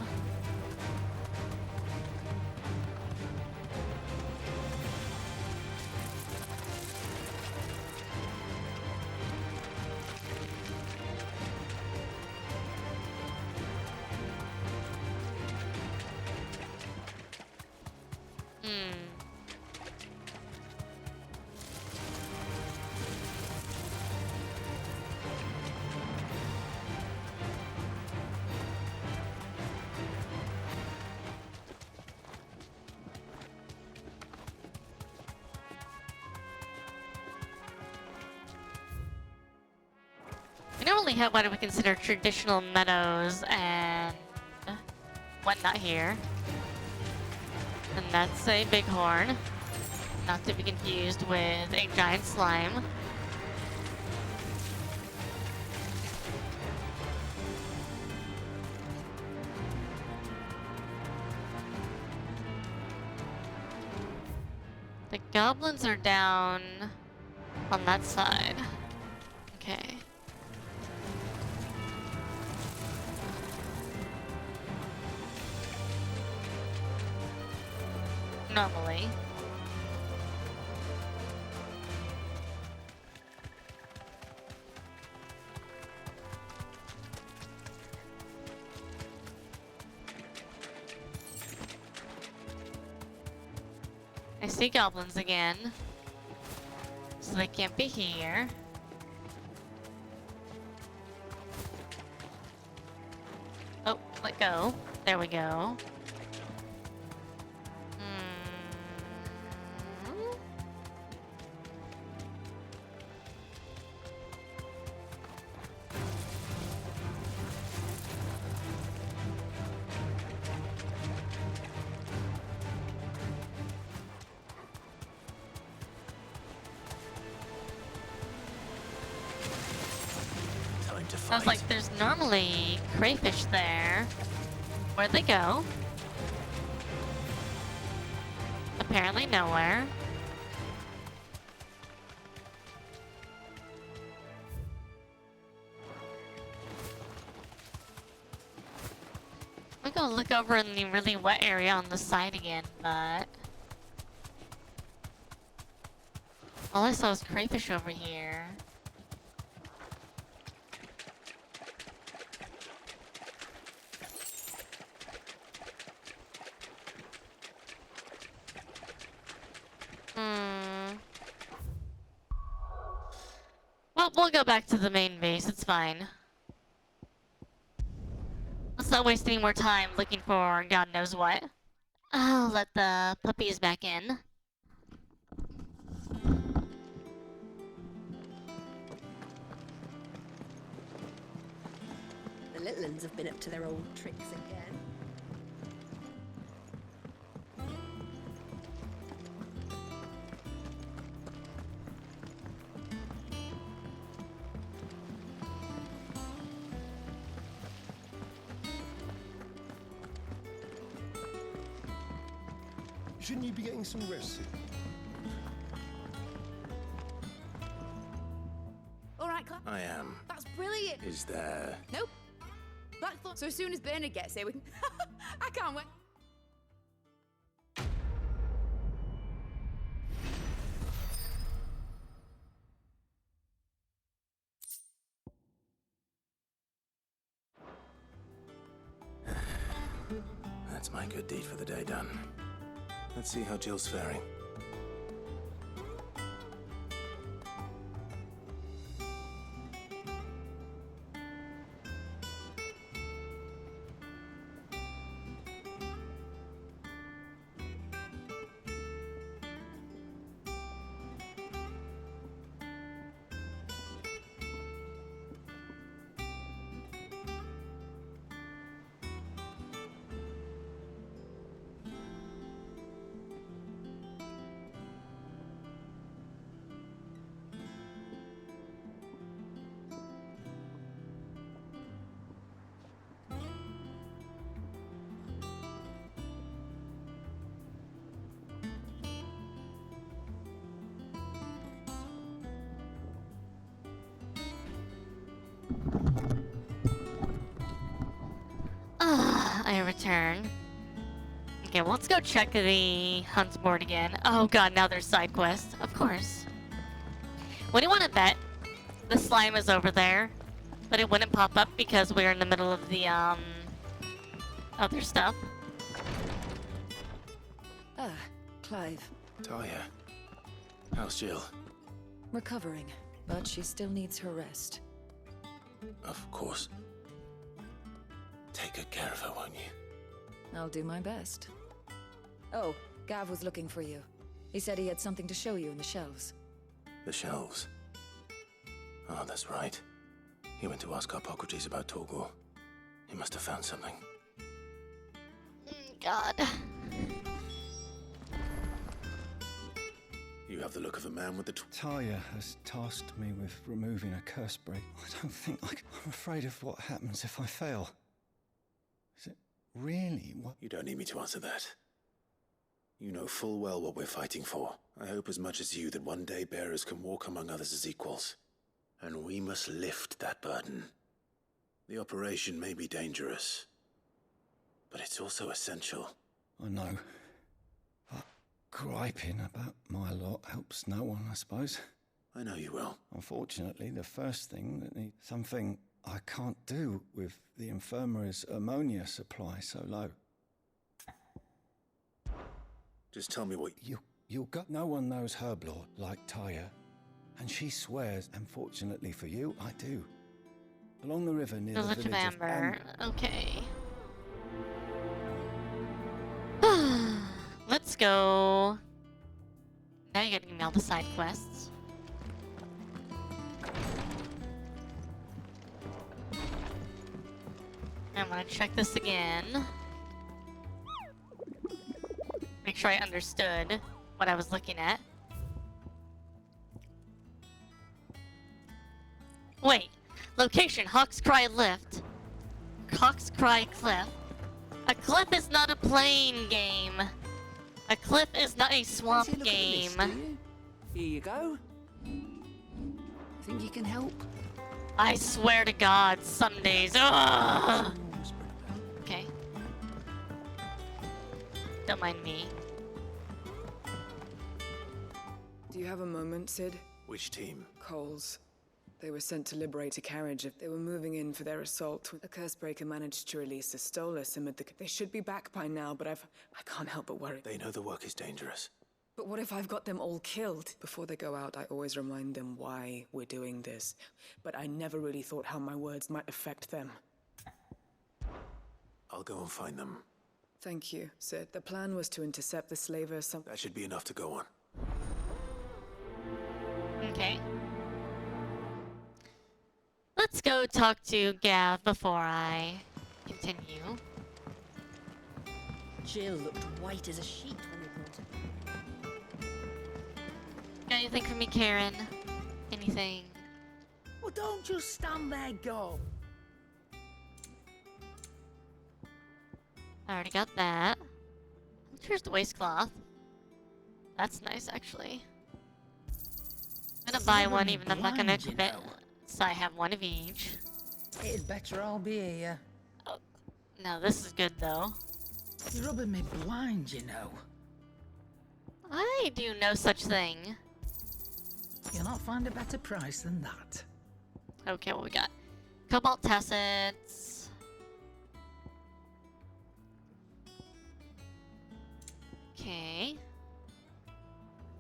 Speaker 1: We normally have what we consider traditional meadows and whatnot here. And that's a bighorn, not to be confused with a giant slime. The goblins are down on that side. Okay. Normally. I see goblins again. So they can't be here. Oh, let go. There we go. Sounds like there's normally crayfish there. Where'd they go? Apparently nowhere. I'm gonna look over in the really wet area on the side again, but all I saw was crayfish over here. Well, we'll go back to the main base, it's fine. Let's not waste any more time looking for God knows what. I'll let the puppies back in.
Speaker 2: The little ones have been up to their old tricks again.
Speaker 7: Shouldn't you be getting some rest soon?
Speaker 18: All right, Clive.
Speaker 3: I am.
Speaker 18: That's brilliant.
Speaker 3: Is there?
Speaker 18: Nope. Blackthorn. So as soon as Bernard gets here, we can. I can't wait.
Speaker 3: That's my good deed for the day done. Let's see how Jill's faring.
Speaker 1: I return. Okay, well, let's go check the hunt board again. Oh god, now there's side quests. Of course. What do you want to bet? The slime is over there, but it wouldn't pop up because we're in the middle of the, other stuff.
Speaker 17: Ah, Clive.
Speaker 3: Talia. How's Jill?
Speaker 17: Recovering, but she still needs her rest.
Speaker 3: Of course. Take good care of her, won't you?
Speaker 17: I'll do my best. Oh, Gav was looking for you. He said he had something to show you in the shelves.
Speaker 3: The shelves. Oh, that's right. He went to ask Harpocrates about Torgor. He must have found something.
Speaker 1: God.
Speaker 3: You have the look of a man with the
Speaker 15: Talia has tasked me with removing a curse break. I don't think I'm afraid of what happens if I fail. Is it really what?
Speaker 3: You don't need me to answer that. You know full well what we're fighting for. I hope as much as you that one day bearers can walk among others as equals. And we must lift that burden. The operation may be dangerous, but it's also essential.
Speaker 15: I know. But griping about my lot helps no one, I suppose.
Speaker 3: I know you will.
Speaker 15: Unfortunately, the first thing that needs something I can't do with the infirmary's ammonia supply so low.
Speaker 3: Just tell me what
Speaker 15: you'll got. No one knows Herblord like Talia, and she swears. Unfortunately for you, I do. Along the river near the village of
Speaker 1: Amber. Okay. Let's go. Now you gotta give me all the side quests. I'm gonna check this again. Make sure I understood what I was looking at. Wait. Location, Hawk's Cry Lift. Hawk's Cry Cliff. A cliff is not a plane game. A cliff is not a swamp game.
Speaker 4: Here you go. Think you can help?
Speaker 1: I swear to God, some days. Ugh! Okay. Don't mind me.
Speaker 22: Do you have a moment, Sid?
Speaker 3: Which team?
Speaker 22: Coles. They were sent to liberate a carriage. They were moving in for their assault. A Cursebreaker managed to release a Stolas amid the... They should be back by now, but I can't help but worry.
Speaker 3: They know the work is dangerous.
Speaker 22: But what if I've got them all killed? Before they go out, I always remind them why we're doing this. But I never really thought how my words might affect them.
Speaker 3: I'll go and find them.
Speaker 22: Thank you, Sid. The plan was to intercept the slaver
Speaker 3: That should be enough to go on.
Speaker 1: Okay. Let's go talk to Gav before I continue.
Speaker 2: Jill looked white as a sheet when they brought her.
Speaker 1: Got anything for me, Karen? Anything?
Speaker 20: Well, don't just stand there, go.
Speaker 1: I already got that. Here's the waistcloth. That's nice, actually. I'm gonna buy one, even though I'm not gonna equip it. So I have one of each.
Speaker 20: It'd better all be here.
Speaker 1: Oh, no, this is good, though.
Speaker 20: You're rubbing me blind, you know.
Speaker 1: I do no such thing.
Speaker 20: You'll not find a better price than that.
Speaker 1: Okay, what we got? Cobalt Tassets. Okay.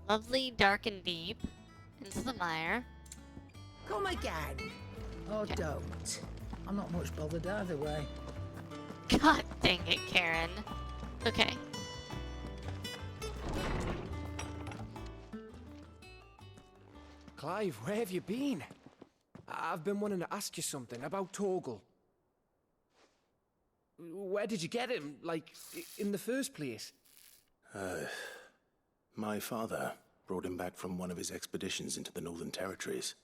Speaker 1: Lovely, dark, and deep. Into the mire.
Speaker 20: Come again. Or don't. I'm not much bothered either way.
Speaker 1: God dang it, Karen. Okay.
Speaker 9: Clive, where have you been? I've been wanting to ask you something about Torgal. Where did you get him, like, in the first place?
Speaker 3: My father brought him back from one of his expeditions into the Northern Territories.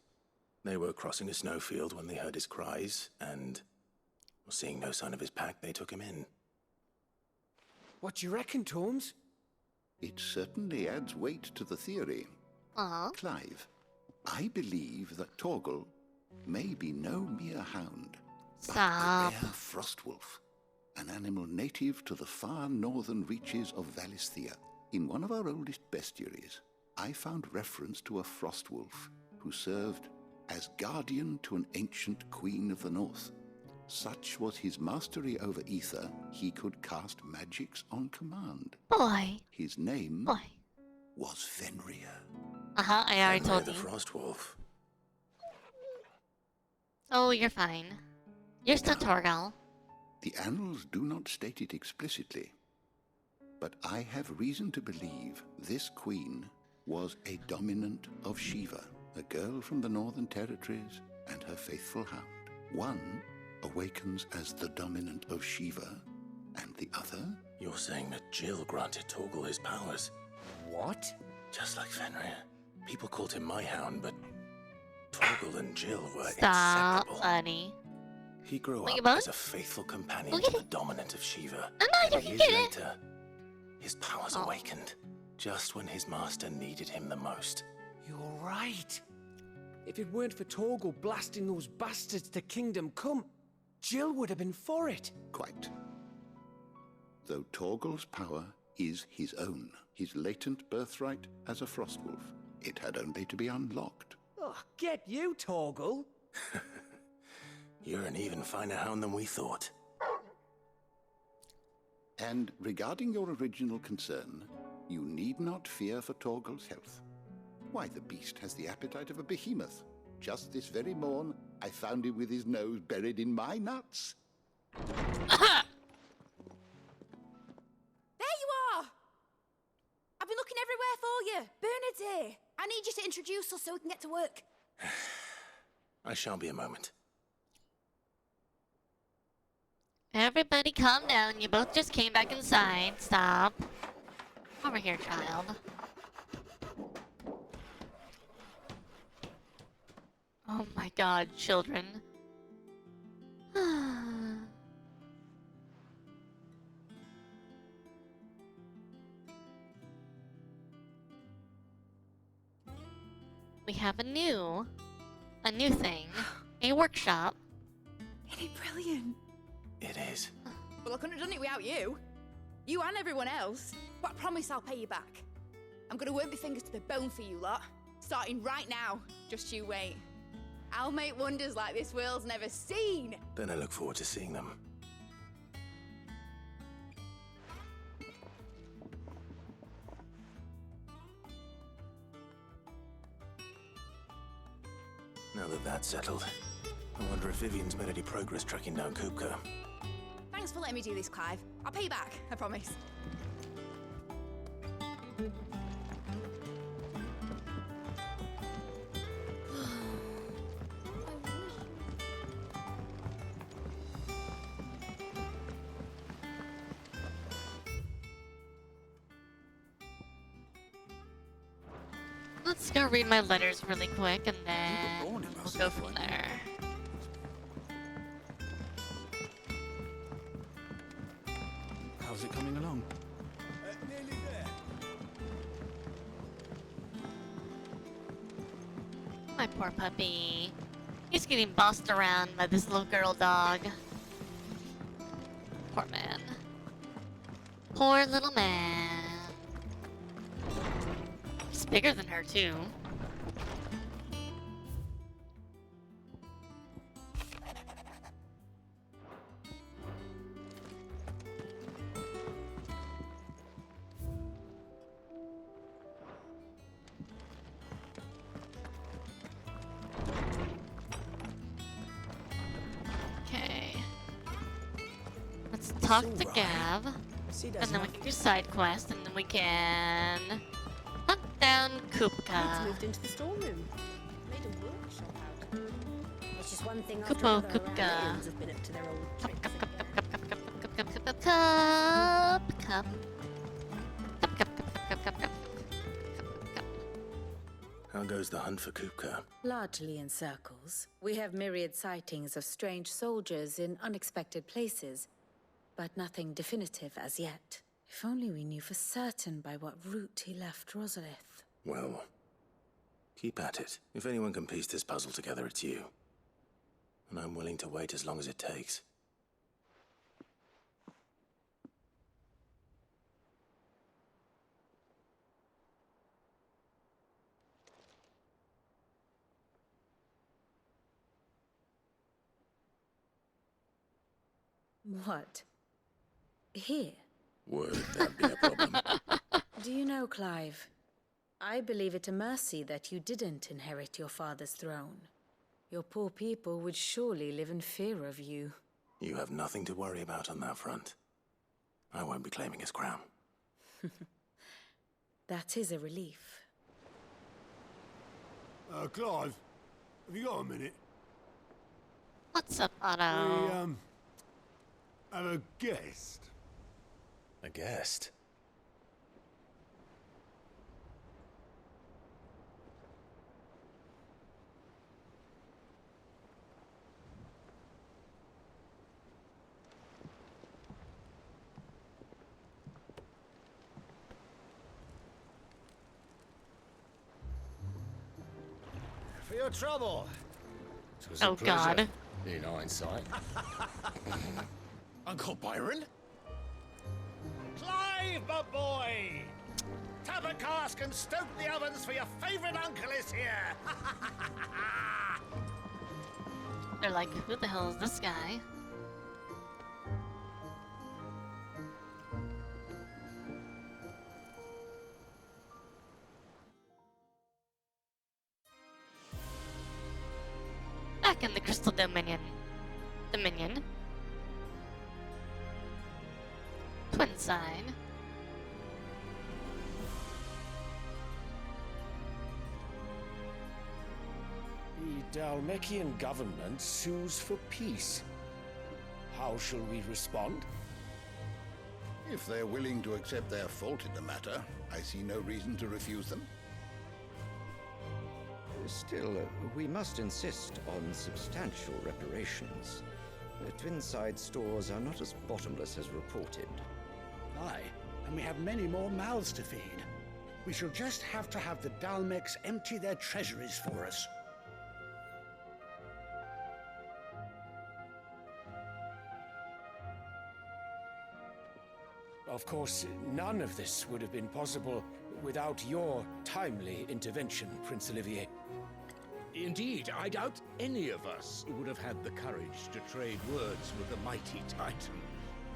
Speaker 3: They were crossing a snowfield when they heard his cries, and seeing no sign of his pack, they took him in.
Speaker 9: What do you reckon, Torms?
Speaker 23: It certainly adds weight to the theory. Clive, I believe that Torgal may be no mere hound, but a rare frostwolf. an animal native to the far northern reaches of Valisthea. In one of our oldest bestiaries, I found reference to a frost wolf who served as guardian to an ancient queen of the north. Such was his mastery over ether, he could cast magics on command.
Speaker 1: Boy.
Speaker 23: His name was Fenrir.
Speaker 1: I already told
Speaker 3: the
Speaker 1: you.
Speaker 3: Frost Wolf.
Speaker 1: Oh, you're fine. You're still Torgal.
Speaker 23: The annals do not state it explicitly, but I have reason to believe this queen was a dominant of Shiva, a girl from the Northern Territories, and her faithful hound. One awakens as the dominant of Shiva, and the other...
Speaker 3: You're saying that Jill granted Torgal his powers?
Speaker 16: What?
Speaker 3: Just like Fenrir. People called him my hound, but Torgal and Jill were
Speaker 1: Stop,
Speaker 3: inseparable.
Speaker 1: buddy.
Speaker 3: He grew
Speaker 1: Look
Speaker 3: up as a faithful companion to the dominant of Shiva.
Speaker 1: You
Speaker 3: Years
Speaker 1: get it.
Speaker 3: later, his powers awakened, just when his master needed him the most.
Speaker 16: You're right. If it weren't for Torgal blasting those bastards to Kingdom Come, Jill would have been for it.
Speaker 23: Quite. Though Torgal's power is his own, his latent birthright as a Frostwolf. It had only to be unlocked.
Speaker 16: Oh, get you, Torgal.
Speaker 3: You're an even finer hound than we thought.
Speaker 23: And regarding your original concern, you need not fear for Torgal's health. Why, the beast has the appetite of a behemoth. Just this very morn, I found him with his nose buried in my nuts.
Speaker 18: There you are! I've been looking everywhere for you. Bernard's here. I need you to introduce us so we can get to work.
Speaker 3: I shall be a moment.
Speaker 1: Everybody calm down. You both just came back inside. Stop. Over here, child. Oh my god, children. We have a new thing. A workshop.
Speaker 18: Isn't it brilliant?
Speaker 3: It is.
Speaker 18: Well, I couldn't have done it without you. You and everyone else. But I promise I'll pay you back. I'm gonna work my fingers to the bone for you lot. Starting right now. Just you wait. I'll make wonders like this world's never seen.
Speaker 3: Then I look forward to seeing them. Now that that's settled, I wonder if Vivian's made any progress tracking down Kupka.
Speaker 18: Thanks for letting me do this, Clive. I'll pay you back, I promise.
Speaker 1: Let's go read my letters really quick and then we'll go from there.
Speaker 8: How's it coming along?
Speaker 7: Nearly there.
Speaker 1: My poor puppy. He's getting bossed around by this little girl dog. Poor man. Poor little man. He's bigger than her, too. Okay. Let's talk to Gav. And then we can do side quest, and then we can hunt down Kupka.
Speaker 2: Moved into the storeroom. Made a workshop out of it. It's just one thing after
Speaker 1: Kupo
Speaker 2: another around
Speaker 1: Kupka.
Speaker 2: the Eikons have been up to their old tricks.
Speaker 3: How goes the hunt for Kupka?
Speaker 11: Largely in circles. We have myriad sightings of strange soldiers in unexpected places, but nothing definitive as yet. If only we knew for certain by what route he left Rosalith.
Speaker 3: Well, keep at it. If anyone can piece this puzzle together, it's you. And I'm willing to wait as long as it takes.
Speaker 11: What? Here?
Speaker 3: Would that be a problem?
Speaker 11: Do you know, Clive? I believe it a mercy that you didn't inherit your father's throne. Your poor people would surely live in fear of you.
Speaker 3: You have nothing to worry about on that front. I won't be claiming his crown.
Speaker 11: That is a relief.
Speaker 8: Clive, have you got a minute?
Speaker 1: What's up,
Speaker 8: We,
Speaker 1: Otto?
Speaker 8: have a guest.
Speaker 3: A guest?
Speaker 12: For your trouble.
Speaker 1: Oh, God.
Speaker 12: In hindsight. Uncle Byron? Clive, my boy! Tap a cask and stoke the ovens for your favourite uncle is here!
Speaker 1: They're like, who the hell is this guy? Back in the Crystal Dominion. Twin side.
Speaker 9: The Dalmekian government sues for peace. How shall we respond?
Speaker 23: If they're willing to accept their fault in the matter, I see no reason to refuse them.
Speaker 13: Still, we must insist on substantial reparations. The Twinside stores are not as bottomless as reported.
Speaker 14: Aye, and we have many more mouths to feed. We shall just have to have the Dalmecs empty their treasuries for us.
Speaker 9: Of course, none of this would have been possible without your timely intervention, Prince Olivier.
Speaker 7: Indeed, I doubt any of us would have had the courage to trade words with the mighty Titan,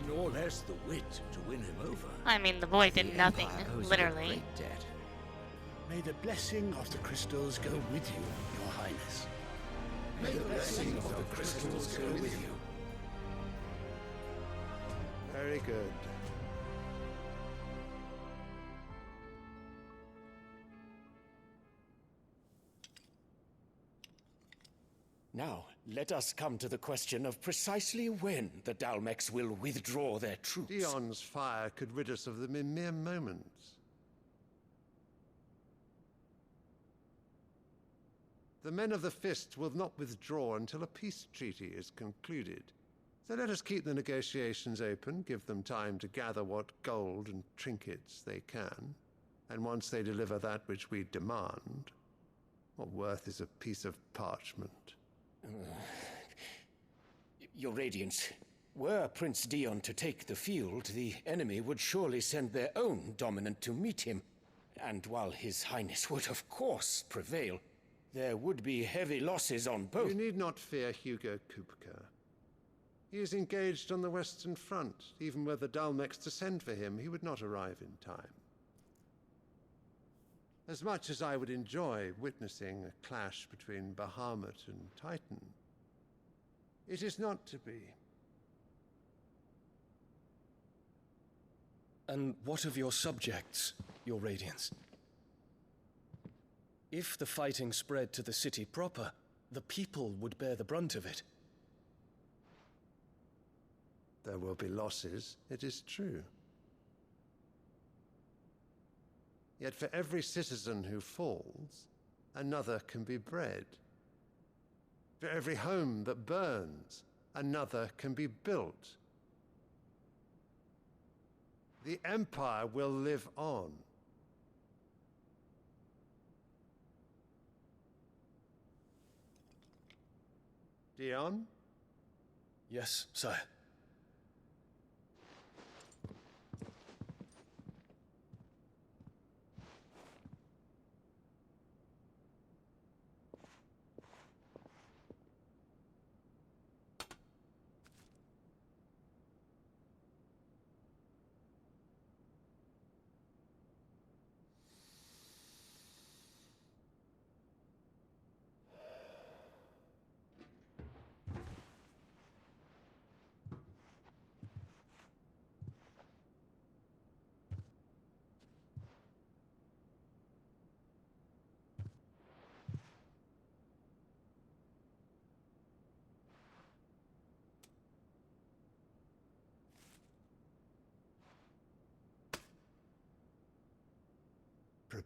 Speaker 7: nor less the wit to win him over.
Speaker 1: I mean, the boy did nothing, literally.
Speaker 14: May the blessing of the crystals go with you, Your Highness.
Speaker 7: May the blessing of the crystals go with you.
Speaker 8: Very good.
Speaker 9: Now, let us come to the question of precisely when the Dalmecs will withdraw their troops.
Speaker 24: Dion's fire could rid us of them in mere moments. The men of the Fist will not withdraw until a peace treaty is concluded. So let us keep the negotiations open, give them time to gather what gold and trinkets they can, and once they deliver that which we demand, what worth is a piece of parchment?
Speaker 9: Your Radiance, were Prince Dion to take the field, the enemy would surely send their own dominant to meet him. And while His Highness would of course prevail, there would be heavy losses on both.
Speaker 24: You need not fear Hugo Kupka. He is engaged on the Western Front. Even were the Dalmecs to send for him, he would not arrive in time. As much as I would enjoy witnessing a clash between Bahamut and Titan, it is not to be.
Speaker 15: And what of your subjects, Your Radiance? If the fighting spread to the city proper, the people would bear the brunt of it.
Speaker 24: There will be losses, it is true. Yet for every citizen who falls, another can be bred. For every home that burns, another can be built. The Empire will live on. Dion?
Speaker 15: Yes, sire.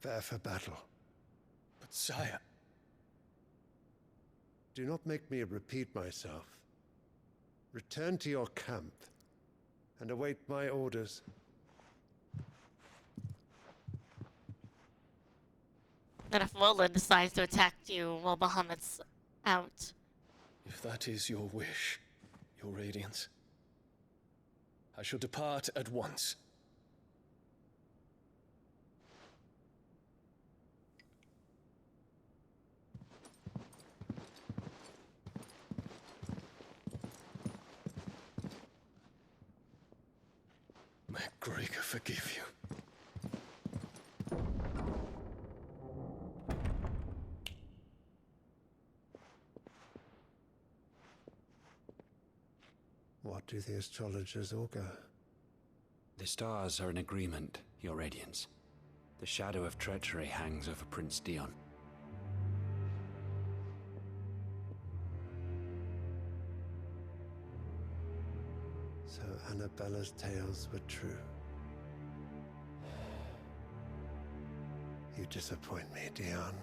Speaker 24: Prepare for battle.
Speaker 15: But sire...
Speaker 24: Do not make me repeat myself. Return to your camp and await my orders.
Speaker 1: And if Lola decides to attack you while Bahamut's out.
Speaker 15: If that is your wish, your radiance, I shall depart at once. May Gregor forgive you.
Speaker 24: What do the astrologers augur?
Speaker 4: The stars are in agreement, Your Radiance. The shadow of treachery hangs over Prince Dion.
Speaker 24: So Annabella's tales were true. You disappoint me, Dion.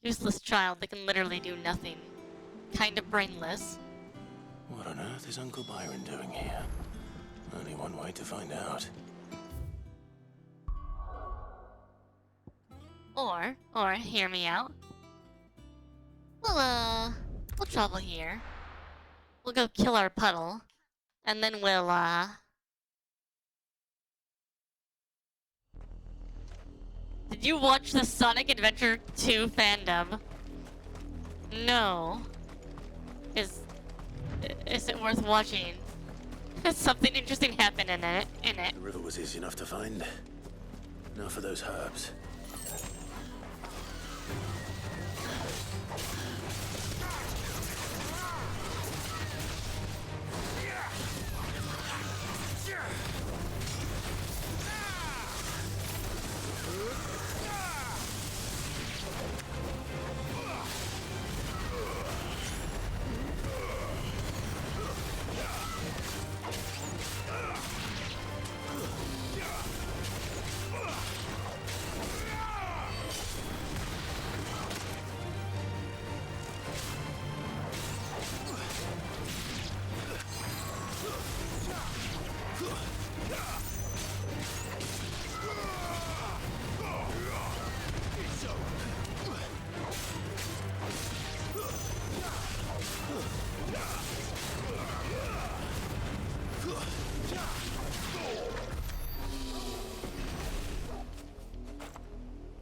Speaker 1: Useless child that can literally do nothing. Kind of brainless.
Speaker 3: What on earth is Uncle Byron doing here? Only one way to find out.
Speaker 1: Or, hear me out. We'll travel here. We'll go kill our puddle. And then we'll, Did you watch the Sonic Adventure 2 fandom? No. Is it worth watching? Has something interesting happened in it?
Speaker 3: The river was easy enough to find. Now for those herbs.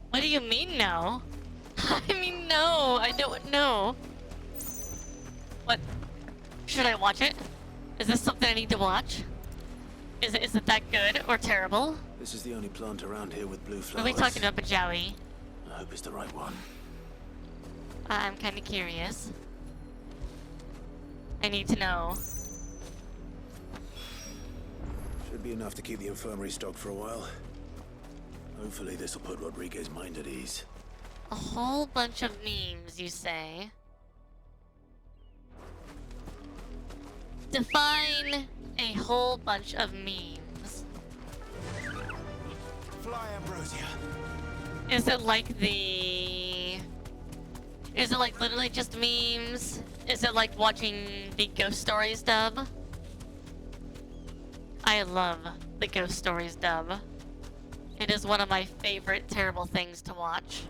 Speaker 1: What do you mean no? I mean no, I don't know. What? Should I watch it? Is this something I need to watch? Is it that good or terrible?
Speaker 3: This is the only plant around here with blue
Speaker 1: Are
Speaker 3: flowers.
Speaker 1: we talking about Bajawi?
Speaker 3: I hope it's the right one.
Speaker 1: I'm kind of curious. I need to know.
Speaker 3: Should be enough to keep the infirmary stocked for a while. Hopefully this will put Rodriguez's mind at ease.
Speaker 1: A whole bunch of memes, you say? Define a whole bunch of memes.
Speaker 8: Fly, Ambrosia.
Speaker 1: Is it like Is it like literally just memes? Is it like watching the Ghost Stories dub? I love the Ghost Stories dub. It is one of my favorite terrible things to watch.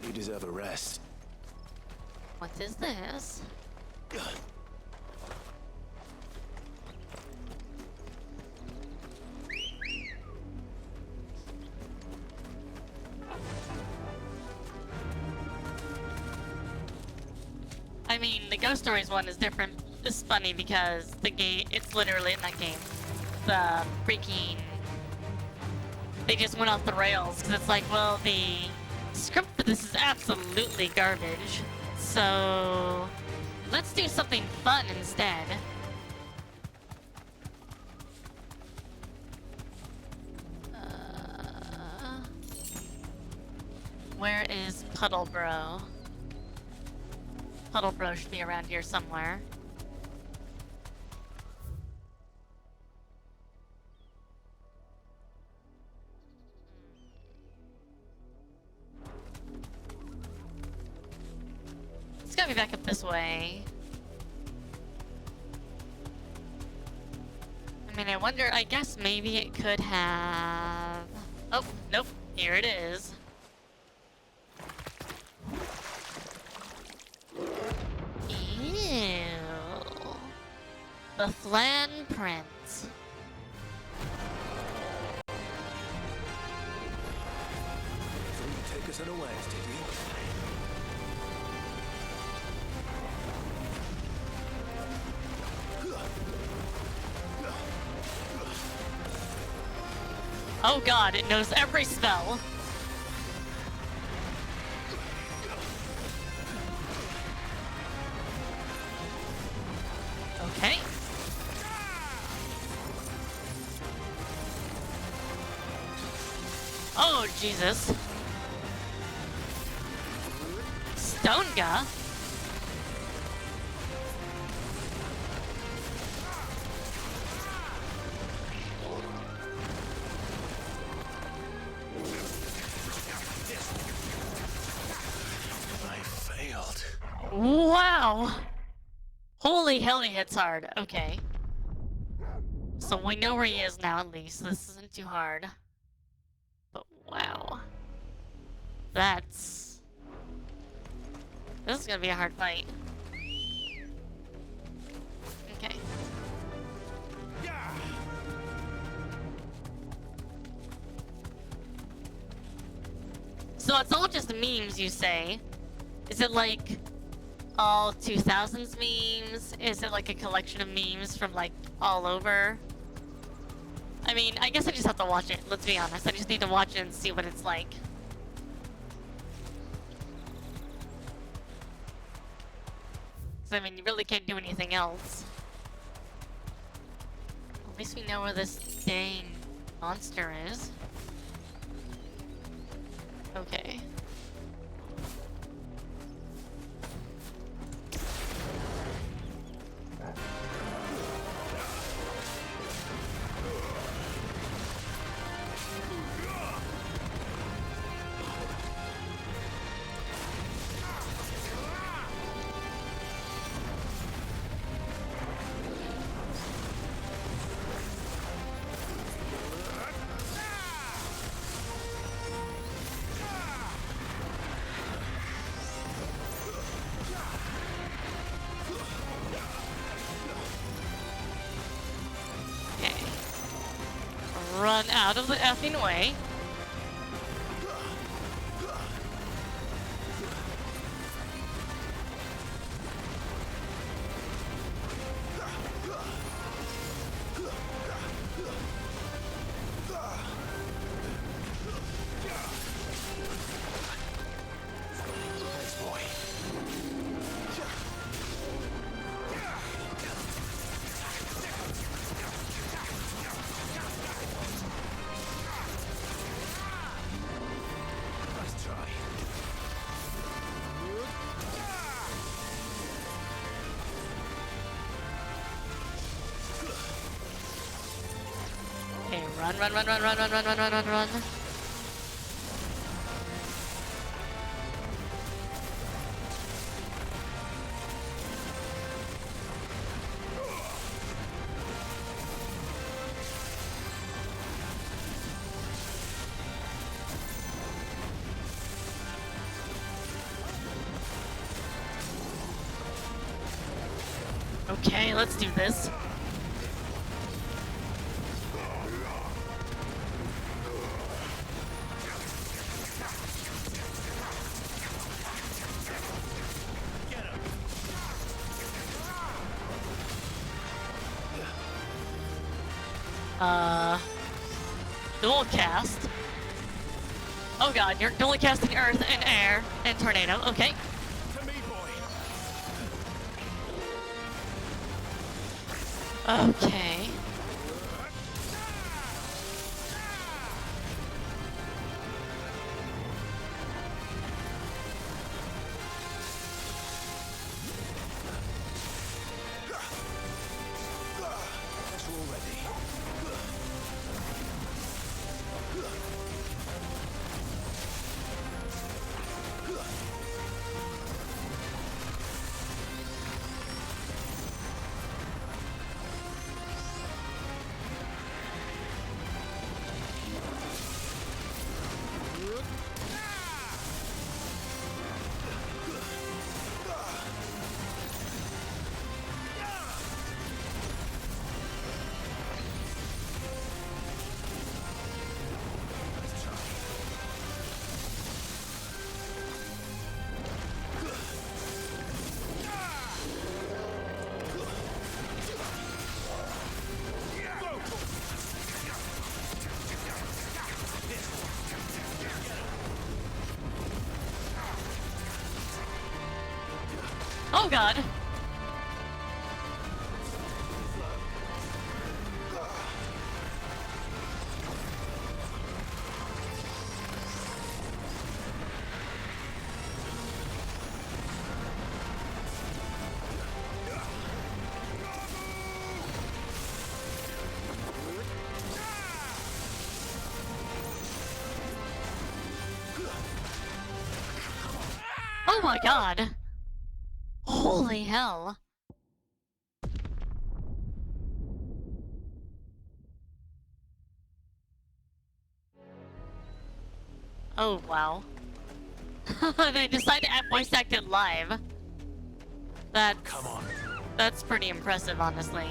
Speaker 3: You deserve a rest.
Speaker 1: What is this? I mean, the Ghost Stories one is different. It's funny because the game, it's literally in that game. The freaking... They just went off the rails, because it's like, well, the script for this is absolutely garbage. So let's do something fun instead. Where is Puddle Bro? Puddle Bro should be around here somewhere. It's gotta be back up this way. I mean, I wonder, I guess maybe it could have... Oh, nope, here it is. Ew. The Flan Prince.
Speaker 3: So you take us unawares, did you?
Speaker 1: Oh god, it knows every spell. Okay. Oh, Jesus. Stonega?
Speaker 3: I failed.
Speaker 1: Wow! Holy hell, he hits hard. Okay. So we know where he is now, at least. This isn't too hard. But wow. That's... This is gonna be a hard fight. Okay. So it's all just memes, you say? Is it like all 2000s memes? Is it like a collection of memes from like all over? I mean, I guess I just have to watch it, let's be honest. I just need to watch it and see what it's like. I mean, you really can't do anything else. At least we know where this dang monster is. Okay. Run out of the effing way. Okay, run. Okay, let's do this. Dual cast. Oh god, you're only casting earth and air and tornado. Okay.
Speaker 12: To me, boy.
Speaker 1: Okay. Oh god. Oh my god. Holy hell. Oh wow. They decided to voice act it live. That's pretty impressive, honestly.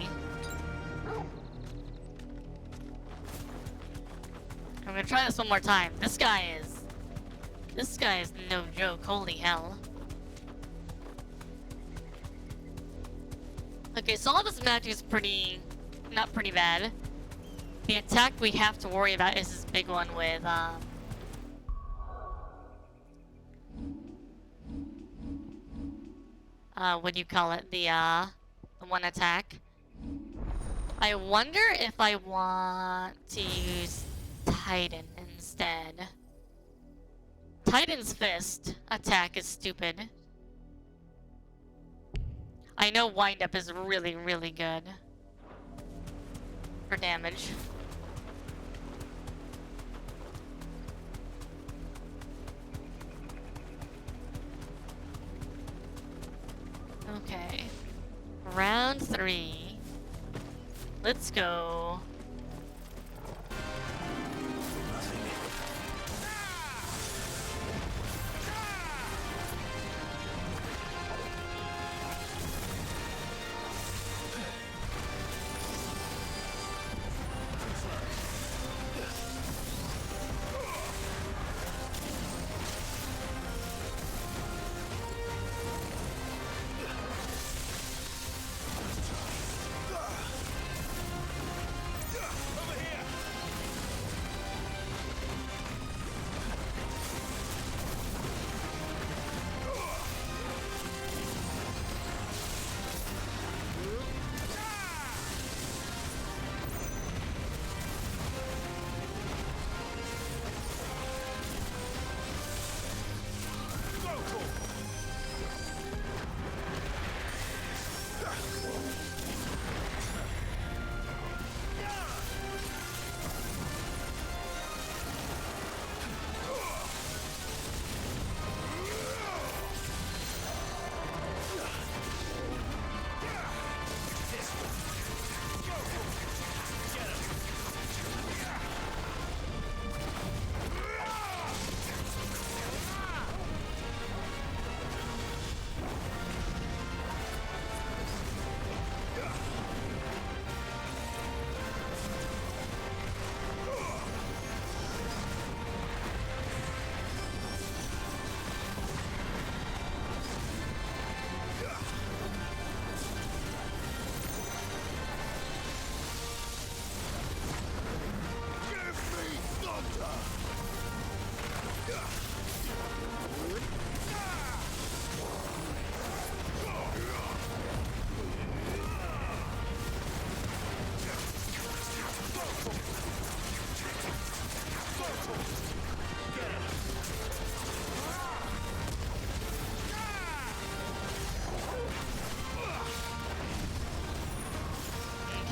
Speaker 1: I'm gonna try this one more time. This guy is no joke. Holy hell. Okay, so all this magic is not pretty bad. The attack we have to worry about is this big one with, what do you call it? The one attack. I wonder if I want to use Titan instead. Titan's Fist attack is stupid. I know Wind Up is really, really good for damage. Okay. Round 3. Let's go.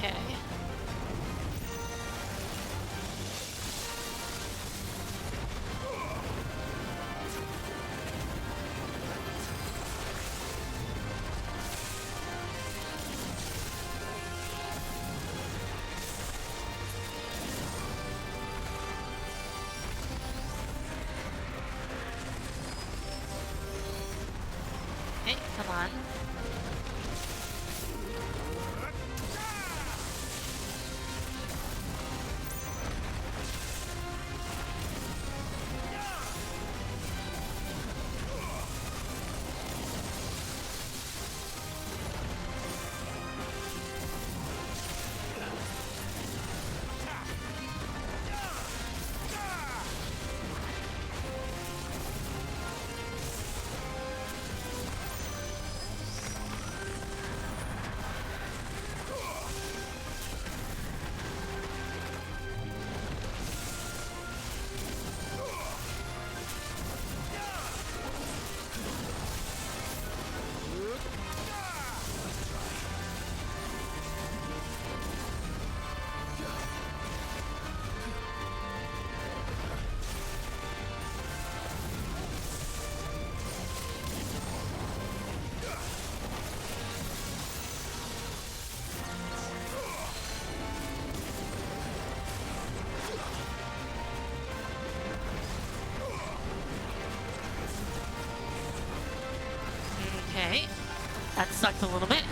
Speaker 1: Okay. Okay, come on. Okay. That sucked a little bit.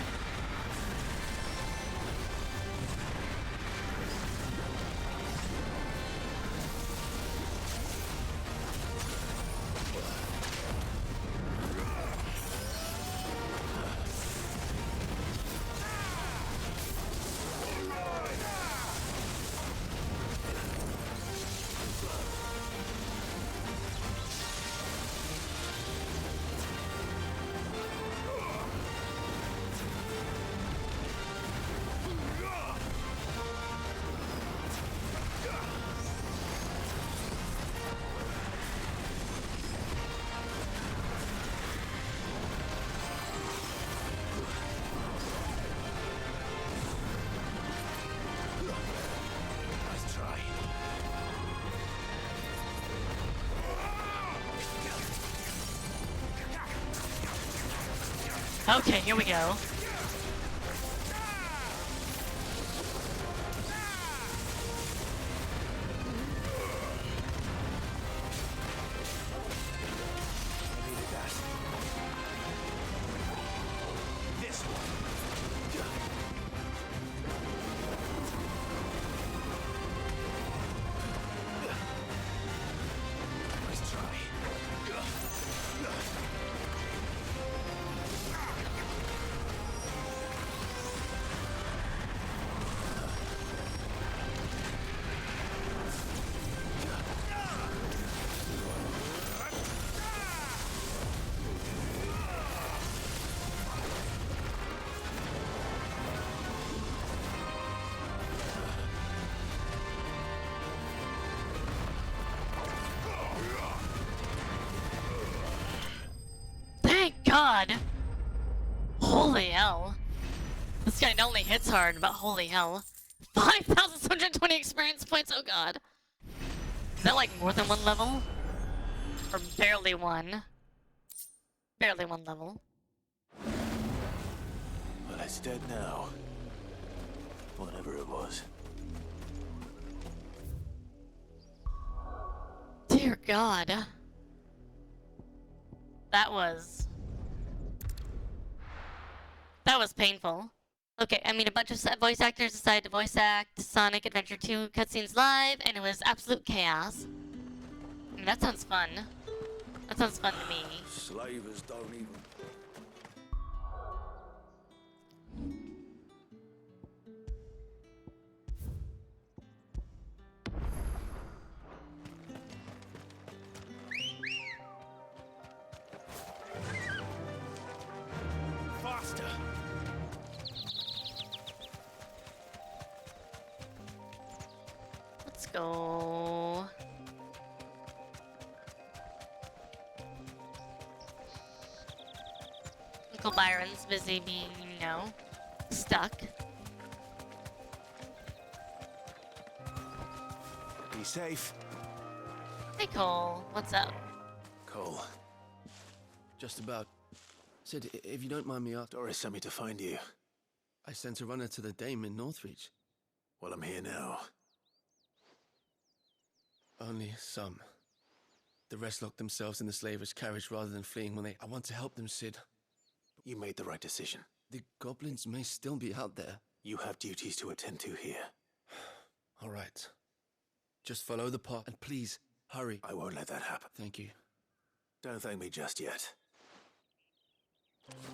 Speaker 1: Okay, here we go. God! Holy hell. This guy not only hits hard, but holy hell. 5,620 experience points, oh god. Is that like more than one level? Or barely one? Barely one level.
Speaker 3: Well, it's dead now. Whatever it was.
Speaker 1: Dear god. That was painful. Okay, I mean, a bunch of voice actors decided to voice act Sonic Adventure 2 cutscenes live, and it was absolute chaos. I mean, that sounds fun. That sounds fun to me.
Speaker 8: Slavers don't even...
Speaker 12: Faster!
Speaker 1: Let's go. Uncle Byron's busy being, you know, stuck.
Speaker 3: Be safe.
Speaker 1: Hey Cole, what's up?
Speaker 3: Cole.
Speaker 5: Just about. Sid, if you don't mind me asking...
Speaker 3: Doris sent me to find you.
Speaker 5: I sent a runner to the Dame in Northreach.
Speaker 3: Well, I'm here now.
Speaker 5: Only some. The rest locked themselves in the slaver's carriage rather than fleeing when they... I want to help them, Sid.
Speaker 3: You made the right decision.
Speaker 5: The goblins may still be out there.
Speaker 3: You have duties to attend to here.
Speaker 5: All right. Just follow the path, and please, hurry.
Speaker 3: I won't let that happen.
Speaker 5: Thank you.
Speaker 3: Don't thank me just yet.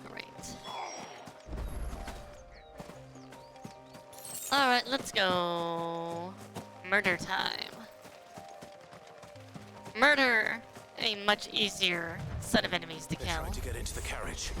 Speaker 1: Great. Alright, let's go. Murder time. Murder! A much easier set of enemies to kill.
Speaker 3: Trying to get into the carriage.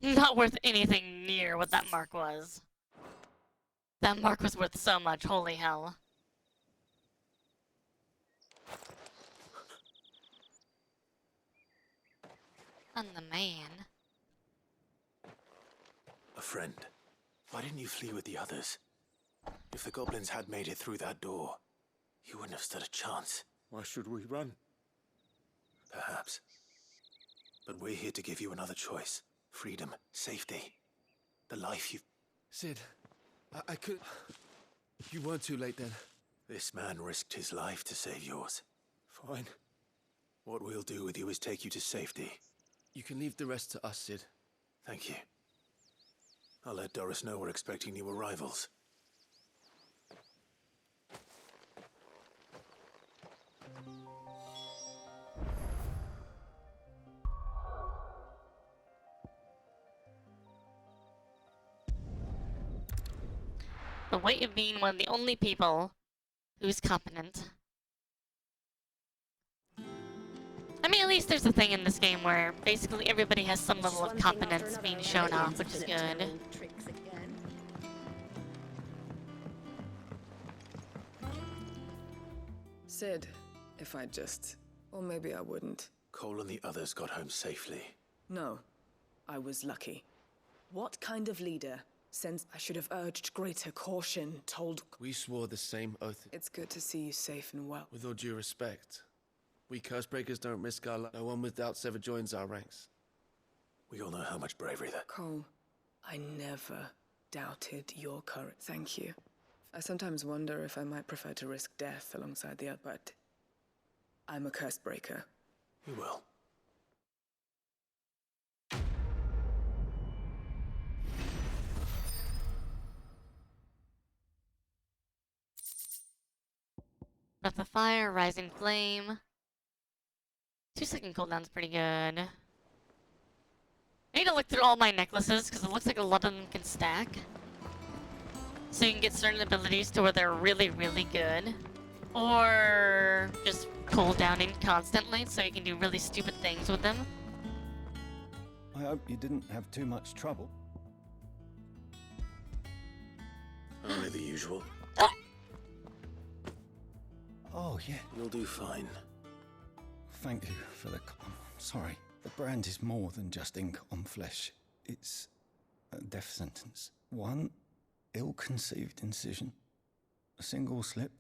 Speaker 1: Not worth anything near what that mark was. That mark was worth so much, holy hell. And the man.
Speaker 3: A friend. Why didn't you flee with the others? If the goblins had made it through that door, you wouldn't have stood a chance.
Speaker 24: Why should we run?
Speaker 3: Perhaps. But we're here to give you another choice. Freedom, safety, the life you've...
Speaker 5: Sid, I could... You weren't too late then.
Speaker 3: This man risked his life to save yours.
Speaker 5: Fine.
Speaker 3: What we'll do with you is take you to safety.
Speaker 5: You can leave the rest to us, Sid.
Speaker 3: Thank you. I'll let Doris know we're expecting new arrivals.
Speaker 1: The weight of being one of the only people who's competent. I mean, at least there's a thing in this game where basically everybody has some level of competence being shown off, which is good.
Speaker 22: Sid, if I just... Or maybe I wouldn't.
Speaker 3: Cole and the others got home safely.
Speaker 22: No, I was lucky. What kind of leader? Since I should have urged greater caution, told...
Speaker 5: We swore the same oath.
Speaker 22: It's good to see you safe and well.
Speaker 5: With all due respect, we Cursebreakers don't risk our life. No one with doubts ever joins our ranks.
Speaker 3: We all know how much bravery that...
Speaker 22: Cole, I never doubted your courage. Thank you. I sometimes wonder if I might prefer to risk death alongside the other, but... I'm a Cursebreaker.
Speaker 3: You will.
Speaker 1: Breath of fire, rising flame. 2-second cooldown's pretty good. I need to look through all my necklaces, because it looks like a lot of them can stack. So you can get certain abilities to where they're really, really good. Or just cooldowning constantly, so you can do really stupid things with them.
Speaker 15: I hope you didn't have too much trouble.
Speaker 3: Only the usual.
Speaker 15: Oh, yeah.
Speaker 3: You'll do fine.
Speaker 15: Thank you for the... I'm sorry. The brand is more than just ink on flesh. It's a death sentence. One ill-conceived incision, a single slip,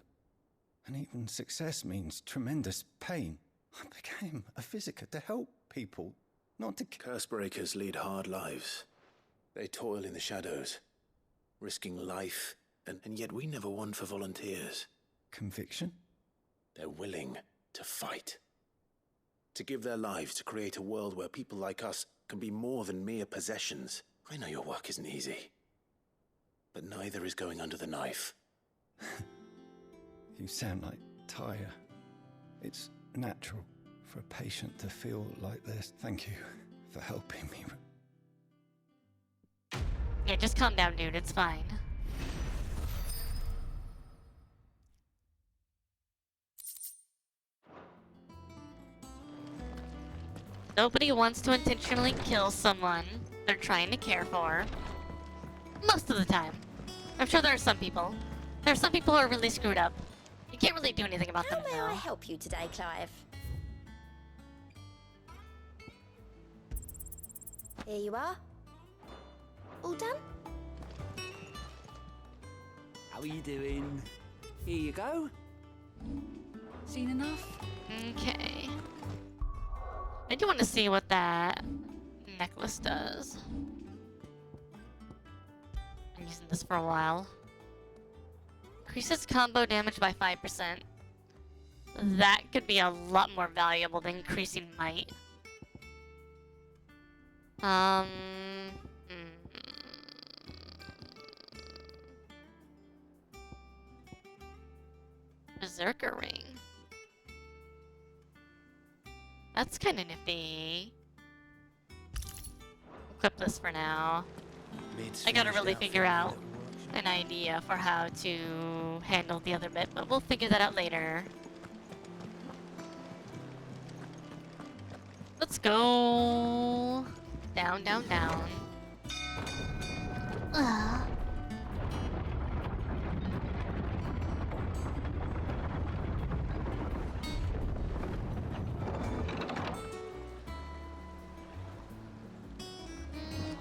Speaker 15: and even success means tremendous pain. I became a physicker to help people, not to...
Speaker 3: Cursebreakers lead hard lives. They toil in the shadows, risking life, and yet we never won for volunteers.
Speaker 15: Conviction?
Speaker 3: They're willing to fight. To give their lives to create a world where people like us can be more than mere possessions. I know your work isn't easy, but neither is going under the knife.
Speaker 15: You sound like Tyre. It's natural for a patient to feel like this. Thank you for helping me.
Speaker 1: Yeah, just calm down, dude. It's fine. Nobody wants to intentionally kill someone they're trying to care for. Most of the time. I'm sure there are some people. There are some people who are really screwed up. You can't really do anything about them, though.
Speaker 2: How may I help you today, Clive? Here you are. All done?
Speaker 16: How are you doing? Here you go. Seen enough?
Speaker 1: Okay. I do want to see what that necklace does. I'm using this for a while. Increases combo damage by 5%. That could be a lot more valuable than increasing might. Berserker ring. That's kind of nifty. Equip this for now. I gotta really figure out an idea for how to handle the other bit, but we'll figure that out later. Let's go down, down, down.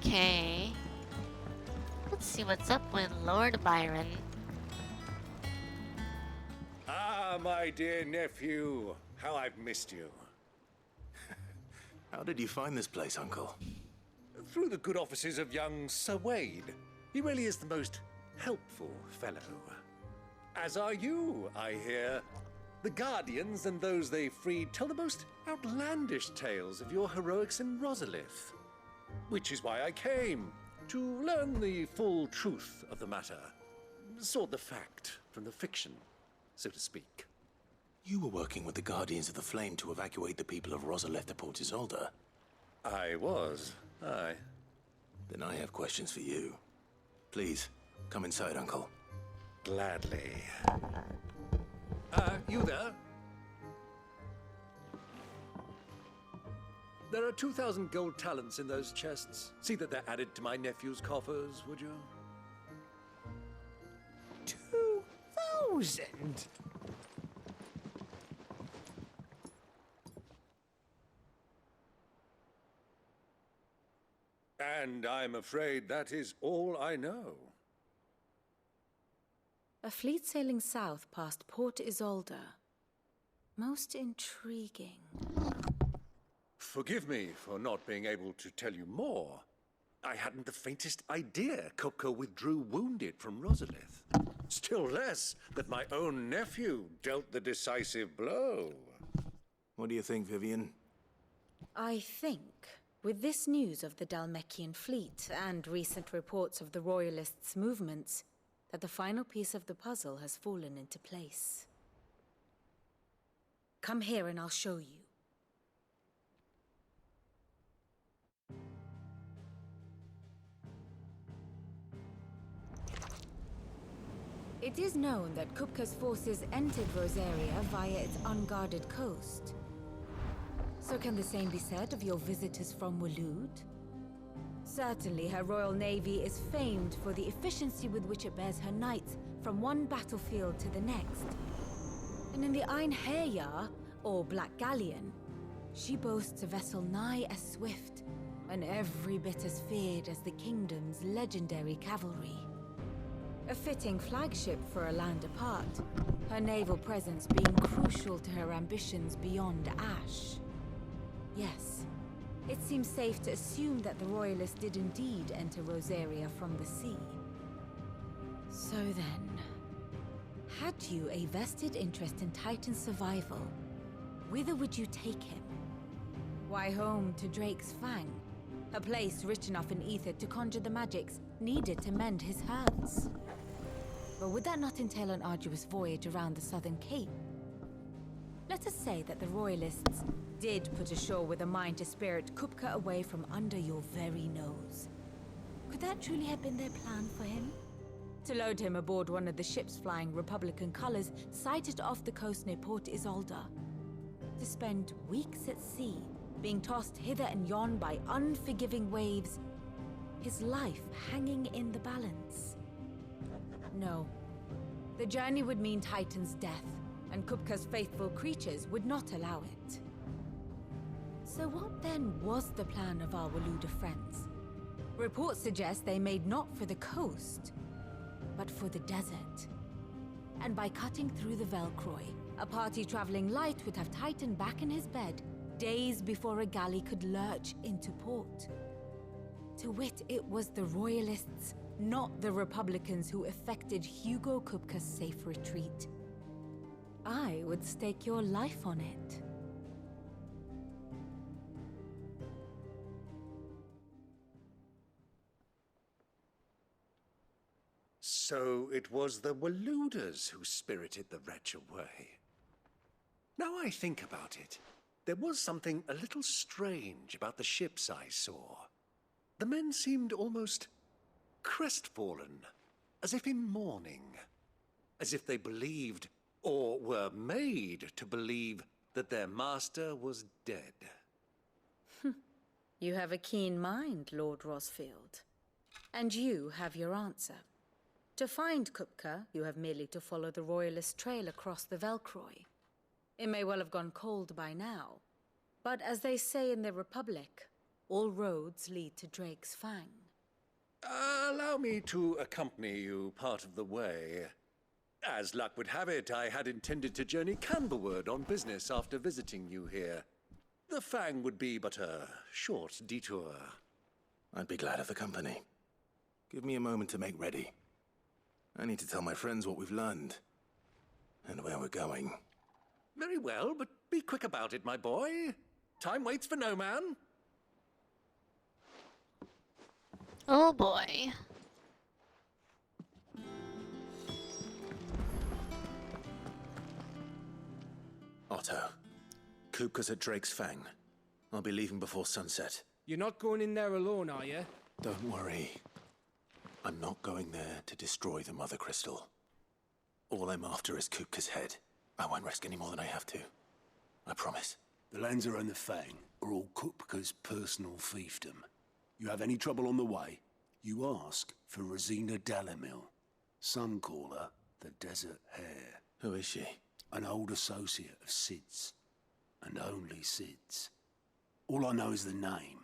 Speaker 1: Okay. Let's see what's up with Lord Byron.
Speaker 7: Ah, my dear nephew. How I've missed you.
Speaker 3: How did you find this place, Uncle?
Speaker 7: Through the good offices of young Sir Wade. He really is the most helpful fellow. As are you, I hear. The Guardians and those they freed tell the most outlandish tales of your heroics in Rosalith. Which is why I came, to learn the full truth of the matter. Sort the fact from the fiction, so to speak.
Speaker 3: You were working with the Guardians of the Flame to evacuate the people of Rosalith to Port Isolde.
Speaker 7: I was, aye.
Speaker 3: Then I have questions for you. Please, come inside, Uncle.
Speaker 7: Gladly. You there? There are 2,000 gold talents in those chests. See that they're added to my nephew's coffers, would you?
Speaker 16: 2,000?
Speaker 7: And I'm afraid that is all I know.
Speaker 11: A fleet sailing south past Port Isolde. Most intriguing.
Speaker 7: Forgive me for not being able to tell you more. I hadn't the faintest idea Kopko withdrew wounded from Rosalith. Still less that my own nephew dealt the decisive blow.
Speaker 3: What do you think, Vivian?
Speaker 11: I think, with this news of the Dhalmekian fleet and recent reports of the Royalists' movements, that the final piece of the puzzle has fallen into place. Come here and I'll show you. It is known that Kupka's forces entered Rosaria via its unguarded coast. So can the same be said of your visitors from Waloed? Certainly, her royal navy is famed for the efficiency with which it bears her knights from one battlefield to the next. And in the Einherjar, or Black Galleon, she boasts a vessel nigh as swift and every bit as feared as the kingdom's legendary cavalry. A fitting flagship for a land apart, her naval presence being crucial to her ambitions beyond Ash. Yes, it seems safe to assume that the Royalists did indeed enter Rosaria from the sea. So then, had you a vested interest in Titan's survival, whither would you take him? Why, home to Drake's Fang, a place rich enough in ether to conjure the magics needed to mend his hurts. But would that not entail an arduous voyage around the southern cape? Let us say that the Royalists did put ashore with a mind to spirit Kupka away from under your very nose. Could that truly have been their plan for him? To load him aboard one of the ships flying Republican colors sighted off the coast near Port Isolde? To spend weeks at sea, being tossed hither and yon by unforgiving waves, his life hanging in the balance? No. The journey would mean Titan's death, and Kupka's faithful creatures would not allow it. So what then was the plan of our Waluda friends? Reports suggest they made not for the coast, but for the desert. And by cutting through the Velcroy, a party traveling light would have Titan back in his bed days before a galley could lurch into port. To wit, it was the Royalists, not the Republicans, who effected Hugo Kupka's safe retreat. I would stake your life on it.
Speaker 7: So it was the Waluders who spirited the wretch away. Now I think about it, there was something a little strange about the ships I saw. The men seemed almost crestfallen, as if in mourning, as if they believed, or were made to believe, that their master was dead.
Speaker 11: You have a keen mind, Lord Rosfield. And you have your answer. To find Kupka, you have merely to follow the Royalist trail across the Velcroy. It may well have gone cold by now, but as they say in the Republic, all roads lead to Drake's Fang.
Speaker 7: Allow me to accompany you part of the way. As luck would have it, I had intended to journey Canberward on business after visiting you here. The Fang would be but a short detour.
Speaker 3: I'd be glad of the company. Give me a moment to make ready. I need to tell my friends what we've learned, and where we're going.
Speaker 7: Very well, but be quick about it, my boy. Time waits for no man.
Speaker 1: Oh boy.
Speaker 3: Otto, Kupka's at Drake's Fang. I'll be leaving before sunset.
Speaker 9: You're not going in there alone, are you?
Speaker 3: Don't worry. I'm not going there to destroy the Mothercrystal. All I'm after is Kupka's head. I won't risk any more than I have to. I promise.
Speaker 8: The Lancer and the Fang are all Kupka's personal fiefdom. You have any trouble on the way, you ask for Rosina Dalamil. Some call her the Desert Hare.
Speaker 3: Who is she?
Speaker 8: An old associate of Sid's. And only Sid's. All I know is the name,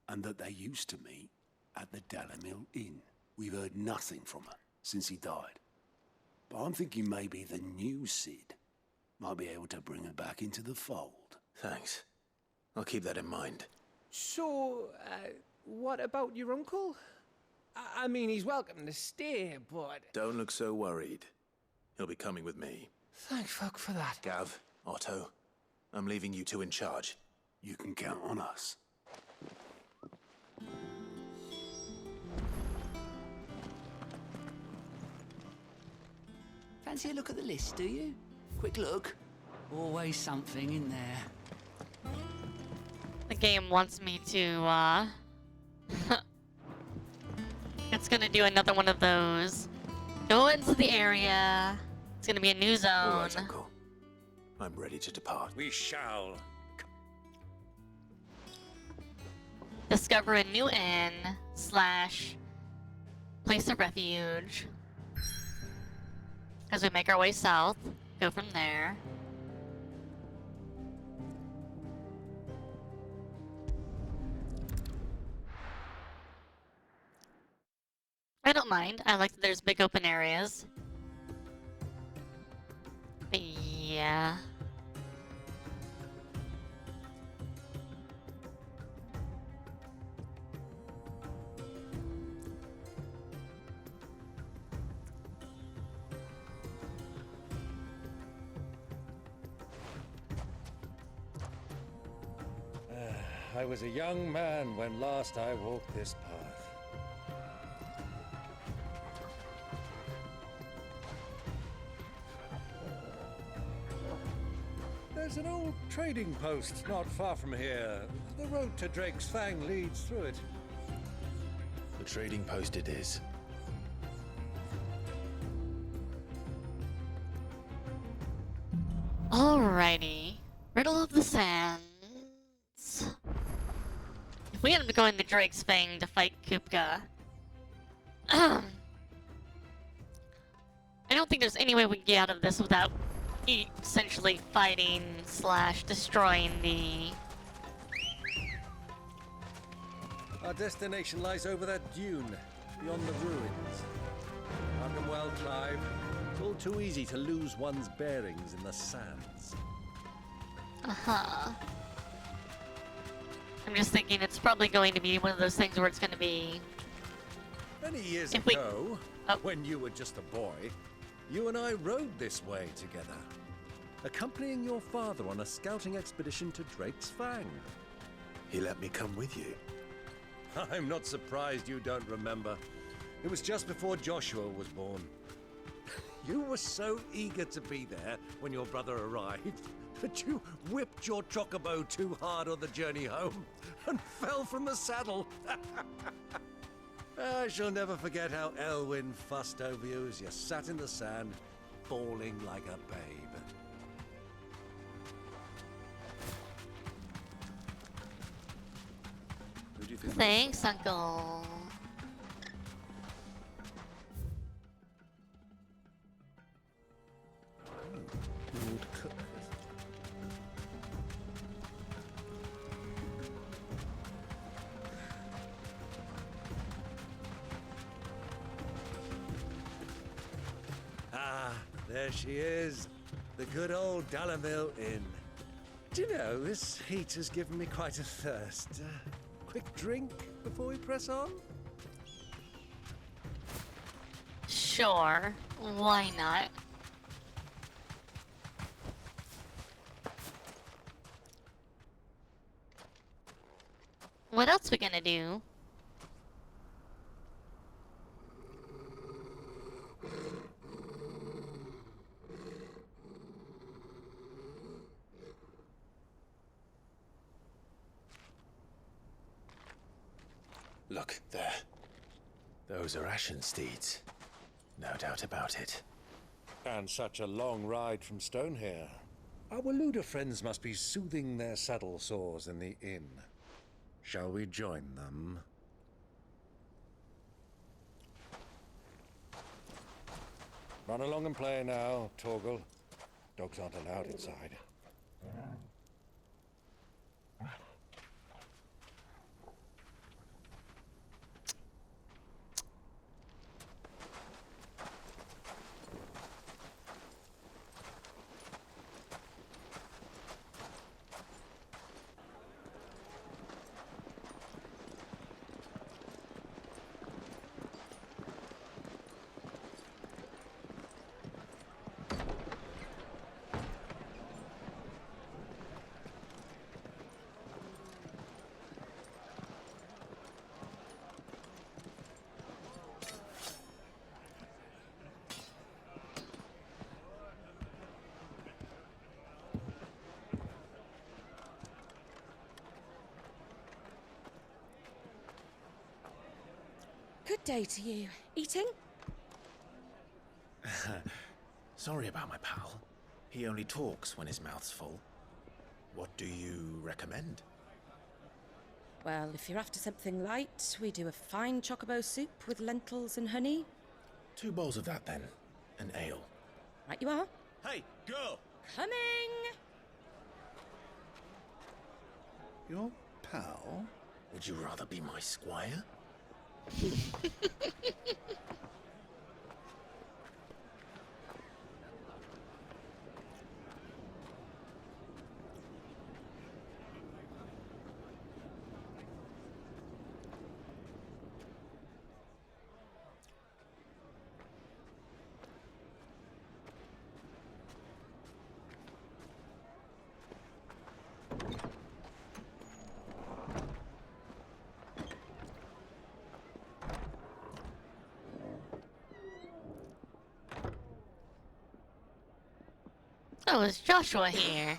Speaker 8: and that they used to meet at the Dalamil Inn. We've heard nothing from her since he died. But I'm thinking maybe the new Sid might be able to bring her back into the fold.
Speaker 3: Thanks. I'll keep that in mind.
Speaker 9: So, what about your uncle? I mean, he's welcome to stay, but...
Speaker 3: Don't look so worried. He'll be coming with me.
Speaker 9: Thank fuck for that.
Speaker 3: Gav, Otto, I'm leaving you two in charge.
Speaker 8: You can count on us.
Speaker 6: Fancy a look at the list, do you? Quick look. Always something in there.
Speaker 1: The game wants me to, It's gonna do another one of those Go into the area. It's gonna be a new zone.
Speaker 3: All right, Uncle. I'm ready to depart.
Speaker 7: We shall.
Speaker 1: Discover a new inn / place of refuge. As we make our way south, go from there. I don't mind. I like that there's big open areas. But yeah.
Speaker 7: I was a young man when last I walked this path. There's an old trading post not far from here. The road to Drake's Fang leads through it.
Speaker 3: The trading post it is.
Speaker 1: Alrighty. Riddle of the Sands. If we end up going to Drake's Fang to fight Kupka, I don't think there's any way we can get out of this without essentially fighting / destroying the...
Speaker 7: Our destination lies over that dune, beyond the ruins. Welcome well, Clive. It's all too easy to lose one's bearings in the sands.
Speaker 1: Uh-huh. I'm just thinking it's probably going to be one of those things where it's going to be...
Speaker 7: Many years ago, when you were just a boy, you and I rode this way together, accompanying your father on a scouting expedition to Drake's Fang.
Speaker 3: He let me come with you.
Speaker 7: I'm not surprised you don't remember. It was just before Joshua was born. You were so eager to be there when your brother arrived that you whipped your chocobo too hard on the journey home and fell from the saddle. I shall never forget how Elwyn fussed over you as you sat in the sand, bawling like a babe.
Speaker 3: Who do you think?
Speaker 1: Thanks, Uncle.
Speaker 7: Lord Cook. Ah, there she is. The good old Dalamil Inn. Do you know, this heat has given me quite a thirst. Quick drink before we press on?
Speaker 1: Sure. Why not? What else we gonna do?
Speaker 3: Look, there. Those are Ashen steeds. No doubt about it.
Speaker 7: And such a long ride from Stonehair. Our Luda friends must be soothing their saddle sores in the inn. Shall we join them? Run along and play now, Torgal. Dogs aren't allowed inside.
Speaker 2: Good day to you. Eating?
Speaker 10: Sorry about my pal. He only talks when his mouth's full. What do you recommend?
Speaker 17: Well, if you're after something light, we do a fine chocobo soup with lentils and honey.
Speaker 10: 2 bowls of that, then. An ale.
Speaker 17: Right you are.
Speaker 10: Hey, girl!
Speaker 17: Coming!
Speaker 10: Your pal? Would you rather be my squire?
Speaker 1: Oh, is Joshua here?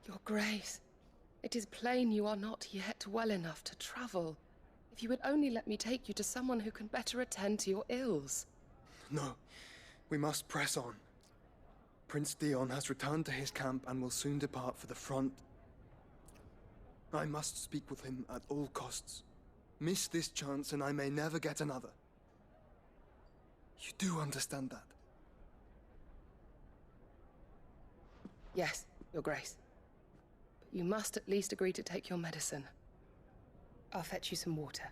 Speaker 19: Your Grace, it is plain you are not yet well enough to travel. If you would only let me take you to someone who can better attend to your ills.
Speaker 21: No, we must press on. Prince Dion has returned to his camp and will soon depart for the front. I must speak with him at all costs. Miss this chance and I may never get another. You do understand that?
Speaker 19: Yes, Your Grace. But you must at least agree to take your medicine. I'll fetch you some water.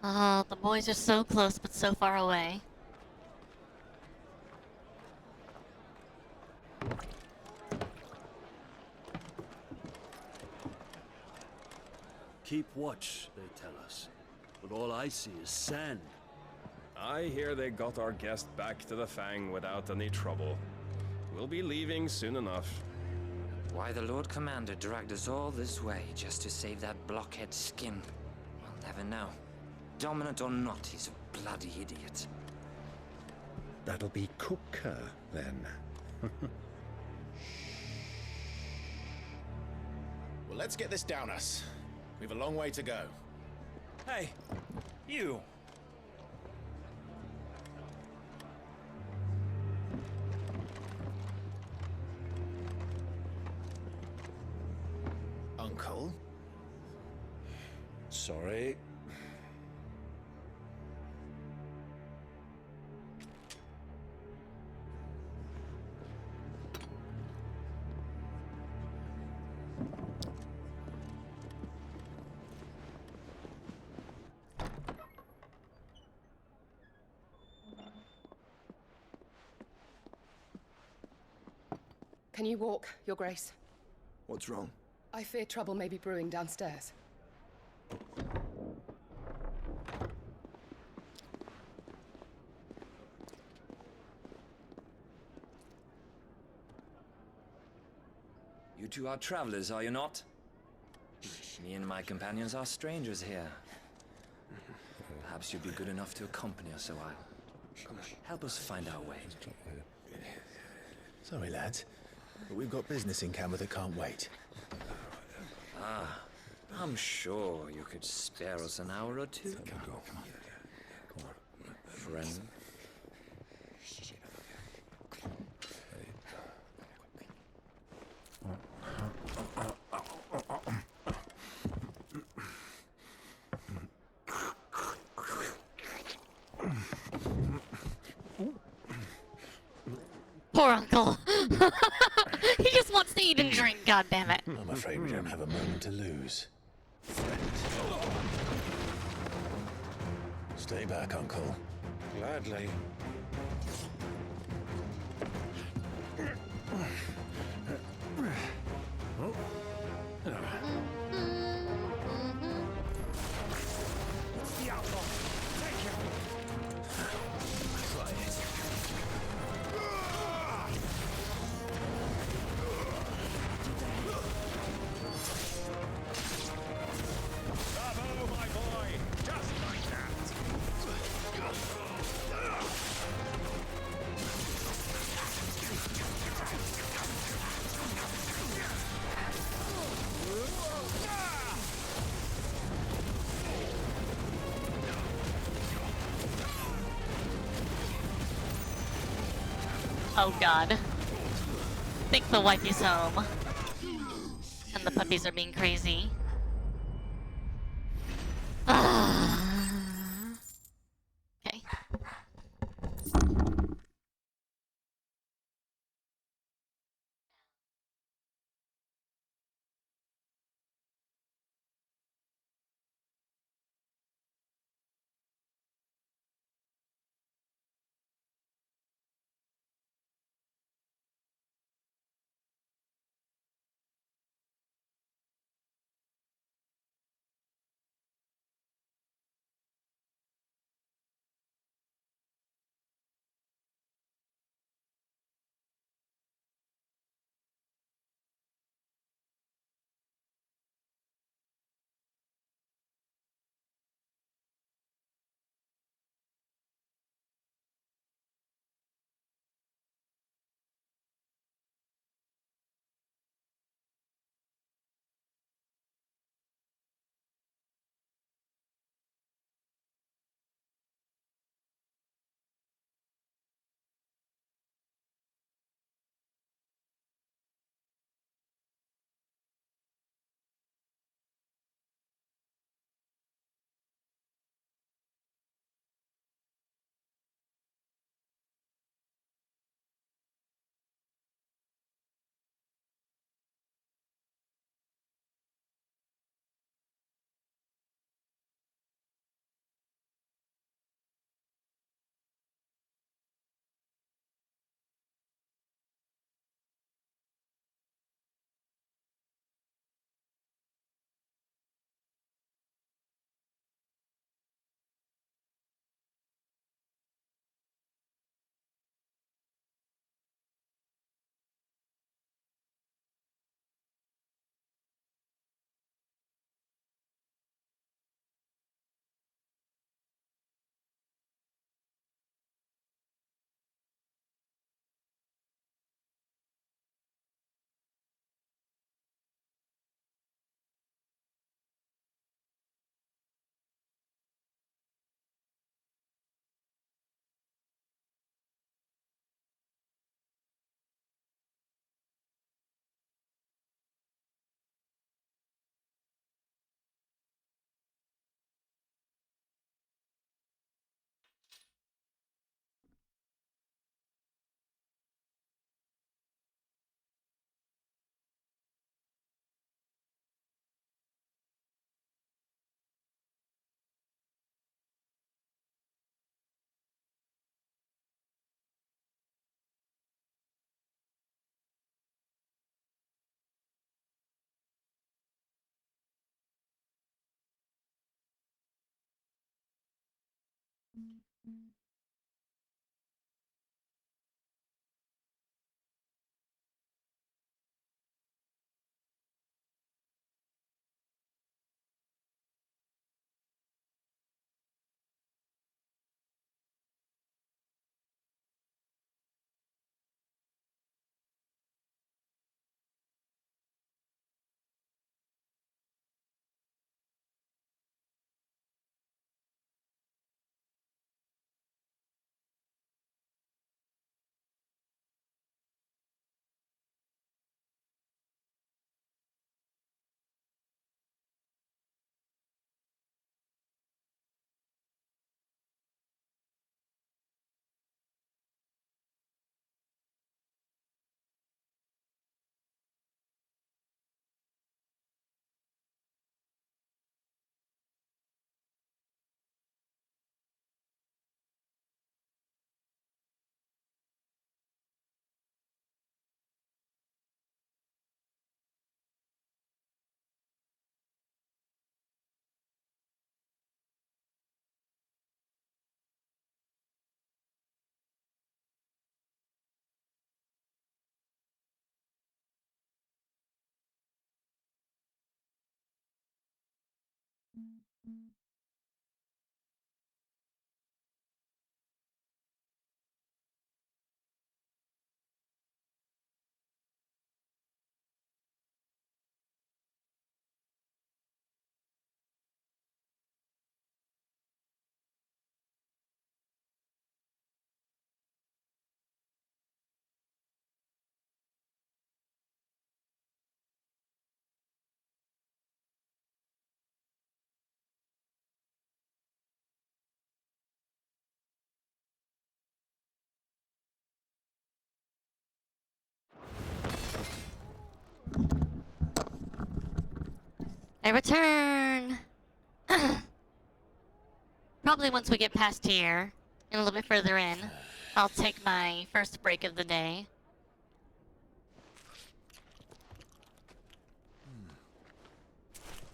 Speaker 1: Oh, the boys are so close but so far away.
Speaker 25: Keep watch, they tell us. But all I see is sand.
Speaker 26: I hear they got our guest back to the Fang without any trouble. We'll be leaving soon enough.
Speaker 27: Why the Lord Commander dragged us all this way just to save that blockhead's skin, we'll never know. Dominant or not, he's a bloody idiot.
Speaker 7: That'll be Cooker, then.
Speaker 10: Well, let's get this down us. We've a long way to go.
Speaker 26: Hey, you!
Speaker 10: Uncle?
Speaker 24: Sorry.
Speaker 19: Can you walk, Your Grace?
Speaker 21: What's wrong?
Speaker 19: I fear trouble may be brewing downstairs.
Speaker 27: You two are travelers, are you not? Me and my companions are strangers here. Perhaps you'd be good enough to accompany us a while. Help us find our way.
Speaker 10: Sorry, lads, but we've got business in camera that can't wait.
Speaker 27: Ah, I'm sure you could spare us an hour or two.
Speaker 10: Come on.
Speaker 27: Friend.
Speaker 1: Poor uncle. He just wants to eat and drink, goddammit.
Speaker 10: I'm afraid we don't have a moment to lose. Stay back, Uncle.
Speaker 24: Gladly.
Speaker 1: Oh god. I think the wifey's home. And the puppies are being crazy. Okay. I return! Probably once we get past here, and a little bit further in, I'll take my first break of the day.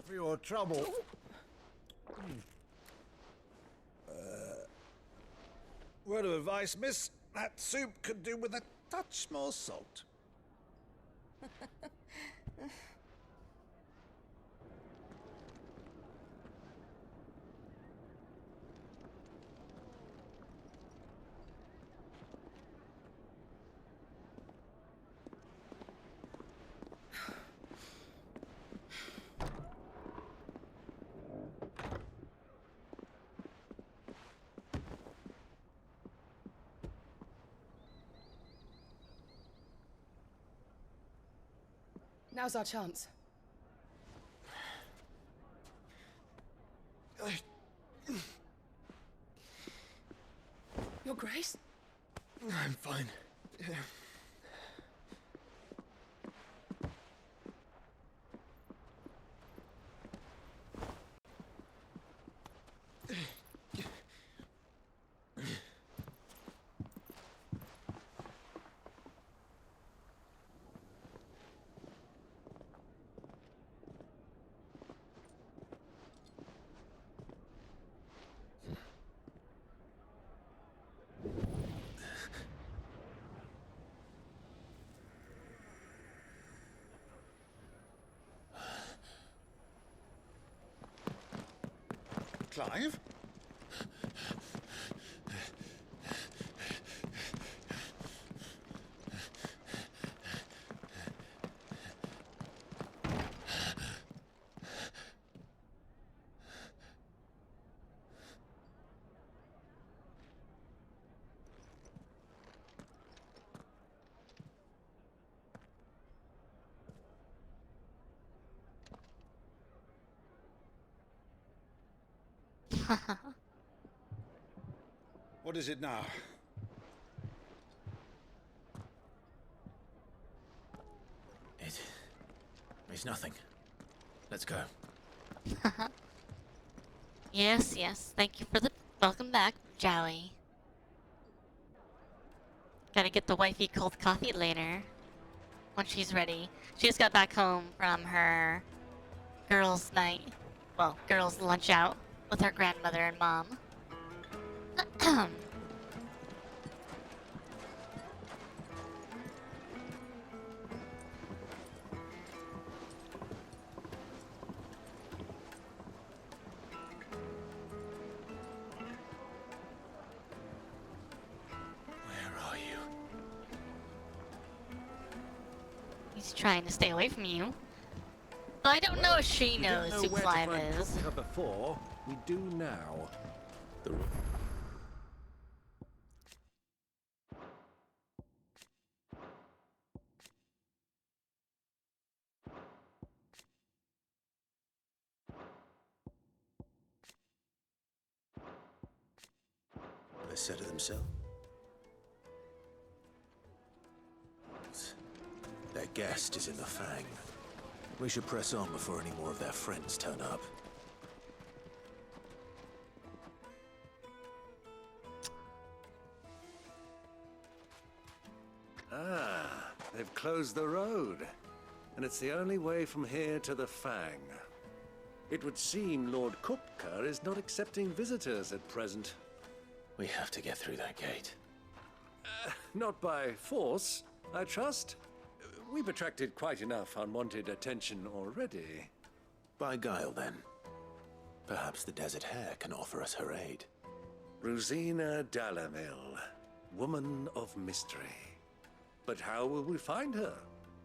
Speaker 24: For your trouble. Word of advice, miss. That soup could do with a touch more salt.
Speaker 19: Now's our chance. Your Grace?
Speaker 24: I'm fine. Clive? What is it now?
Speaker 10: It's nothing. Let's go.
Speaker 1: Yes, yes. Thank you for the welcome back, Jowie. Gotta get the wifey cold coffee later. When she's ready. She just got back home from her girls' night. Well, girls' lunch out with her grandmother and mom. He's trying to stay away from you. But I don't know if she knows who Clive is.
Speaker 24: Before, we do now.
Speaker 3: They said it themselves. Their guest is in the Fang. We should press on before any more of their friends turn up.
Speaker 7: Ah, they've closed the road. And it's the only way from here to the Fang. It would seem Lord Kupka is not accepting visitors at present.
Speaker 3: We have to get through that gate.
Speaker 7: Not by force, I trust. We've attracted quite enough unwanted attention already.
Speaker 3: By guile, then. Perhaps the Desert Hare can offer us her aid.
Speaker 7: Rosina Dalamil, woman of mystery. But how will we find her?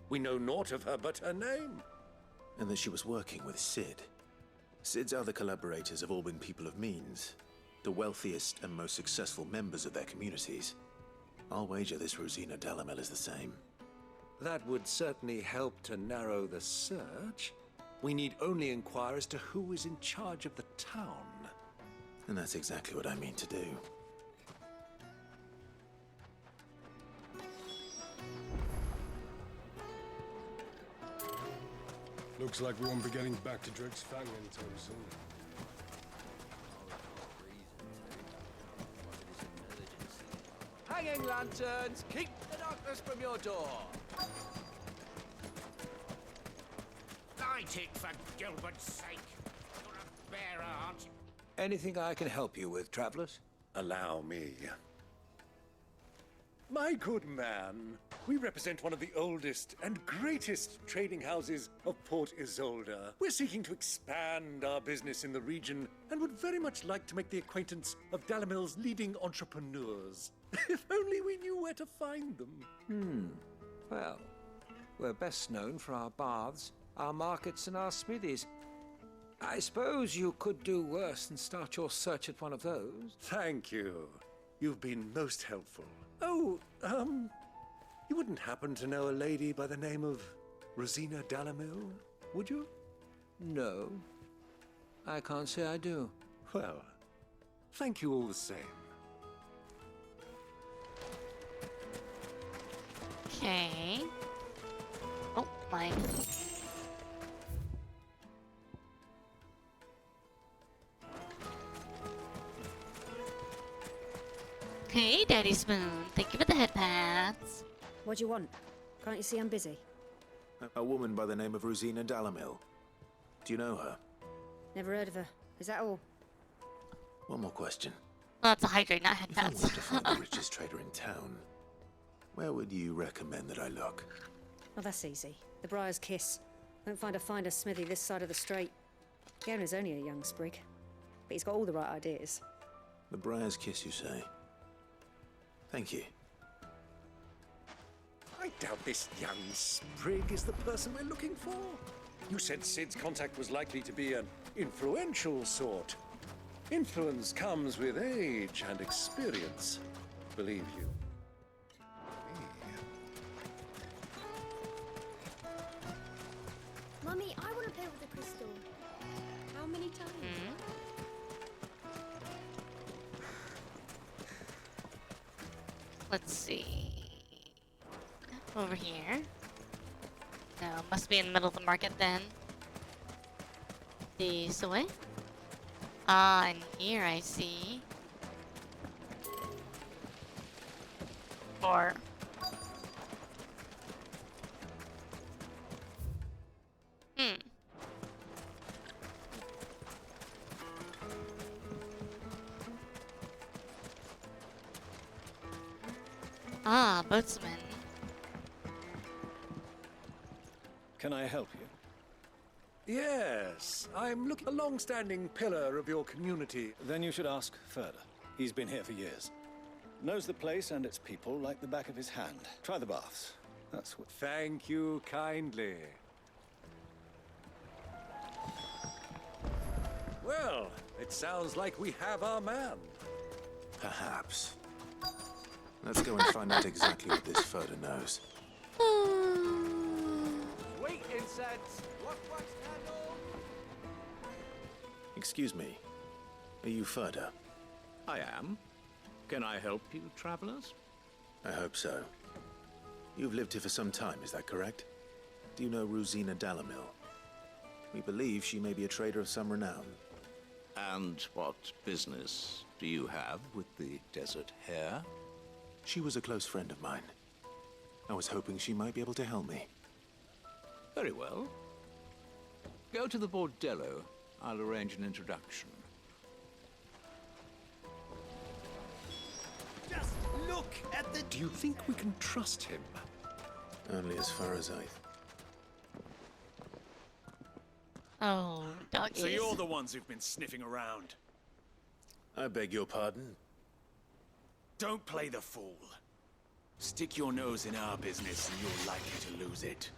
Speaker 7: We know naught of her but her name.
Speaker 3: And that she was working with Sid. Sid's other collaborators have all been people of means, the wealthiest and most successful members of their communities. I'll wager this Rosina Dalamil is the same.
Speaker 7: That would certainly help to narrow the search. We need only inquire as to who is in charge of the town.
Speaker 3: And that's exactly what I mean to do.
Speaker 4: Looks like we won't be getting back to Drake's Fang anytime soon.
Speaker 6: Hanging lanterns, keep the darkness from your door.
Speaker 12: Light it, for Gilbert's sake. You're a bearer, aren't you?
Speaker 7: Anything I can help you with, travelers? Allow me. My good man, we represent one of the oldest and greatest trading houses of Port Isolde. We're seeking to expand our business in the region and would very much like to make the acquaintance of Dalamil's leading entrepreneurs. If only we knew where to find them.
Speaker 6: Well, we're best known for our baths, our markets, and our smithies. I suppose you could do worse than start your search at one of those.
Speaker 7: Thank you. You've been most helpful. Oh, you wouldn't happen to know a lady by the name of Rosina Dalamil, would you?
Speaker 6: No, I can't say I do.
Speaker 7: Well, thank you all the same.
Speaker 1: Okay. Oh, mine. Hey, Daddy Spoon. Thank you for the headpads.
Speaker 2: What do you want? Can't you see I'm busy?
Speaker 3: A woman by the name of Rosina Dalamil. Do you know her?
Speaker 2: Never heard of her. Is that all?
Speaker 3: One more question.
Speaker 1: Well, that's a hydrate, not
Speaker 3: If I
Speaker 1: headpads.
Speaker 3: wanted to find the richest trader in town, where would you recommend that I look?
Speaker 2: Oh, that's easy. The Briar's Kiss. Won't find a finer smithy this side of the strait. The owner's only a young sprig, but he's got all the right ideas.
Speaker 3: The Briar's Kiss, you say? Thank you.
Speaker 7: I doubt this young sprig is the person we're looking for. You said Sid's contact was likely to be an influential sort. Influence comes with age and experience, believe you.
Speaker 13: Mummy, I want to play with the crystal. How many times?
Speaker 1: Let's see. Over here. No, must be in the middle of the market then. This way. Ah, and here I see. Or. Ah, boatsman.
Speaker 15: Can I help you?
Speaker 7: Yes, I'm looking a long-standing pillar of your community.
Speaker 15: Then you should ask further. He's been here for years. Knows the place and its people like the back of his hand. Try the baths. That's what...
Speaker 7: Thank you kindly. Well, it sounds like we have our man.
Speaker 3: Perhaps. Let's go and find out exactly what this Furder knows.
Speaker 6: Sweet incense, wax candle.
Speaker 3: Excuse me. Are you Furder?
Speaker 14: I am. Can I help you, travelers?
Speaker 3: I hope so. You've lived here for some time, is that correct? Do you know Rosina Dalamil? We believe she may be a trader of some renown.
Speaker 14: And what business do you have with the desert hare?
Speaker 3: She was a close friend of mine. I was hoping she might be able to help me.
Speaker 14: Very well. Go to the bordello. I'll arrange an introduction.
Speaker 7: Just look at the... Do you think we can trust him?
Speaker 3: Only as far as
Speaker 1: Oh, doggies.
Speaker 14: So you're the ones who've been sniffing around.
Speaker 3: I beg your pardon?
Speaker 14: Don't play the fool. Stick your nose in our business and you're likely to lose it.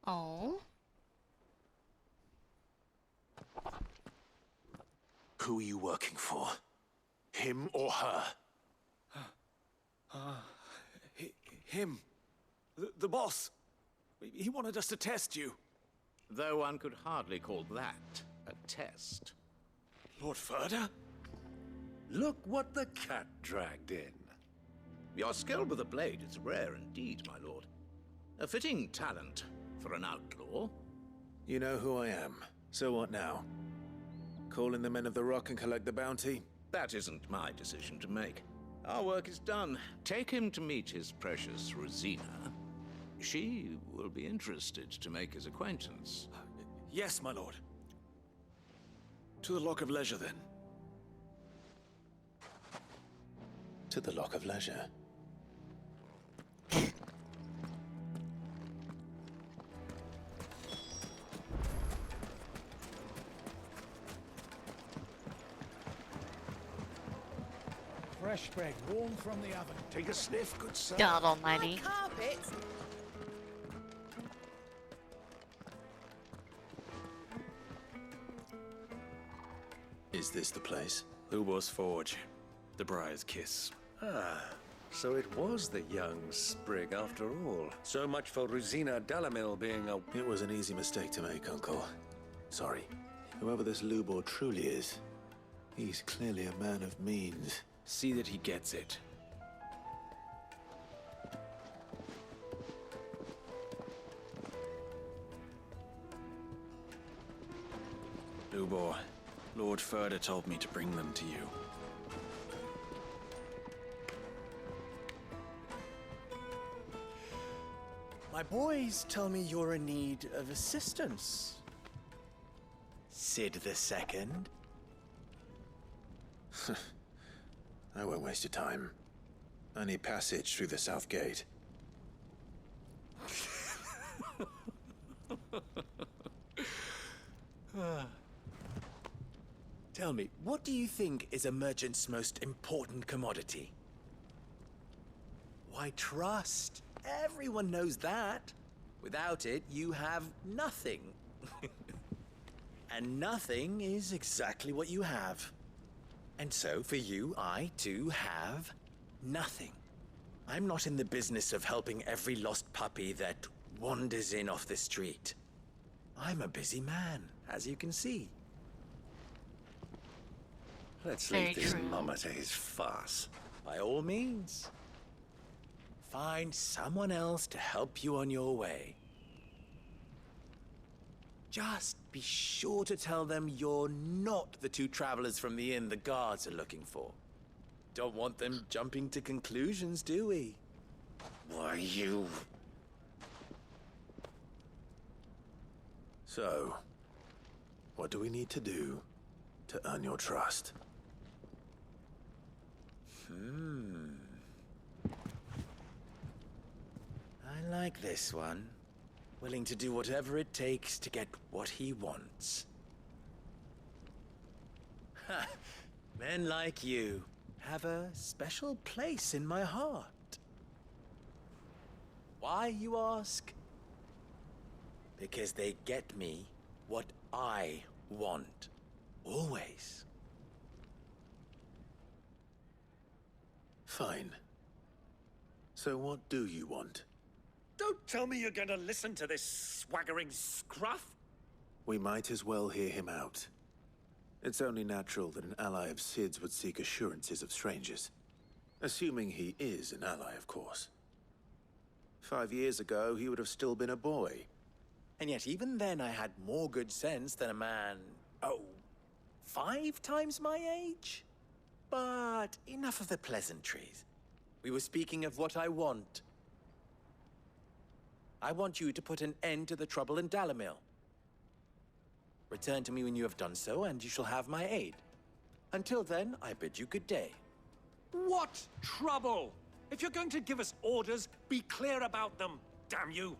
Speaker 1: Oh.
Speaker 3: Who are you working for? Him or her?
Speaker 14: Him. The boss. He wanted us to test you.
Speaker 10: Though one could hardly call that a test.
Speaker 14: Lord Ferda?
Speaker 7: Look what the cat dragged in.
Speaker 10: Your skill with the blade is rare indeed, my lord. A fitting talent for an outlaw.
Speaker 3: You know who I am. So what now? Call in the Men of the Rock and collect the bounty?
Speaker 10: That isn't my decision to make. Our work is done. Take him to meet his precious Rosina. She will be interested to make his acquaintance.
Speaker 14: Yes, my lord. To the Lock of Leisure, then.
Speaker 3: To the Lock of Leisure.
Speaker 24: Fresh bread, warm from the oven. Take a sniff, good sir.
Speaker 1: God almighty.
Speaker 17: Carpets?
Speaker 3: Is this the place?
Speaker 14: Ubor's Forge. The Briar's Kiss.
Speaker 7: Ah, so it was the young sprig after all. So much for Rosina Dalamil being a...
Speaker 3: It was an easy mistake to make, Uncle. Sorry. Whoever this Lubor truly is, he's clearly a man of means.
Speaker 14: See that he gets it. Lubor, Lord Ferda told me to bring them to you.
Speaker 5: My boys tell me you're in need of assistance. Sid the Second.
Speaker 3: I won't waste your time. I need passage through the south gate.
Speaker 5: Tell me, what do you think is a merchant's most important commodity? Why, trust. Everyone knows that. Without it, you have nothing. And nothing is exactly what you have. And so, for you, I, too, have nothing. I'm not in the business of helping every lost puppy that wanders in off the street. I'm a busy man, as you can see.
Speaker 7: Let's leave this mummer to his farce.
Speaker 5: By all means. Find someone else to help you on your way. Just be sure to tell them you're not the two travelers from the inn the guards are looking for. Don't want them jumping to conclusions, do we?
Speaker 7: Why, you...
Speaker 3: So, what do we need to do to earn your trust?
Speaker 5: I like this one. Willing to do whatever it takes to get what he wants. Ha! Men like you have a special place in my heart. Why, you ask? Because they get me what I want. Always.
Speaker 3: Fine. So what do you want?
Speaker 7: Don't tell me you're going to listen to this swaggering scruff.
Speaker 3: We might as well hear him out. It's only natural that an ally of Sid's would seek assurances of strangers. Assuming he is an ally, of course. 5 years ago, he would have still been a boy.
Speaker 5: And yet even then I had more good sense than a man, 5 times my age? But enough of the pleasantries. We were speaking of what I want. I want you to put an end to the trouble in Dalamil. Return to me when you have done so, and you shall have my aid. Until then, I bid you good day.
Speaker 7: What trouble? If you're going to give us orders, be clear about them, damn you!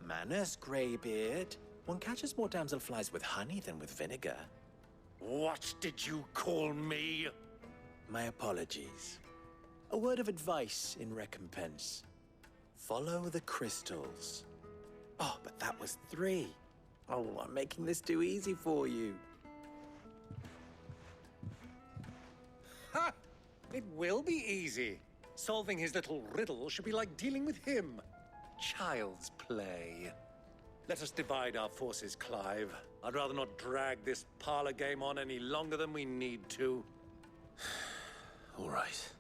Speaker 5: Manners, Greybeard. One catches more damselflies with honey than with vinegar.
Speaker 7: What did you call me?
Speaker 5: My apologies. A word of advice in recompense. Follow the crystals. Oh, but that was 3. Oh, I'm making this too easy for you.
Speaker 7: Ha! It will be easy. Solving his little riddle should be like dealing with him. Child's play. Let us divide our forces, Clive. I'd rather not drag this parlor game on any longer than we need to.
Speaker 3: All right.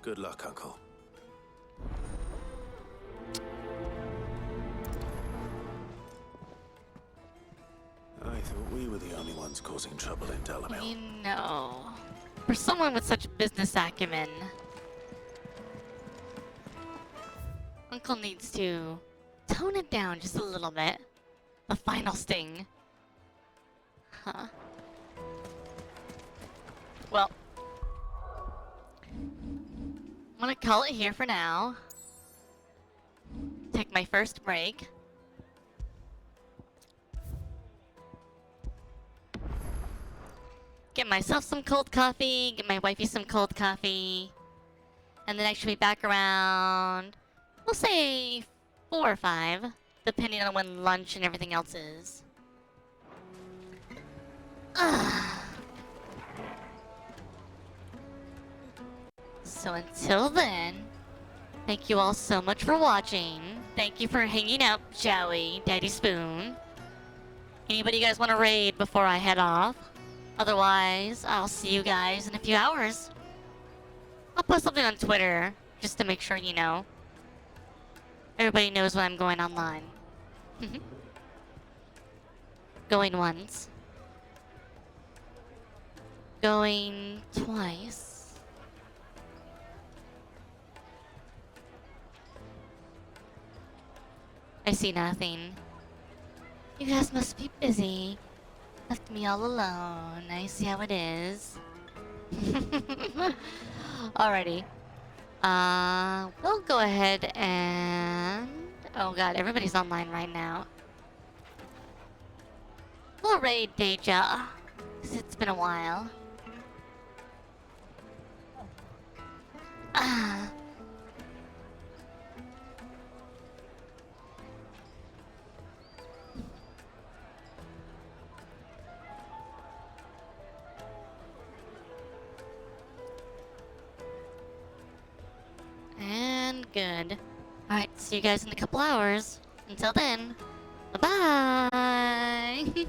Speaker 3: Good luck, Uncle. I thought we were the only ones causing trouble in Delamere.
Speaker 1: You know, for someone with such business acumen, Uncle needs to tone it down just a little bit. The final sting. Huh. Well, I'm gonna call it here for now. Take my first break. Get myself some cold coffee, get my wifey some cold coffee, and then I should be back around, we'll say 4 or 5, depending on when lunch and everything else is. So until then, thank you all so much for watching. Thank you for hanging out, Joey, Daddy Spoon. Anybody you guys want to raid before I head off? Otherwise, I'll see you guys in a few hours. I'll post something on Twitter, just to make sure you know. Everybody knows when I'm going online. Going once. Going twice. I see nothing. You guys must be busy. Left me all alone. I see how it is. Alrighty. We'll go ahead and... Oh god, everybody's online right now. We'll raid Deja, because it's been a while. And good. Alright, see you guys in a couple hours. Until then, bye-bye!